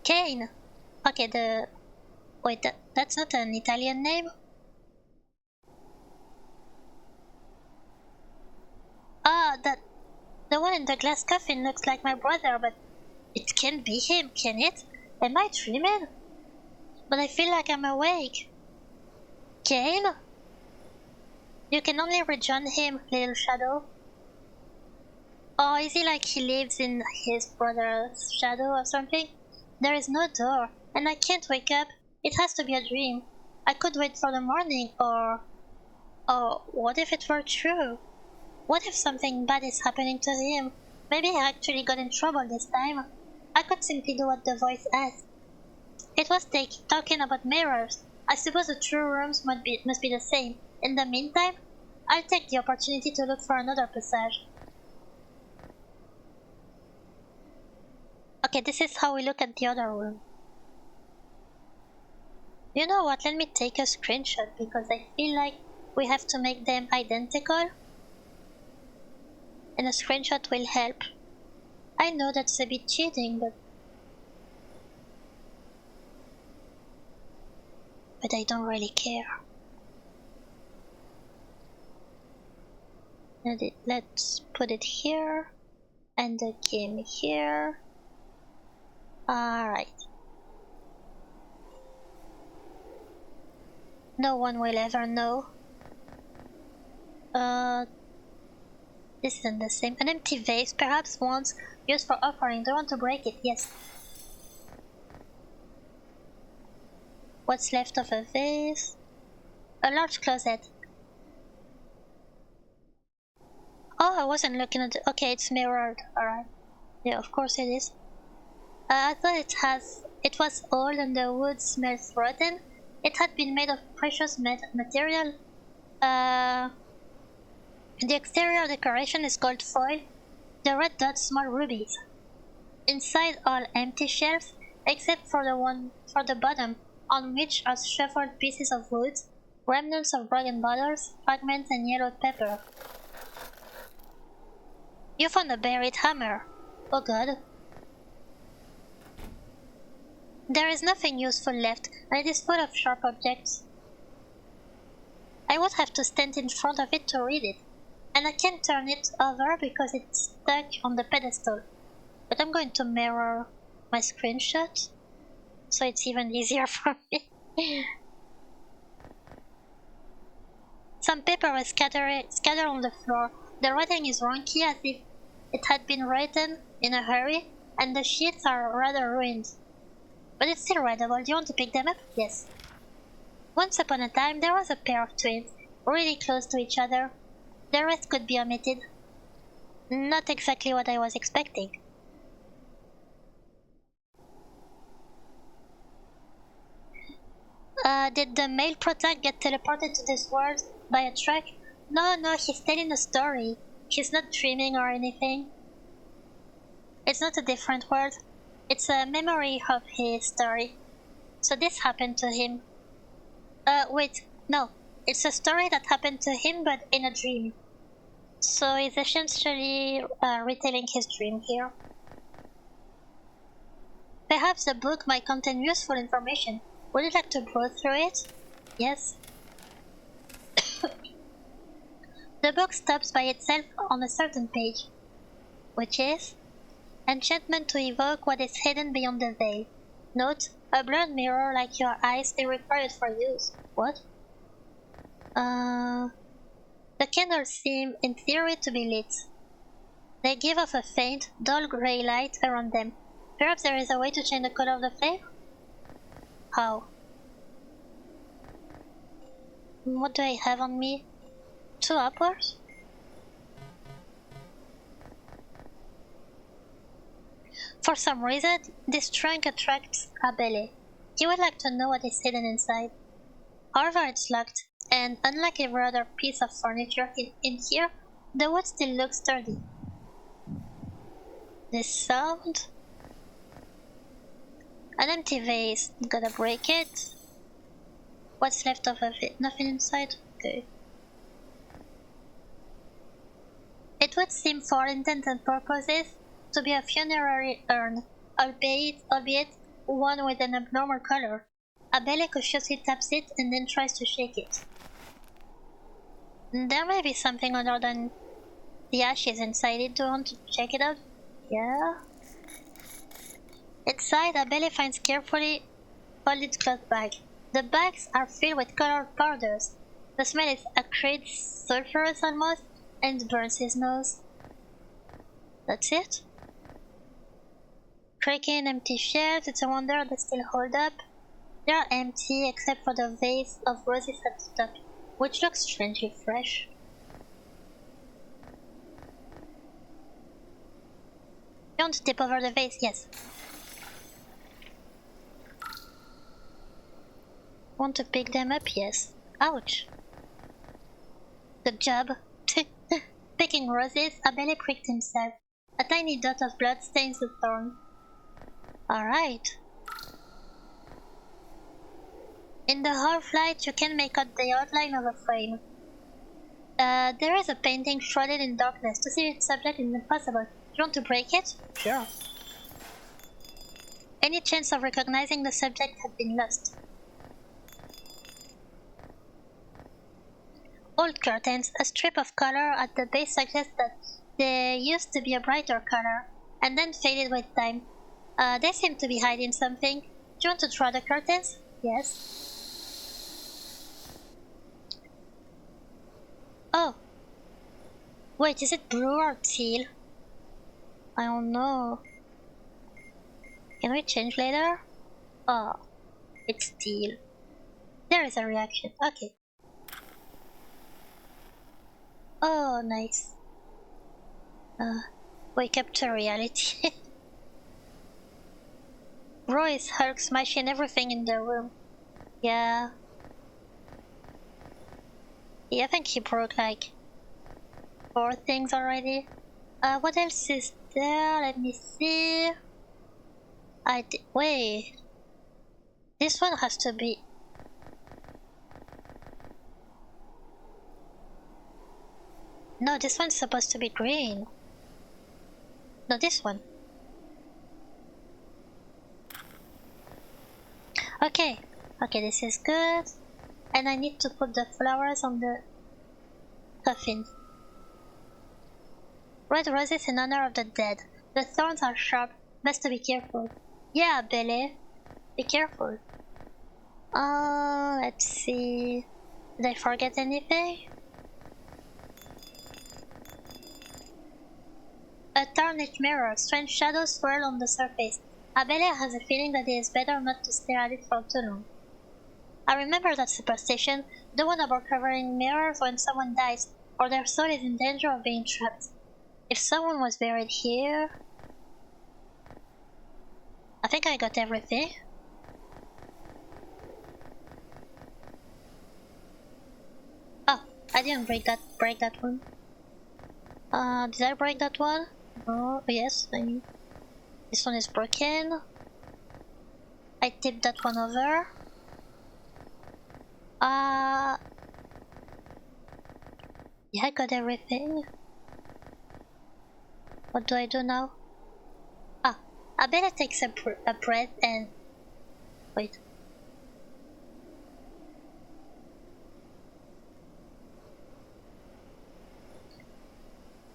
Speaker 1: Kane. Okay, wait, that's not an Italian name? Ah, the one in the glass coffin looks like my brother, but it can't be him, can it? Am I dreaming? But I feel like I'm awake. Kane? You can only rejoin him, little shadow. Or is he like he lives in his brother's shadow or something? There is no door, and I can't wake up. It has to be a dream. I could wait for the morning, or what if it were true? What if something bad is happening to him? Maybe he actually got in trouble this time. I could simply do what the voice asked. It was talking about mirrors. I suppose the true rooms must be the same. In the meantime, I'll take the opportunity to look for another passage. Okay, this is how we look at the other room. You know what, let me take a screenshot because I feel like we have to make them identical. And a screenshot will help. I know that's a bit cheating, but I don't really care. Let's put it here, and the game here. Alright. No one will ever know. This isn't the same. An empty vase, perhaps once used for offering. Don't want to break it, yes. What's left of a vase? A large closet. Oh, I wasn't looking at it. Okay, it's mirrored. Alright. Yeah, of course it is. I thought it was old and the wood smelled rotten. It had been made of precious material. The exterior decoration is gold foil. The red dots small rubies. Inside all empty shelves, except for the one for the bottom, on which are shuffled pieces of wood, remnants of broken bottles, fragments and yellow pepper. You found a buried hammer. Oh god. There is nothing useful left, and it is full of sharp objects. I would have to stand in front of it to read it, and I can't turn it over because it's stuck on the pedestal. But I'm going to mirror my screenshot, so it's even easier for me. Some paper is scattered on the floor. The writing is wonky as if it had been written in a hurry, and the sheets are rather ruined. But it's still readable. Do you want to pick them up? Yes. Once upon a time, there was a pair of twins, really close to each other. The rest could be omitted. Not exactly what I was expecting. Did the male protag get teleported to this world by a truck? No, he's telling a story. He's not dreaming or anything. It's not a different world. It's a memory of his story. So this happened to him. Wait, no. It's a story that happened to him but in a dream. So he's essentially retelling his dream here. Perhaps the book might contain useful information. Would you like to go through it? Yes. The book stops by itself on a certain page, which is enchantment to evoke what is hidden beyond the veil. Note, a blurred mirror like your eyes is required for use. What? The candles seem, in theory, to be lit. They give off a faint, dull grey light around them. Perhaps there is a way to change the color of the flame? How? What do I have on me? 2 apples? For some reason, this trunk attracts Abele. He would like to know what is hidden inside. However, it's locked, and unlike every other piece of furniture in here, the wood still looks sturdy. This sound? An empty vase. Gotta break it. What's left of it? Nothing inside? Okay. It would seem, for intents and purposes, to be a funerary urn, albeit one with an abnormal color. Abele cautiously taps it and then tries to shake it. There may be something other than the ashes inside it. Do you want to check it out? Yeah. Inside, Abele finds carefully folded cloth bag. The bags are filled with colored powders. The smell is acrid, sulphurous almost, and burns his nose. That's it? Creaking empty shelves, it's a wonder they still hold up. They are empty except for the vase of roses at the top, which looks strangely fresh. You want to tip over the vase? Yes. Want to pick them up? Yes. Ouch. Good job. Picking roses, Abele pricked himself. A tiny dot of blood stains the thorn. Alright. In the half light, you can make out the outline of a frame. There is a painting shrouded in darkness. To see its subject is impossible. You want to break it? Sure. Any chance of recognizing the subject had been lost. Old curtains, a strip of color at the base suggests that they used to be a brighter color, and then faded with time. They seem to be hiding something. Do you want to draw the curtains? Yes. Oh. Wait, is it blue or teal? I don't know. Can we change later? Oh, it's teal. There is a reaction. Okay. Oh, nice. Wake up to reality. Bro is Hulk smashing everything in the room. Yeah. Yeah, I think he broke like 4 things already. What else is there? Let me see. Wait. This one has to be... No, this one's supposed to be green. No, this one. Okay. Okay, this is good. And I need to put the flowers on the coffin. Red roses in honor of the dead. The thorns are sharp. Best to be careful. Yeah, Belle. Be careful. Let's see. Did I forget anything? A tarnished mirror. Strange shadows swirl on the surface. Abele has a feeling that it is better not to stare at it for too long. I remember that superstition, the one about covering mirrors when someone dies, or their soul is in danger of being trapped. If someone was buried here... I think I got everything. Oh, I didn't break that one. Did I break that one? Oh, yes, I mean, this one is broken. I tipped that one over. Yeah, I got everything. What do I do now? I better take a breath and... Wait.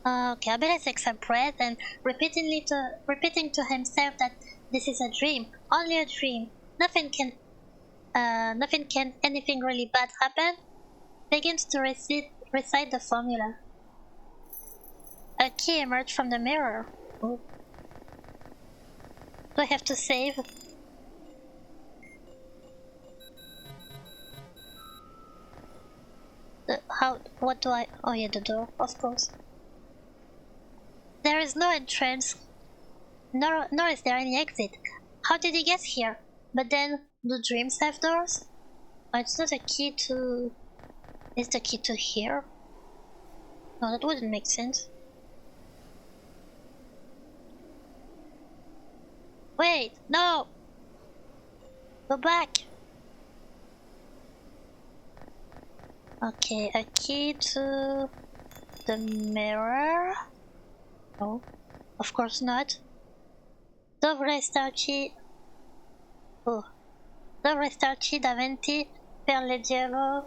Speaker 1: Okay, I better take some breath and repeating to himself that this is a dream, only a dream. Nothing can anything really bad happen. Begins to recite the formula. A key emerged from the mirror. Oh. Do I have to save? What do I... Oh yeah, the door, of course. There is no entrance, nor is there any exit. How did he get here? But then, do dreams have doors? Oh, it's not a key to... Is the key to here? No, that wouldn't make sense. Wait, no! Go back! Okay, a key to the mirror? No, of course not. Dovrei starci... Oh. Dovrei starci davanti per leggerlo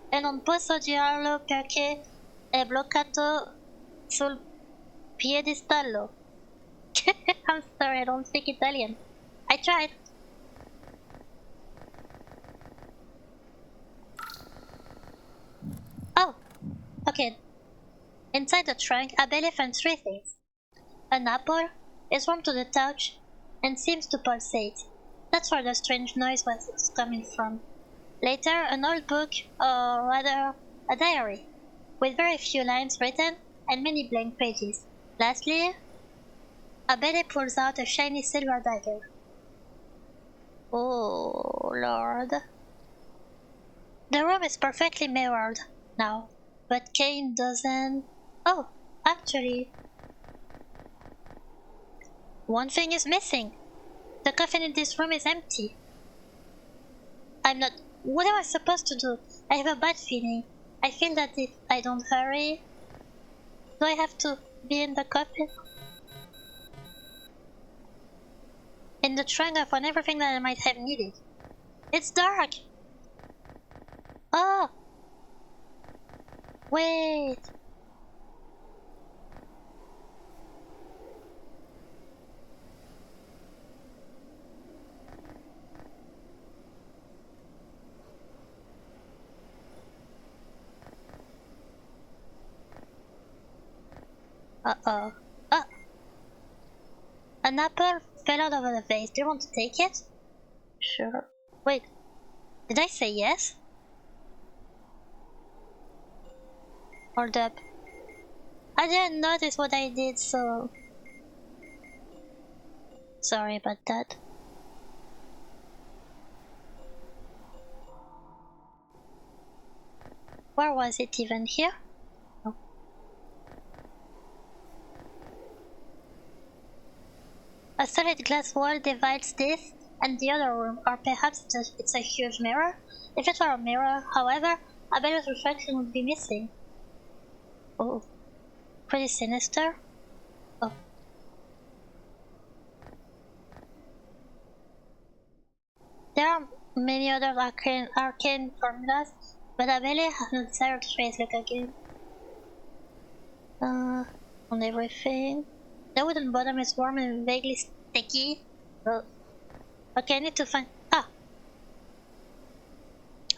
Speaker 1: e non posso girarlo perché è bloccato sul piedistallo. I'm sorry, I don't speak Italian. I tried. Oh, okay. Inside the trunk, Abele finds 3 things. An apple is warm to the touch and seems to pulsate. That's where the strange noise was coming from. Later, an old book, or rather, a diary, with very few lines written and many blank pages. Lastly, Abele pulls out a shiny silver dagger. Oh, Lord. The room is perfectly mirrored now, but Kane doesn't... Oh, actually... One thing is missing. The coffin in this room is empty. I'm not... What am I supposed to do? I have a bad feeling. I feel that if I don't hurry... Do I have to be in the coffin? In the trunk I found everything that I might have needed. It's dark! Oh! Wait! Uh-oh. Oh! An apple fell out of the vase. Do you want to take it? Sure. Wait. Did I say yes? Hold up. I didn't notice what I did, so... Sorry about that. Where was it even here? No. A solid glass wall divides this and the other room, or perhaps it's a huge mirror. If it were a mirror, however, Abel's reflection would be missing. Oh, pretty sinister. Oh. There are many other arcane formulas, but Abele has no desire to trace look again. On everything. The wooden bottom is warm and vaguely sticky. Oh. Okay, I need to find. Ah!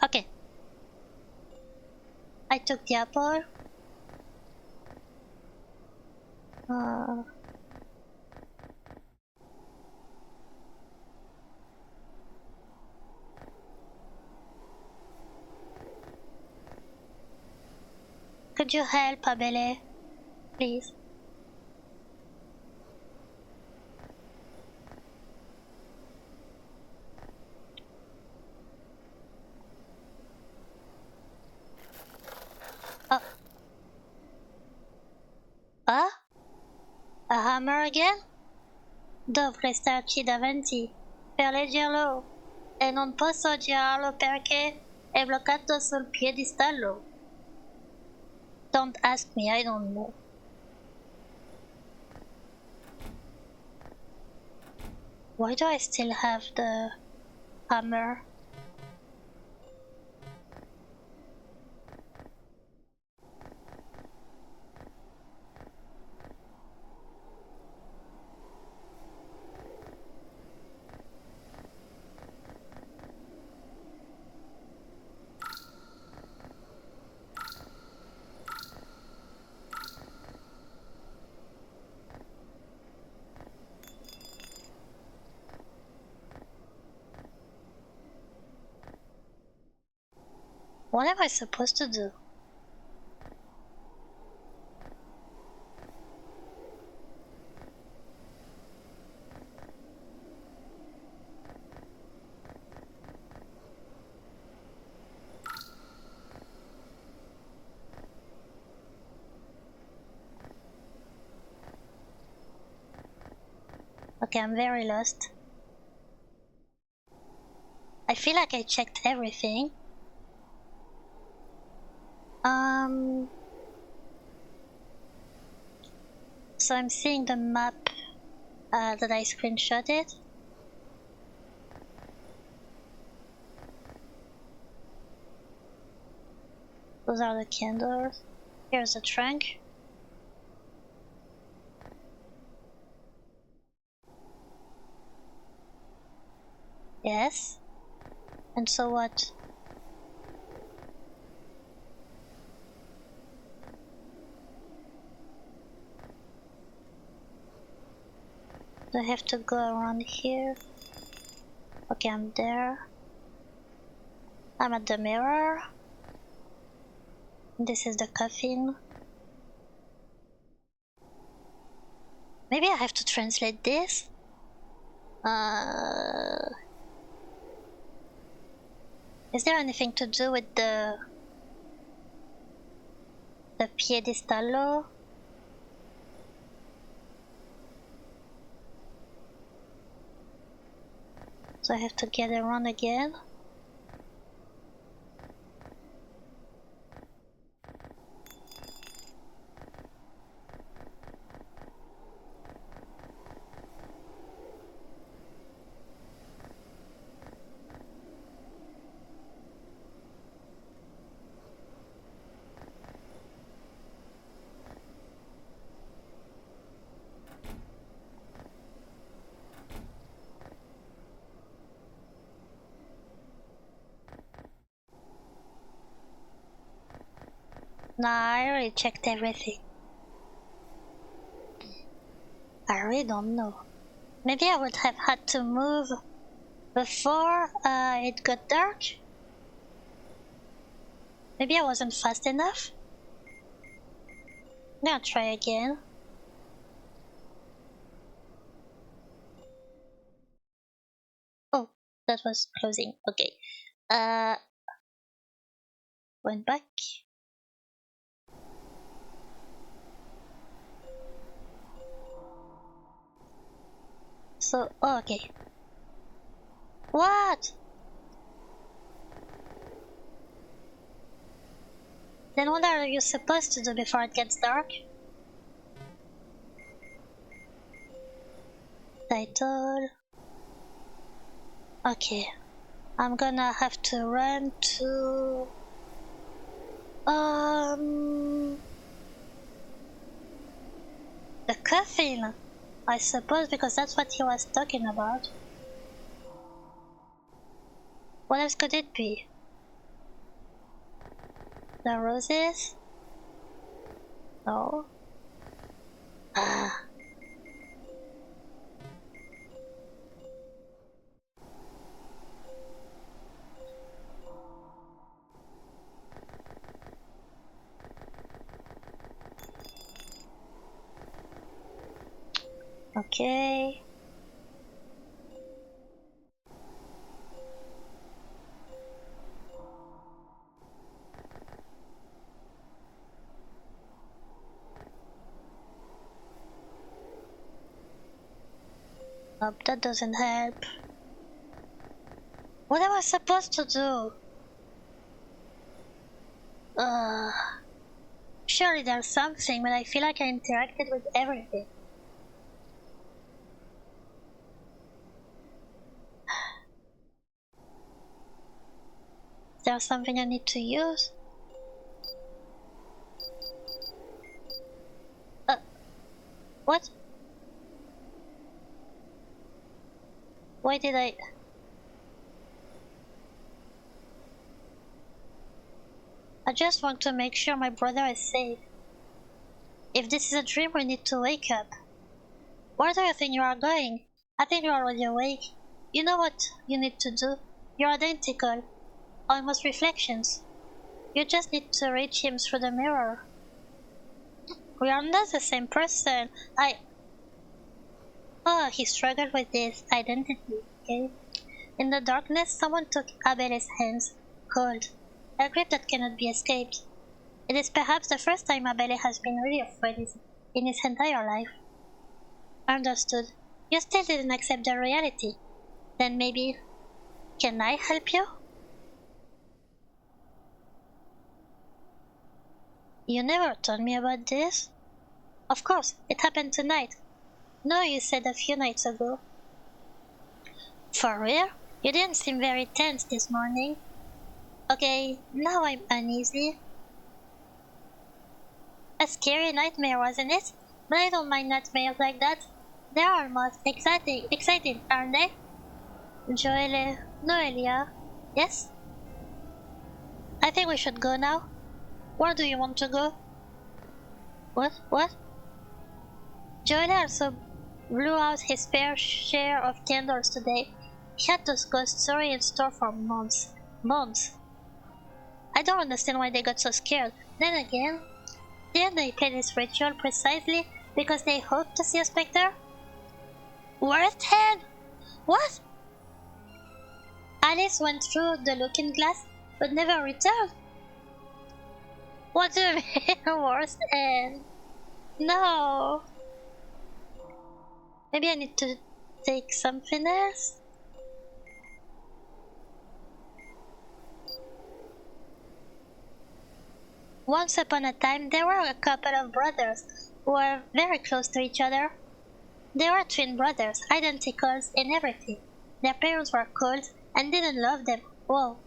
Speaker 1: Okay. I took the apple. Could you help, Abele? Please. Oh. Ah? A hammer again? Dovrei davanti. Per leggerlo. E non posso girarlo perché è bloccato sul piedistallo. Don't ask me, I don't know. Why do I still have the hammer? What am I supposed to do? Okay, I'm very lost. I feel like I checked everything. So I'm seeing the map that I screenshotted. Those are the candles. Here's the trunk. Yes. And so what? Do I have to go around here? Okay, I'm there. I'm at the mirror. This is the coffin. Maybe I have to translate this? Is there anything to do with the piedestallo? So I have to get around again? Nah, I already checked everything. I really don't know. Maybe I would have had to move before it got dark? Maybe I wasn't fast enough? I'm gonna try again. Oh, that was closing. Okay. Went back. So, oh, okay. What? Then what are you supposed to do before it gets dark? Title. Okay. I'm gonna have to run to... the coffin, I suppose, because that's what he was talking about. What else could it be? The roses? No. Ah. Okay. Nope, that doesn't help. What am I supposed to do? Surely there's something, but I feel like I interacted with everything. Is there something I need to use? What? Why did I... I just want to make sure my brother is safe. If this is a dream, we need to wake up. Where do you think you are going? I think you're already awake. You know what you need to do? You're identical. Almost reflections. You just need to reach him through the mirror. We are not the same person. Oh, he struggled with this identity, okay? In the darkness, someone took Abele's hands, cold, a grip that cannot be escaped. It is perhaps the first time Abele has been really afraid in his entire life. Understood. You still didn't accept the reality. Then maybe... Can I help you? You never told me about this. Of course, it happened tonight. No, you said a few nights ago. For real? You didn't seem very tense this morning. Okay, now I'm uneasy. A scary nightmare, wasn't it? But I don't mind nightmares like that. They're almost exciting, aren't they? Joelle, Noelia, yes? I think we should go now. Where do you want to go? What? Joelle also blew out his fair share of candles today. He had those ghost stories in store for months. I don't understand why they got so scared. Then again, didn't they play this ritual precisely because they hoped to see a specter? Worst head? What? Alice went through the looking glass but never returned. What do you mean, worst end? No. Maybe I need to take something else? Once upon a time, there were a couple of brothers who were very close to each other. They were twin brothers, identicals in everything. Their parents were cold and didn't love them. Whoa.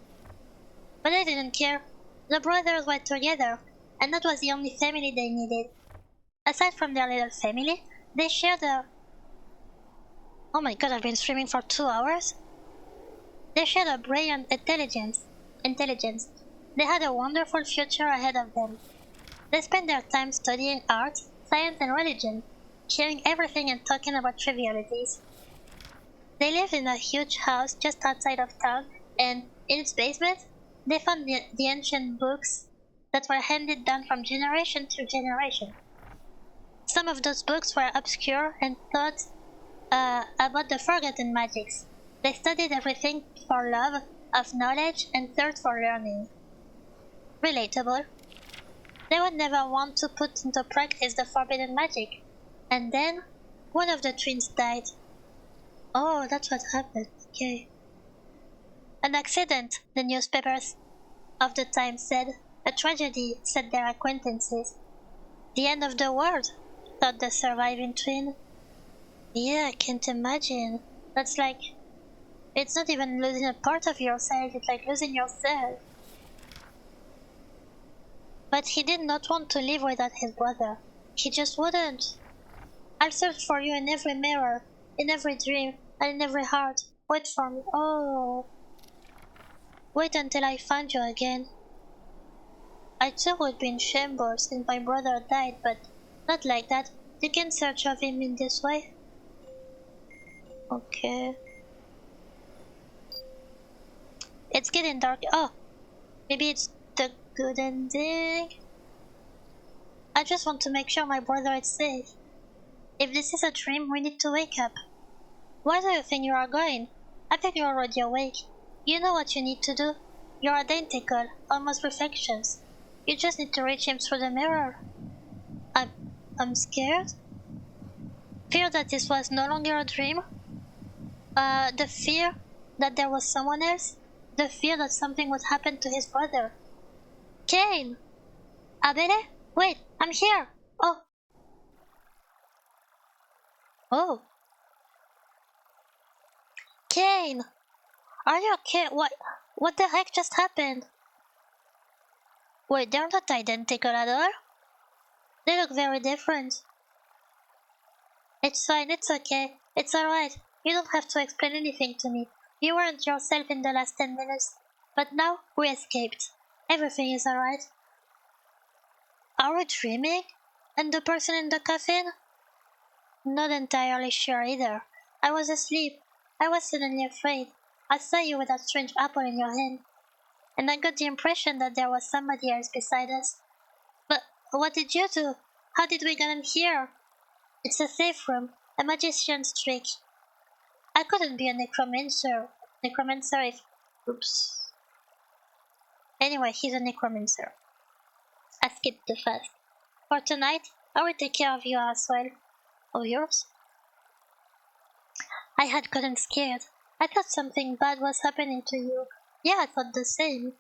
Speaker 1: But they didn't care. The brothers were together, and that was the only family they needed. Aside from their little family, they shared a... Oh my god, I've been streaming for 2 hours? They shared a brilliant intelligence. They had a wonderful future ahead of them. They spent their time studying art, science and religion, sharing everything and talking about trivialities. They lived in a huge house just outside of town, and in its basement, they found the ancient books that were handed down from generation to generation. Some of those books were obscure and taught about the forgotten magics. They studied everything for love of knowledge and thirst for learning. Relatable. They would never want to put into practice the forbidden magic. And then, one of the twins died. Oh, that's what happened. Okay. An accident, the newspapers of the time said. A tragedy, said their acquaintances. The end of the world, thought the surviving twin. Yeah, I can't imagine. That's like, it's not even losing a part of yourself, it's like losing yourself. But he did not want to live without his brother. He just wouldn't. I'll search for you in every mirror, in every dream, and in every heart. Wait for me. Oh, wait until I find you again. I too would be in shambles since my brother died, but not like that. You can search of him in this way. Okay. It's getting dark. Oh, maybe it's the good ending? I just want to make sure my brother is safe. If this is a dream, we need to wake up. Where do you think you are going? I think you're already awake. You know what you need to do. You're identical, almost reflections. You just need to reach him through the mirror. I'm scared. Fear that this was no longer a dream. The fear that there was someone else. The fear that something would happen to his brother. Kane! Abele? Wait, I'm here! Oh. Oh. Kane! Are you okay? What the heck just happened? Wait, they're not identical at all? They look very different. It's fine, it's okay. It's alright. You don't have to explain anything to me. You weren't yourself in the last 10 minutes. But now, we escaped. Everything is alright. Are we dreaming? And the person in the coffin? Not entirely sure either. I was asleep. I was suddenly afraid. I saw you with that strange apple in your hand. And I got the impression that there was somebody else beside us. But what did you do? How did we get in here? It's a safe room, a magician's trick. I couldn't be a necromancer if... Oops. Anyway, he's a necromancer. I skipped the fast. For tonight, I will take care of you as well. Of yours? I had gotten scared. I thought something bad was happening to you. Yeah, I thought the same.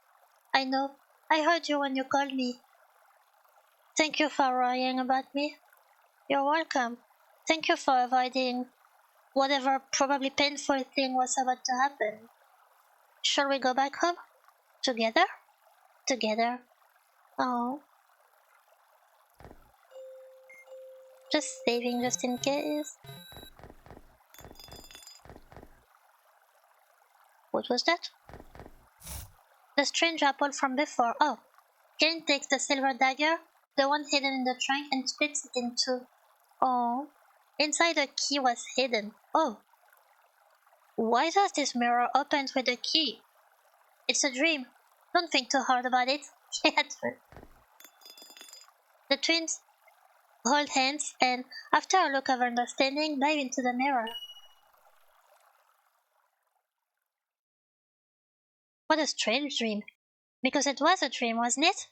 Speaker 1: I know. I heard you when you called me. Thank you for worrying about me. You're welcome. Thank you for avoiding whatever probably painful thing was about to happen. Shall we go back home? Together? Together. Oh. Just saving just in case. What was that? The strange apple from before. Oh. Kane takes the silver dagger, the one hidden in the trunk, and splits it in two. Oh. Inside a key was hidden. Oh. Why does this mirror open with a key? It's a dream. Don't think too hard about it. Yeah, true. The twins hold hands and, after a look of understanding, dive into the mirror. What a strange dream. Because it was a dream, wasn't it?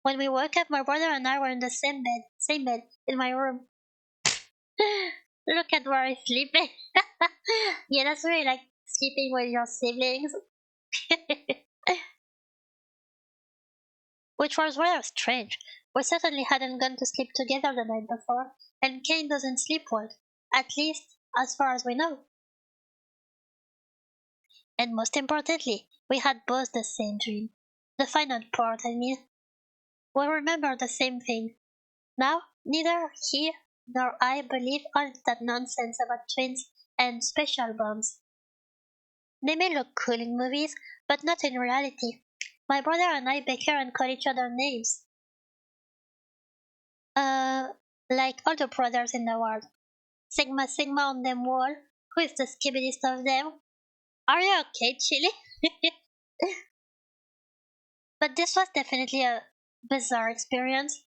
Speaker 1: When we woke up, my brother and I were in the same bed, in my room. Look at where I'm sleeping. Yeah, that's really like sleeping with your siblings. Which was rather strange. We certainly hadn't gone to sleep together the night before, and Kane doesn't sleep well. At least, as far as we know. And most importantly, we had both the same dream. The final part, I mean. We remember the same thing. Now, neither he nor I believe all that nonsense about twins and special bonds. They may look cool in movies, but not in reality. My brother and I bicker and call each other names. Uh, like all the brothers in the world. Sigma Sigma on them wall. Who is the skibbiest of them? Are you okay, Chili? But this was definitely a bizarre experience,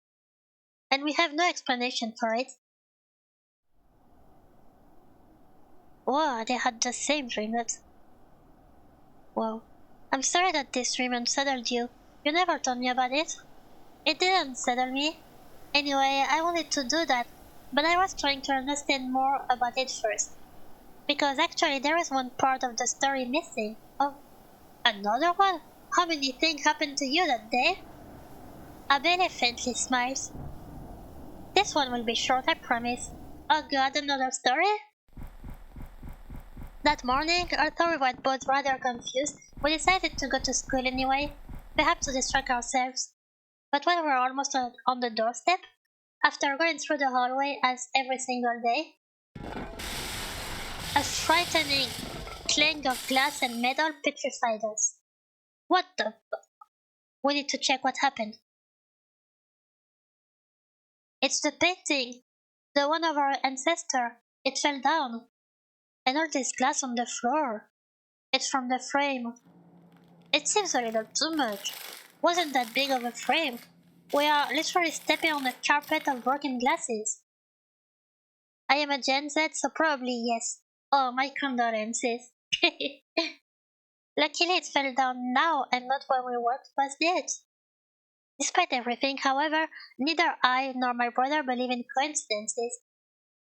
Speaker 1: and we have no explanation for it. Whoa, they had the same dream. That's... Whoa. I'm sorry that this dream unsettled you. You never told me about it. It didn't unsettle me. Anyway, I wanted to do that, but I was trying to understand more about it first. Because actually there is one part of the story missing. Oh, another one? How many things happened to you that day? Abele faintly smiles. This one will be short, I promise. Oh god, another story? That morning, Arthur was both rather confused. We decided to go to school anyway, perhaps to distract ourselves. But when we were almost on the doorstep, after going through the hallway as every single day, a frightening clang of glass and metal petrified us. What the? We need to check what happened. It's the painting, the one of our ancestor. It fell down, and all this glass on the floor. It's from the frame. It seems a little too much. Wasn't that big of a frame? We are literally stepping on a carpet of broken glasses. I am a Gen Z, so probably yes. Oh, my condolences. Luckily it fell down now and not when we walked past it. Despite everything, however, neither I nor my brother believe in coincidences.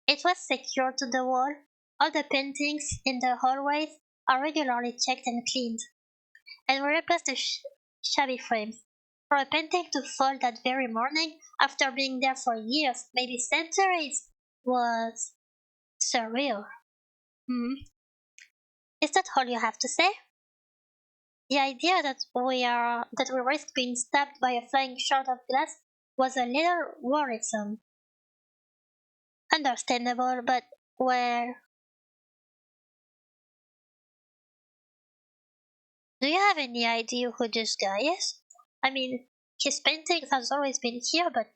Speaker 1: It was secured to the wall. All the paintings in the hallways are regularly checked and cleaned, and we replaced the shabby frames. For a painting to fall that very morning, after being there for years, maybe centuries, was surreal. Hmm. Is that all you have to say? The idea that we risked being stabbed by a flying shard of glass was a little worrisome. Understandable, but well, do you have any idea who this guy is? I mean, his painting has always been here, but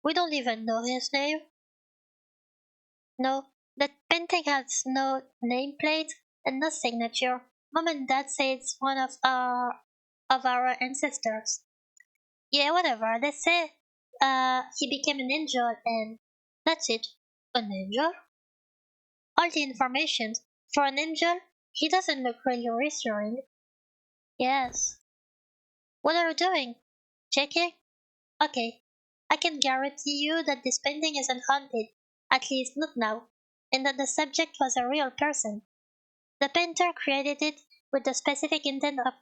Speaker 1: we don't even know his name. No, that painting has no nameplate and no signature. Mom and Dad say it's one of our ancestors. Yeah, whatever. They say he became an angel and that's it. An angel? All the information. For an angel, he doesn't look really reassuring. Yes. What are you doing? Checking? Okay. I can guarantee you that this painting isn't haunted. At least not now. And that the subject was a real person. The painter created it with the specific intent of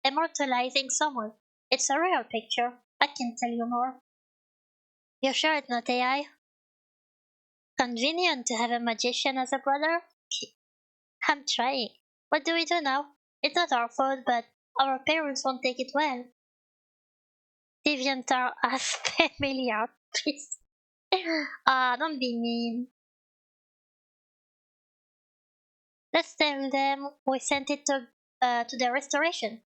Speaker 1: immortalizing someone. It's a real picture. I can tell you more. You sure it's not AI? Convenient to have a magician as a brother? I'm trying. What do we do now? It's not our fault, but our parents won't take it well. Deviant are as familiar, please. Don't be mean. Let's tell them we sent it to the restoration.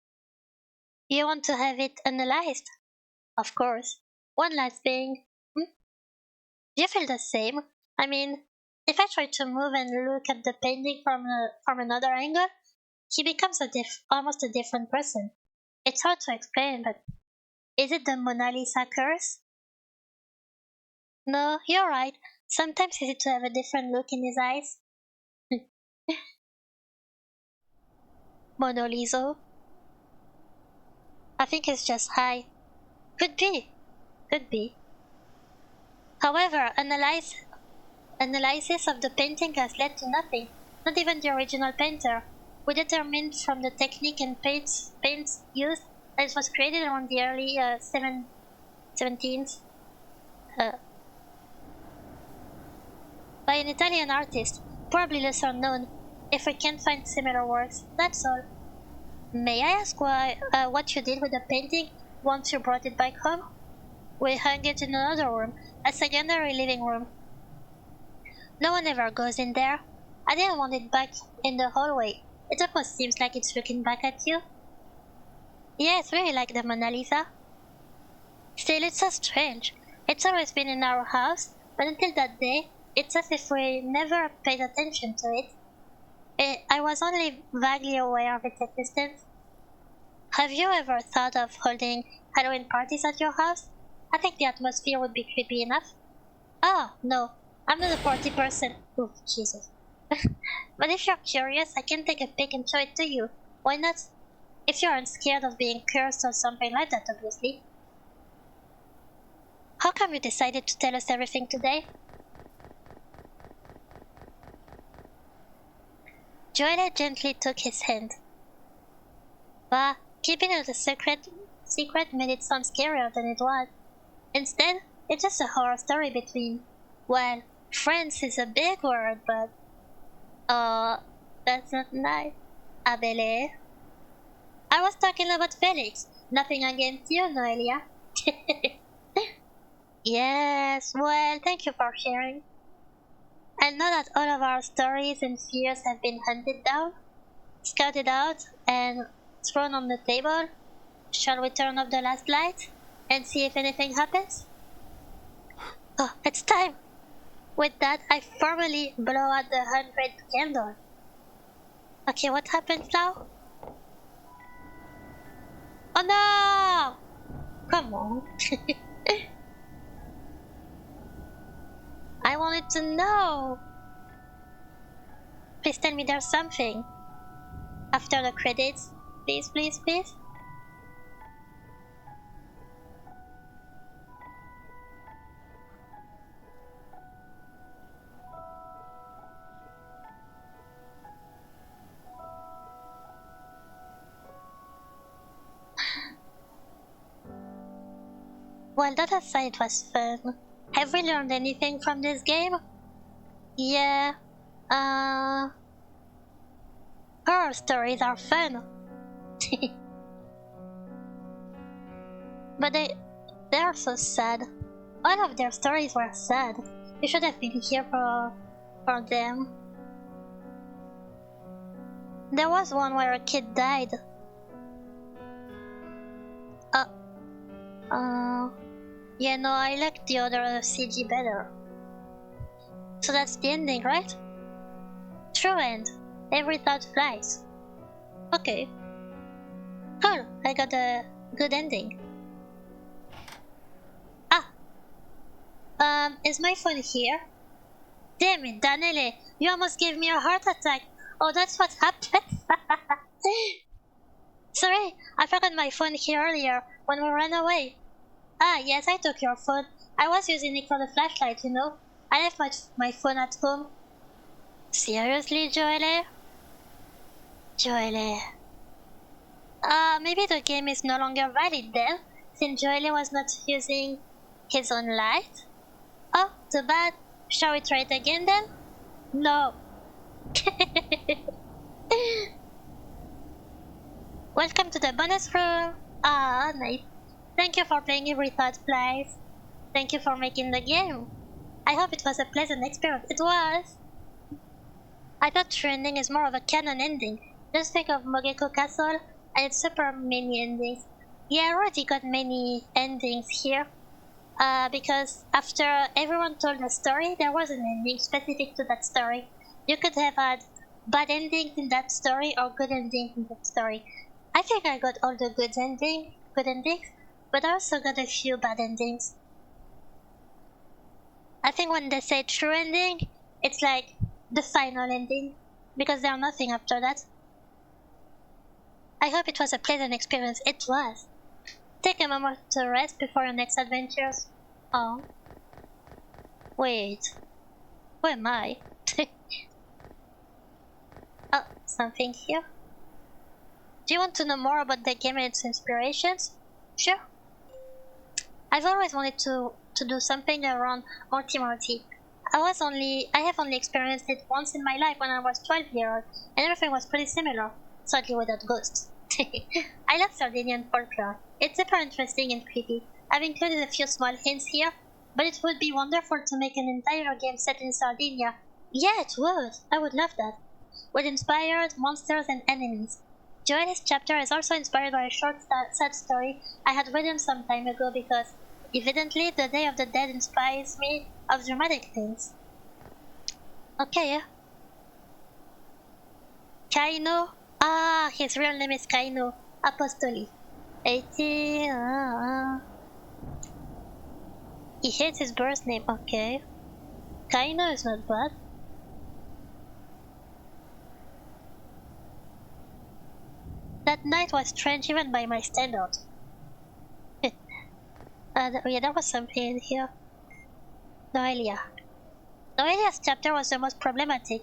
Speaker 1: You want to have it analyzed? Of course. One last thing. Do you feel the same? I mean, if I try to move and look at the painting from another angle, he becomes almost a different person. It's hard to explain, but is it the Mona Lisa curse? No, you're right. Sometimes it's to have a different look in his eyes. Mona Lisa? I think it's just high. Could be. Could be. However, analysis of the painting has led to nothing, not even the original painter. We determined from the technique and paints used that it was created around the early 17th uh, by an Italian artist, probably lesser known. If we can't find similar works, that's all. May I ask what you did with the painting once you brought it back home? We hung it in another room, a secondary living room. No one ever goes in there. I didn't want it back in the hallway. It almost seems like it's looking back at you. Yeah, it's really like the Mona Lisa. Still, it's so strange. It's always been in our house, but until that day, it's as if we never paid attention to it. I was only vaguely aware of its existence. Have you ever thought of holding Halloween parties at your house? I think the atmosphere would be creepy enough. Oh, no, I'm not a party person. Oh, Jesus. But if you're curious, I can take a pic and show it to you. Why not? If you aren't scared of being cursed or something like that, obviously. How come you decided to tell us everything today? Joelle gently took his hand. But keeping it a secret made it sound scarier than it was. Instead, it's just a horror story between, well, friends is a big word, but, that's not nice. Abele. I was talking about Felix. Nothing against you, Noelia. Yes, well, thank you for sharing. I know that all of our stories and fears have been hunted down, scouted out, and thrown on the table. Shall we turn off the last light and see if anything happens? Oh, it's time! With that, I formally blow out the 100th candle. Okay, what happens now? Oh no! Come on. I wanted to know. Please tell me there's something. After the credits. Please, please, please. Well, that aside was fun. Have we learned anything from this game? Yeah. Horror stories are fun. But they are so sad. All of their stories were sad. We should have been here for them. There was one where a kid died. Yeah, no, I liked the other CG better. So that's the ending, right? True end. Every thought flies. Okay. Cool, I got a good ending. Is my phone here? Damn it, Daniele, you almost gave me a heart attack. Oh, that's what happened. Sorry, I forgot my phone here earlier when we ran away. Ah, yes, I took your phone. I was using it for the flashlight, you know. I left my phone at home. Seriously, Joelle? Joelle. Maybe the game is no longer valid then, since Joelle was not using his own light. Oh, too bad. Shall we try it again then? No. Welcome to the bonus room. Ah, nice. Thank you for playing Every Thought Flies. Thank you for making the game. I hope it was a pleasant experience. It was. I thought True Ending is more of a canon ending. Just think of Mogeko Castle and its super many endings. Yeah, I already got many endings here. Because after everyone told a story, there was an ending specific to that story. You could have had bad endings in that story or good endings in that story. I think I got all the good endings, but I also got a few bad endings. I think when they say true ending, it's like the final ending, because there's nothing after that. I hope it was a pleasant experience. It was. Take a moment to rest before your next adventures. Oh. Wait. Where am I? Oh, something here. Do you want to know more about the game and its inspirations? Sure. I've always wanted to do something around multi-multi. I have only experienced it once in my life when I was 12 years old, and everything was pretty similar, sadly without ghosts. I love Sardinian folklore. It's super interesting and creepy. I've included a few small hints here, but it would be wonderful to make an entire game set in Sardinia. Yeah, it would. I would love that. With inspired monsters and enemies. Joelle's chapter is also inspired by a short sad story I had written some time ago because, evidently, the Day of the Dead inspires me of dramatic things. Okay, yeah. Kaino? Ah, his real name is Kaino Apostoli. 18. He hates his birth name, okay. Kaino is not bad. That night was strange even by my standards. Yeah, there was something in here. Noelia. Noelia's chapter was the most problematic.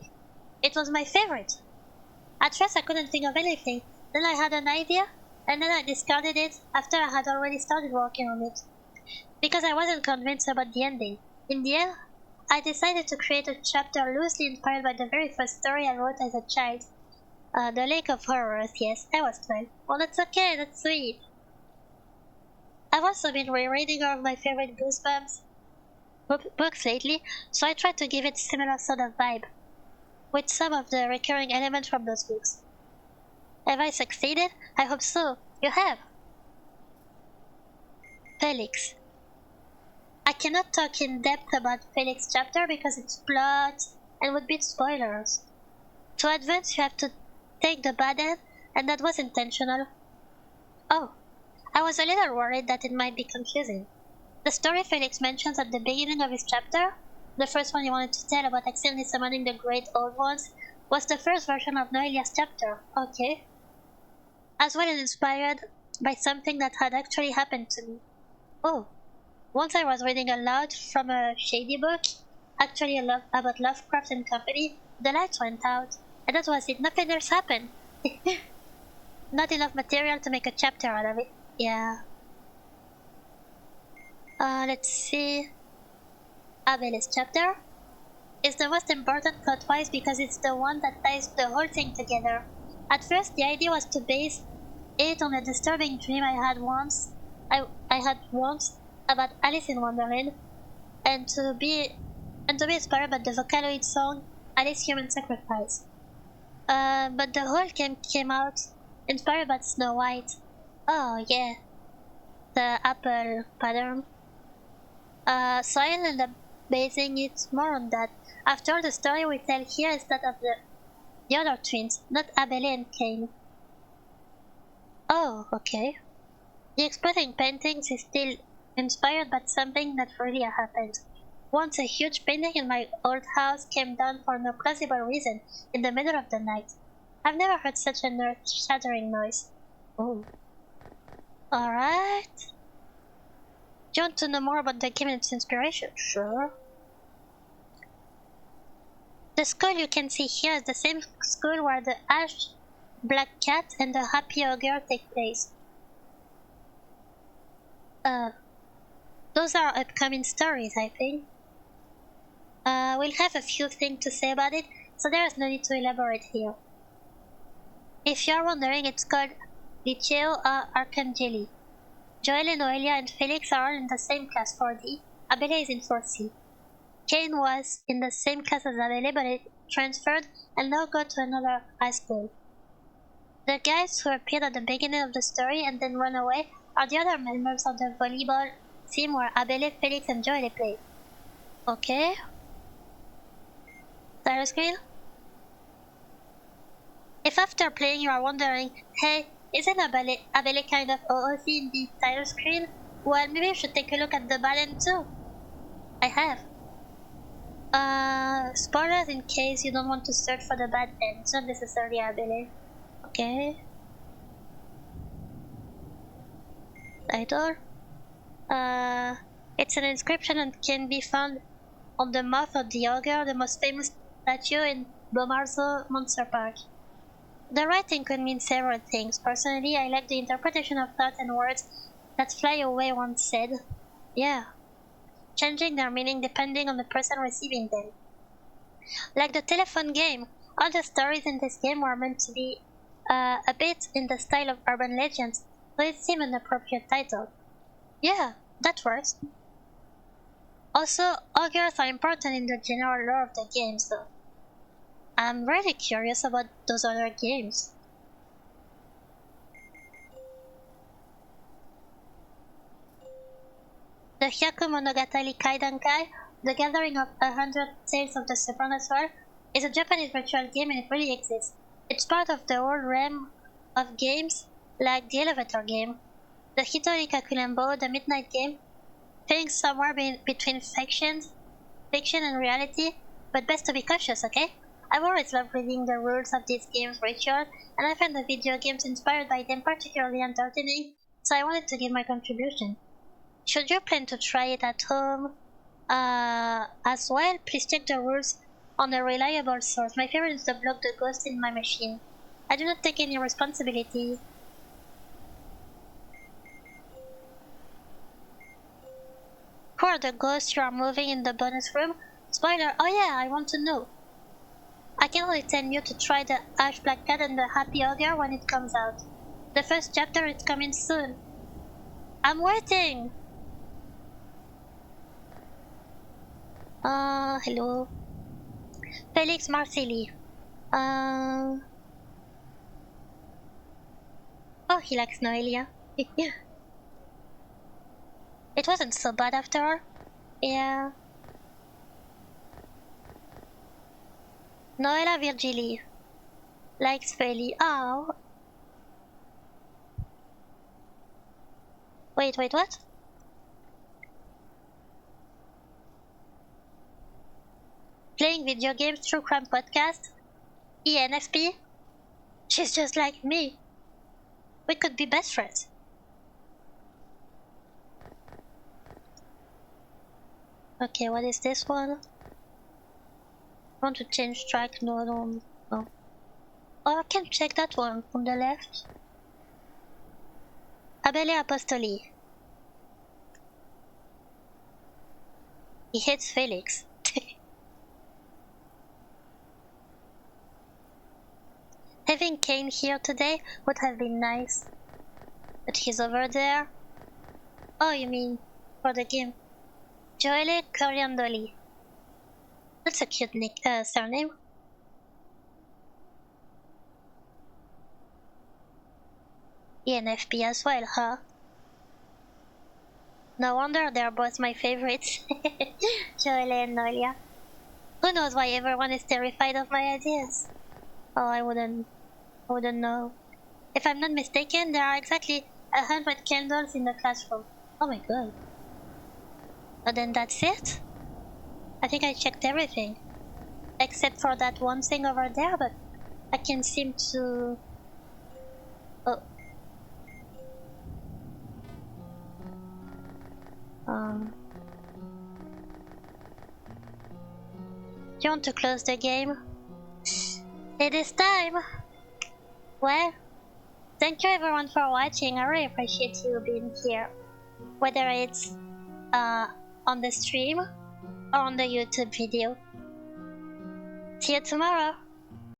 Speaker 1: It was my favorite. At first I couldn't think of anything, then I had an idea, and then I discarded it after I had already started working on it. Because I wasn't convinced about the ending. In the end, I decided to create a chapter loosely inspired by the very first story I wrote as a child. The Lake of Horrors, yes, I was 12. Well, that's okay, that's sweet. I've also been rereading all of my favorite Goosebumps books lately, so I tried to give it a similar sort of vibe, with some of the recurring elements from those books. Have I succeeded? I hope so. You have. Felix. I cannot talk in depth about Felix chapter because it's plot and would be spoilers. To advance you have to take the bad end, and that was intentional. Oh, I was a little worried that it might be confusing. The story Felix mentions at the beginning of his chapter, the first one he wanted to tell about accidentally summoning the Great Old Ones, was the first version of Noelia's chapter. Okay. As well as inspired by something that had actually happened to me. Oh, once I was reading aloud from a shady book, actually about Lovecraft and Company, the lights went out, and that was it. Nothing else happened. Not enough material to make a chapter out of it. Yeah. Let's see. Abele's chapter is the most important plot-wise because it's the one that ties the whole thing together. At first, the idea was to base it on a disturbing dream I had once about Alice in Wonderland, and to be inspired by the Vocaloid song Alice Human Sacrifice. But the whole came out inspired by Snow White. Oh yeah, the apple pattern. So I ended up basing it more on that. After all, the story we tell here is that of the other twins, not Abele and Cain. Oh, okay. The exploding paintings is still inspired by something that really happened. Once a huge painting in my old house came down for no plausible reason in the middle of the night. I've never heard such an earth-shattering noise. Oh. Alright. Do you want to know more about the game and its inspiration? Sure. The skull you can see here is the same skull where the ash black cat and the happy ogre take place. Those are upcoming stories, I think. We'll have a few things to say about it, so there is no need to elaborate here. If you are wondering, it's called Liceo a Arcangeli. Joel and Noelia and Felix are all in the same class 4D. Abele is in 4C. Cain was in the same class as Abele, but it transferred and now got to another high school. The guys who appeared at the beginning of the story and then run away are the other members of the volleyball team where Abele, Felix, and Joel play. Okay. Title screen? If after playing you are wondering, hey, isn't Abele kind of OOC in the title screen? Well, maybe you should take a look at the button too. I have. Spoilers in case you don't want to search for the bad end. It's not necessarily Abele. Okay. Title. It's an inscription and can be found on the mouth of the ogre, the most famous statue in Bomarzo Monster Park. The writing could mean several things. Personally, I like the interpretation of thoughts and words that fly away once said. Yeah. Changing their meaning depending on the person receiving them. Like the telephone game, all the stories in this game were meant to be a bit in the style of urban legends, so it seemed an appropriate title. Yeah, that works. Also, ogres are important in the general lore of the game, so I'm really curious about those other games. The Hyaku Monogatari Kaidankai, The Gathering of 100 Tales of the Supernatural, is a Japanese virtual game and it really exists. It's part of the whole realm of games like the elevator game, the Hitori Kakurenbo, the Midnight Game, things somewhere between fiction and reality, but best to be cautious, okay? I've always loved reading the rules of these games ritual, and I find the video games inspired by them particularly entertaining, so I wanted to give my contribution. Should you plan to try it at home as well, please check the rules on a reliable source. My favorite is the blog The Ghost in My Machine. I do not take any responsibility. Who are the ghosts you are moving in the bonus room? Spoiler, oh yeah, I want to know. I can only tell you to try the Ash Black Cat and the Happy Ogre when it comes out. The first chapter is coming soon. I'm waiting! Hello. Felix Marcelli. Oh, he likes Noelia. Yeah. It wasn't so bad after all. Yeah. Noela Virgili likes Feli. Oh. Wait, what? Playing video games through crime podcast? ENFP? She's just like me. We could be best friends. Okay, what is this one? Want to change track? No, no. Oh, I can check that one on the left. Abele Apostoli. He hates Felix. Having Kane here today would have been nice. But he's over there. Oh, you mean for the game. Joelle Coriandoli. That's a cute surname. ENFP as well, huh? No wonder they're both my favorites. Joelle and Noelia. Who knows why everyone is terrified of my ideas? Oh, I wouldn't know. If I'm not mistaken, there are exactly 100 candles in the classroom. Oh my god. But then that's it? I think I checked everything. Except for that one thing over there, but I can't seem to... Oh. Do you want to close the game? It is time! Well, thank you everyone for watching. I really appreciate you being here. Whether it's on the stream or on the YouTube video. See you tomorrow!